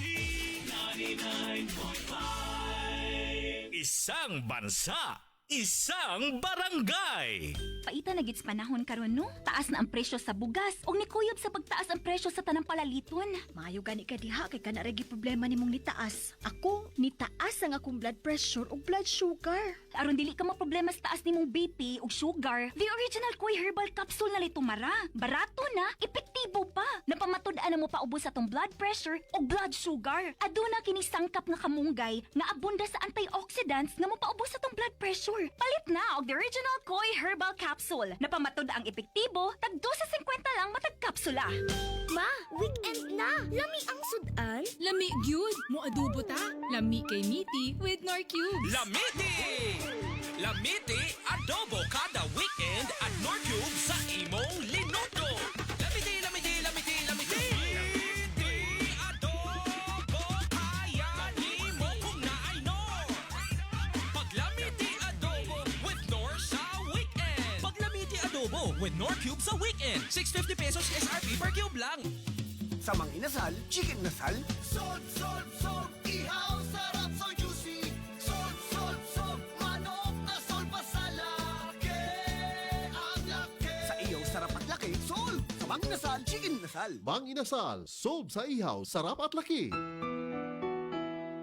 Speaker 11: 99.5. Isang bansa, isang barangay.
Speaker 6: Paita na gits panahon karon no? Taas na ang presyo sa bugas ug nikuyob sa pagtaas ang presyo sa tanang palaliton. Maayo gani ka diha kay kana ragi problema nimong nitaas. Ako nitaas ang akong blood pressure ug blood sugar. Aron dili ka maproblema sa taas nimong BP ug sugar, the original Koi herbal capsule na litumara. Barato na, epektibo pa. Napamatud-an na mo paubos sa tong blood pressure ug blood sugar. Aduna kini sangkap nga kamunggay nga abunda sa antioxidants nga mopaubos sa tong blood pressure. Palit na og the original Koi herbal capsule. Napamatud ang epektibo, tag 2.50 lang matag kapsula.
Speaker 21: Ma, weekend na. Lami ang sudan.
Speaker 2: Lami gyud mo adobo ta. Lami kay Miti with Nor Cubes.
Speaker 26: Lamiti! Lamiti adobo kada weekend at Nor Cube sa imong linuto. Lamiti, lamiti, lamiti, lamiti. Lamiti adobo kaya nimo kung naay Nor. Pag Lamiti adobo with Nor sa weekend. Pag Lamiti adobo with Nor Cube sa weekend. 650 pesos SRP per cube lang.
Speaker 14: Samang inasal, chicken nasal.
Speaker 19: Salt, salt, salt, ihaw, sarap, so juicy. Salt, salt, salt, manok na salt pa sa laki. Ang laki.
Speaker 14: Sa iyo, sarap at laki, salt. Samang inasal, chicken nasal.
Speaker 13: Mang Inasal, sold sa ihaw, sarap at laki.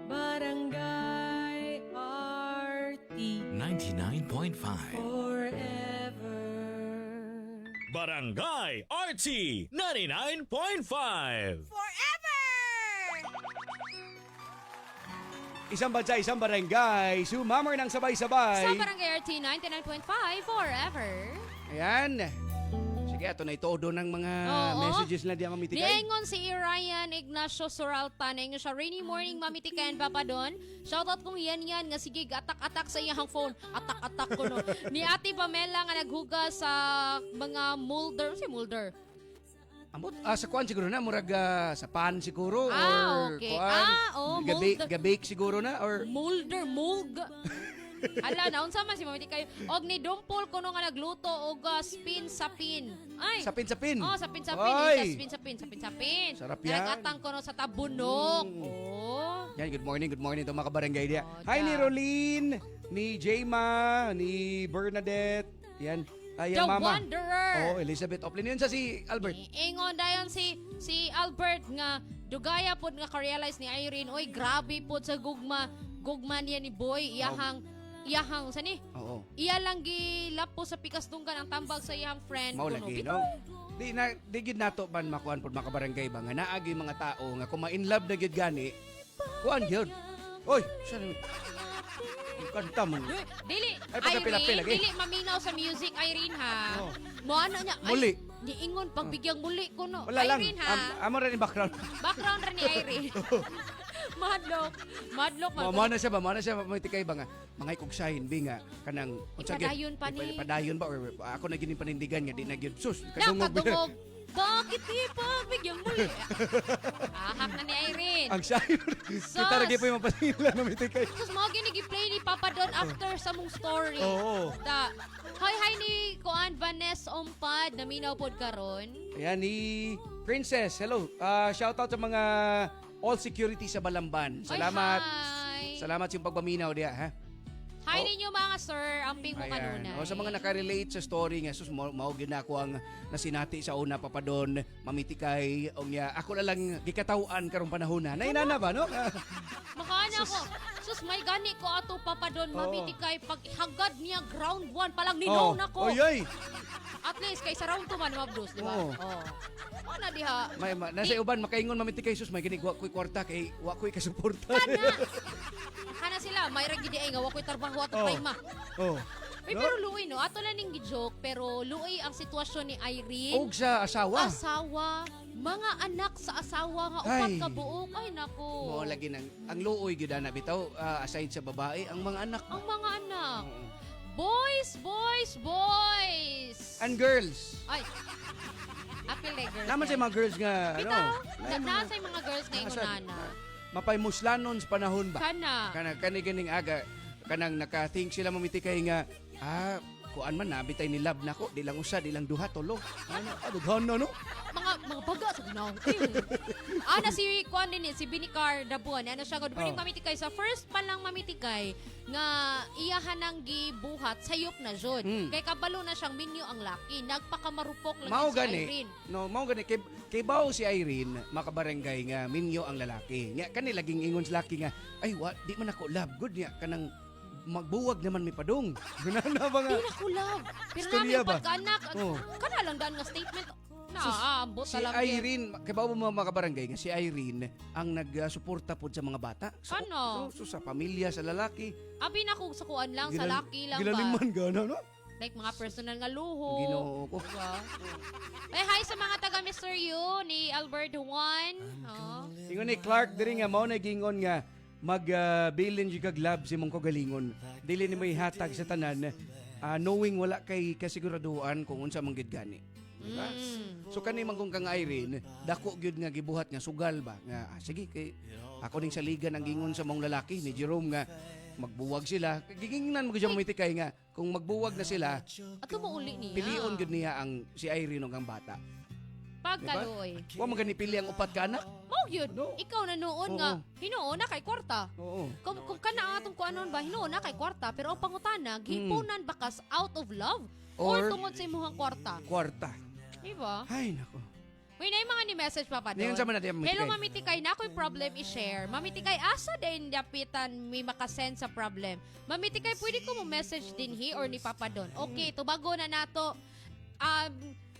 Speaker 2: Barangay RT
Speaker 11: 99.5. Barangay RT 99.5.
Speaker 5: Isang bansa, isang barangay, sumammer ng sabay-sabay.
Speaker 4: Sa Barangay RT 99.5 forever.
Speaker 5: Ayan. Sige, ato na itodo ng mga
Speaker 4: Oo.
Speaker 5: messages na diya mamitikay.
Speaker 4: Niengon si Ryan Ignacio Suralta na siya rainy morning mamitikan papa don. Shoutout kong yan nga sige atak-atak sa iyang phone. Atak-atak ko no. Ni Ate Pamela nga naghugas sa mga molder. Si molder.
Speaker 5: Ambot, sa kuan siguro na, murag sa pan siguro. Or
Speaker 4: Okay.
Speaker 5: kuan,
Speaker 4: Molder.
Speaker 5: Gabake siguro na. Or
Speaker 4: Molder, mulg. Hala, naunsa man si mamiti kayo. Og ni Dumpol kuno nga nagluto og spin-sapin. Ay.
Speaker 5: Sapin-sapin.
Speaker 4: Oh, sapin-sapin.
Speaker 5: Oy.
Speaker 4: Spin-sapin.
Speaker 5: Sarap yan.
Speaker 4: Nagkatang kuno sa tabunok. Oh.
Speaker 5: Yan, good morning ito mga kabarangay diya. Hi ni Rolene, ni Jayma, ni Bernadette. Yan. Ay,
Speaker 4: The
Speaker 5: mama.
Speaker 4: Wanderer.
Speaker 5: Oh, Elizabeth Oplin. Yun sa si Albert.
Speaker 4: Ingon dayon si Albert nga dugaya pod nga ka-realize ni Irene, oy grabe pod sa gugma niya ni Boy iyahang sani?
Speaker 5: Oo.
Speaker 4: Iya lang gilapo sa pikas tunggan ang tambag sa iyang friend
Speaker 5: Mao
Speaker 4: kuno.
Speaker 5: lagi, no? Di gid nato man makuan pod mga kabarangay ba nga naagi mga tao nga kung ma-in love na gid gani. Kuan gyud. Oy, saan kanta mo.
Speaker 4: Dili,
Speaker 5: Ay, pagkapila-pila,
Speaker 4: Irene,
Speaker 5: eh.
Speaker 4: dili maminaw sa music, Irene, ha? Mo ano niya?
Speaker 5: Muli.
Speaker 4: Diingon, pagbigyang muli ko, no?
Speaker 5: Wala lang.
Speaker 4: Irene, ha?
Speaker 5: Amo rin yung background.
Speaker 4: Background rin ni Irene. Madlock. Madlock.
Speaker 5: Mo na siya mamitikay ba nga mga ikugsahin bi nga kanang unsa gyud,
Speaker 4: Ipadayon pa ni.
Speaker 5: Padayon ba or ako na gini panindigan nga di na gyud sus kadungog.
Speaker 4: Nakadungog. Bakit di pagbigyan muli? Ahak na ni Irene.
Speaker 5: Ang sayo. Kita ra gyud po yung mapasila mamitikay.
Speaker 4: Sus, mga gini-play ni Papa Don after sa mong story.
Speaker 5: Oo.
Speaker 4: Hi ni Kuan Vanessa Ompad, naminaw pod karon.
Speaker 5: Ayan ni Princess. Hello. Shout out sa mga all security sa Balamban. Salamat.
Speaker 4: Hi.
Speaker 5: Salamat sa yung pagpaminaw diya, ha?
Speaker 4: Hi ninyo mga sir, amping mo kanuna.
Speaker 5: O sa mga nakarelate sa story nga sus mao gyud na ako ang nasinati sa una papadon mamitikay og niya ako na lang gikataw-an karong panahon na. Nainana ba no?
Speaker 4: Makana ko. Sus may gani ko ato Papa Don mamitikay pag hagad niya ground 1 pa lang ninaw na ko.
Speaker 5: Oy.
Speaker 4: At least kay sa round 2 man mabdos, di ba?
Speaker 5: Oo.
Speaker 4: Ana diha.
Speaker 5: Nasa uban makaingon mamitikay sus may gini wa koy kwarta kay wa koy kasuporta.
Speaker 4: Kana sila may ra gid ay nga wa koy trabaho at prima.
Speaker 5: Oh.
Speaker 4: Uy, pero Luoy, no? Ato lang ning joke, pero Luoy ang sitwasyon ni Irene.
Speaker 5: Og sa asawa.
Speaker 4: Asawa. Mga anak sa asawa nga
Speaker 5: Ay.
Speaker 4: upat ka buok. Ay, nako.
Speaker 5: Mo lagi nang ang luoy gyud na bitaw aside sa babae ang mga anak.
Speaker 4: Ang mga anak. Boys, boys, boys.
Speaker 5: And girls.
Speaker 4: Ay. Apil na girls.
Speaker 5: Naman sa mga girls nga
Speaker 4: Bitaw,
Speaker 5: ano.
Speaker 4: nasa yung mga girls na ingunana.
Speaker 5: Mapay muslanon sa panahon ba?
Speaker 4: Kana.
Speaker 5: Kani ganing aga kanang naka-think sila mamitikay nga kuan man nabitay ni love nako di lang usa di lang duha tulo. Ano dughan no?
Speaker 4: Mga baga sa ginaw. Na si Kuan din si Binicar Dabuan. Ano siya god pwedeng mamitikay sa first pa lang mamitikay nga iyahan nang gibuhat sayop na jud. Kay kabalo na siyang minyo ang laki. Nagpakamarupok lang
Speaker 5: Mao
Speaker 4: si
Speaker 5: gani.
Speaker 4: Irene.
Speaker 5: No, mao gani kay bawo si Irene makabarangay nga minyo ang lalaki. Nya kani laging ingon sa laki nga ay di man ako love good nya kanang magbuwag naman may padung. Ganana ba nga?
Speaker 4: Di na ko love. Pero
Speaker 5: Istorya
Speaker 4: namin
Speaker 5: ba?
Speaker 4: pagkaanak.
Speaker 5: Oh.
Speaker 4: Kana lang daan nga statement. Naambot
Speaker 5: Si
Speaker 4: talaga.
Speaker 5: Irene, kay bawo mo mga kabarangay nga si Irene ang nagsuporta pod sa mga bata.
Speaker 4: Ano?
Speaker 5: So, sa pamilya, sa lalaki.
Speaker 4: Abi na ko sa kuan lang, sa laki lang ba?
Speaker 5: Ginaliman gana, no?
Speaker 4: Like mga personal nga luho.
Speaker 5: Ginoo ko.
Speaker 4: Diba? Ay, hi sa mga taga Mr. You ni Albert Juan. Oh.
Speaker 5: Ingon ni Clark diri nga mao na gingon nga magbilin jud kag love si mong kogalingon. Dili ni mo ihatag sa tanan knowing wala kay kasiguraduhan kung unsa man gid gani. Diba? So kani man kung kang Irene, dako gyud nga gibuhat nga sugal ba nga sige kay ako ning saligan ang gingon sa mong lalaki ni Jerome nga magbuwag sila. Gigingnan mo gyud mitikay nga kung magbuwag na sila.
Speaker 4: Ato mo uli niya.
Speaker 5: Pilion gyud niya ang si Irene ug ang bata.
Speaker 4: Pagkaloy.
Speaker 5: Wa mo gani pili ang upat ka anak.
Speaker 4: Mao yun. Ikaw na noon nga hinuon na kay kwarta.
Speaker 5: Oo.
Speaker 4: Kung kana atong kuanon ba hinuon na kay kwarta pero ang pangutana gipunan bakas out of love or tungod sa imong kwarta.
Speaker 5: Kwarta.
Speaker 4: Diba?
Speaker 5: Ay nako.
Speaker 4: Uy, na yung mga ni message pa pa doon.
Speaker 5: Ngayon sa man natin
Speaker 4: Hello, Mamitikay. Na ako'y problem i-share. Mamitikay, asa din dapitan may makasend sa problem. Mamitikay, pwede ko mo message din he or ni Papa Don. Okay, tubago na nato.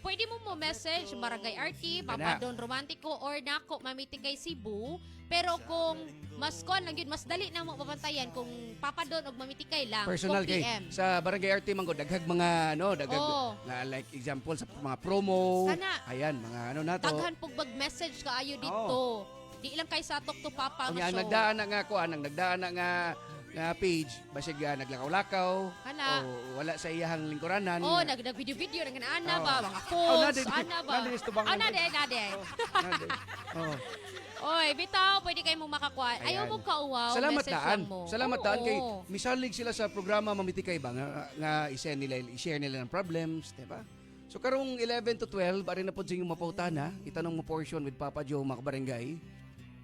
Speaker 4: Pwede mo message Barangay RT, Papa Don Romantico, or nako Mamitikay Cebu. Pero kung mas kon lang yun, mas dali na mo papantayan kung Papa Don o Mamitikay lang.
Speaker 5: Personal
Speaker 4: kung
Speaker 5: kay
Speaker 4: PM.
Speaker 5: sa Barangay RT man ko daghag mga nga like example sa mga promo.
Speaker 4: Sana.
Speaker 5: Ayan, mga nato.
Speaker 4: Daghan pug mag-message kaayo dito. Di lang kay sa Talk to Papa nga show.
Speaker 5: Nagdaan na nga ko, nagdaan na nga page basig naglakaw-lakaw
Speaker 4: Kana.
Speaker 5: o wala sa iyahang lingkuranan.
Speaker 4: Nag-video ng ana ba mga posts, ana ba? Nade. Oy, bitaw, pwede kayo mo makakuha. Ayaw mo kauwaw,
Speaker 5: Salamat
Speaker 4: message
Speaker 5: daan.
Speaker 4: lang mo.
Speaker 5: Salamat daan kay
Speaker 4: Oo.
Speaker 5: misalig sila sa programa Mamitikay ba nga i-share nila ng problems, di ba? So karong 11 to 12 ari na pod sa inyong mapautana, itanong mo portion with Papa Joe Makabarangay.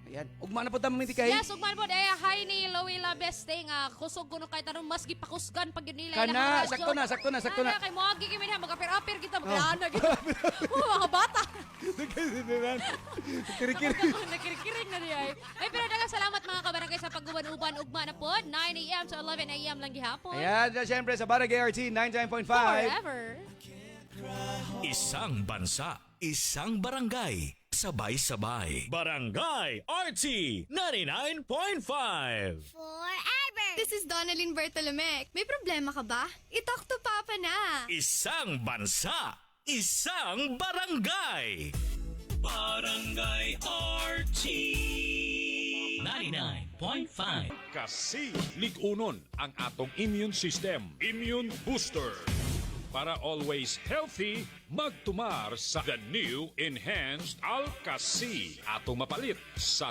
Speaker 5: Ayan. Ugma na po tama Mamitikay.
Speaker 4: Yes, ugman po. Hi ni Loila Beste nga kusog kuno kay tanong mas gipakusgan pag yun nila.
Speaker 5: Kana, sakto na.
Speaker 4: Ana kay moagi kami na mag-apir-apir kita mag-ana kita. Mga bata. Nakirikiring na niya. Ay, pero dagang salamat mga kabarangay sa pagguban-uban. Ugma na po. 9 a.m. to 11 a.m. lang gihapon.
Speaker 5: Ayan, siyempre sa Barangay RT 99.5.
Speaker 4: Forever.
Speaker 11: Isang bansa, isang barangay, sabay-sabay. Barangay RT 99.5.
Speaker 16: Forever! This is Donalyn Bertolomec. May problema ka ba? I-talk to Papa na!
Speaker 11: Isang bansa, isang barangay. Barangay RT 99.5.
Speaker 7: Kasi ligunon ang atong immune system. Immune Booster. Para always healthy, magtumar sa the new Enhanced Alka-C. Atong mapalit sa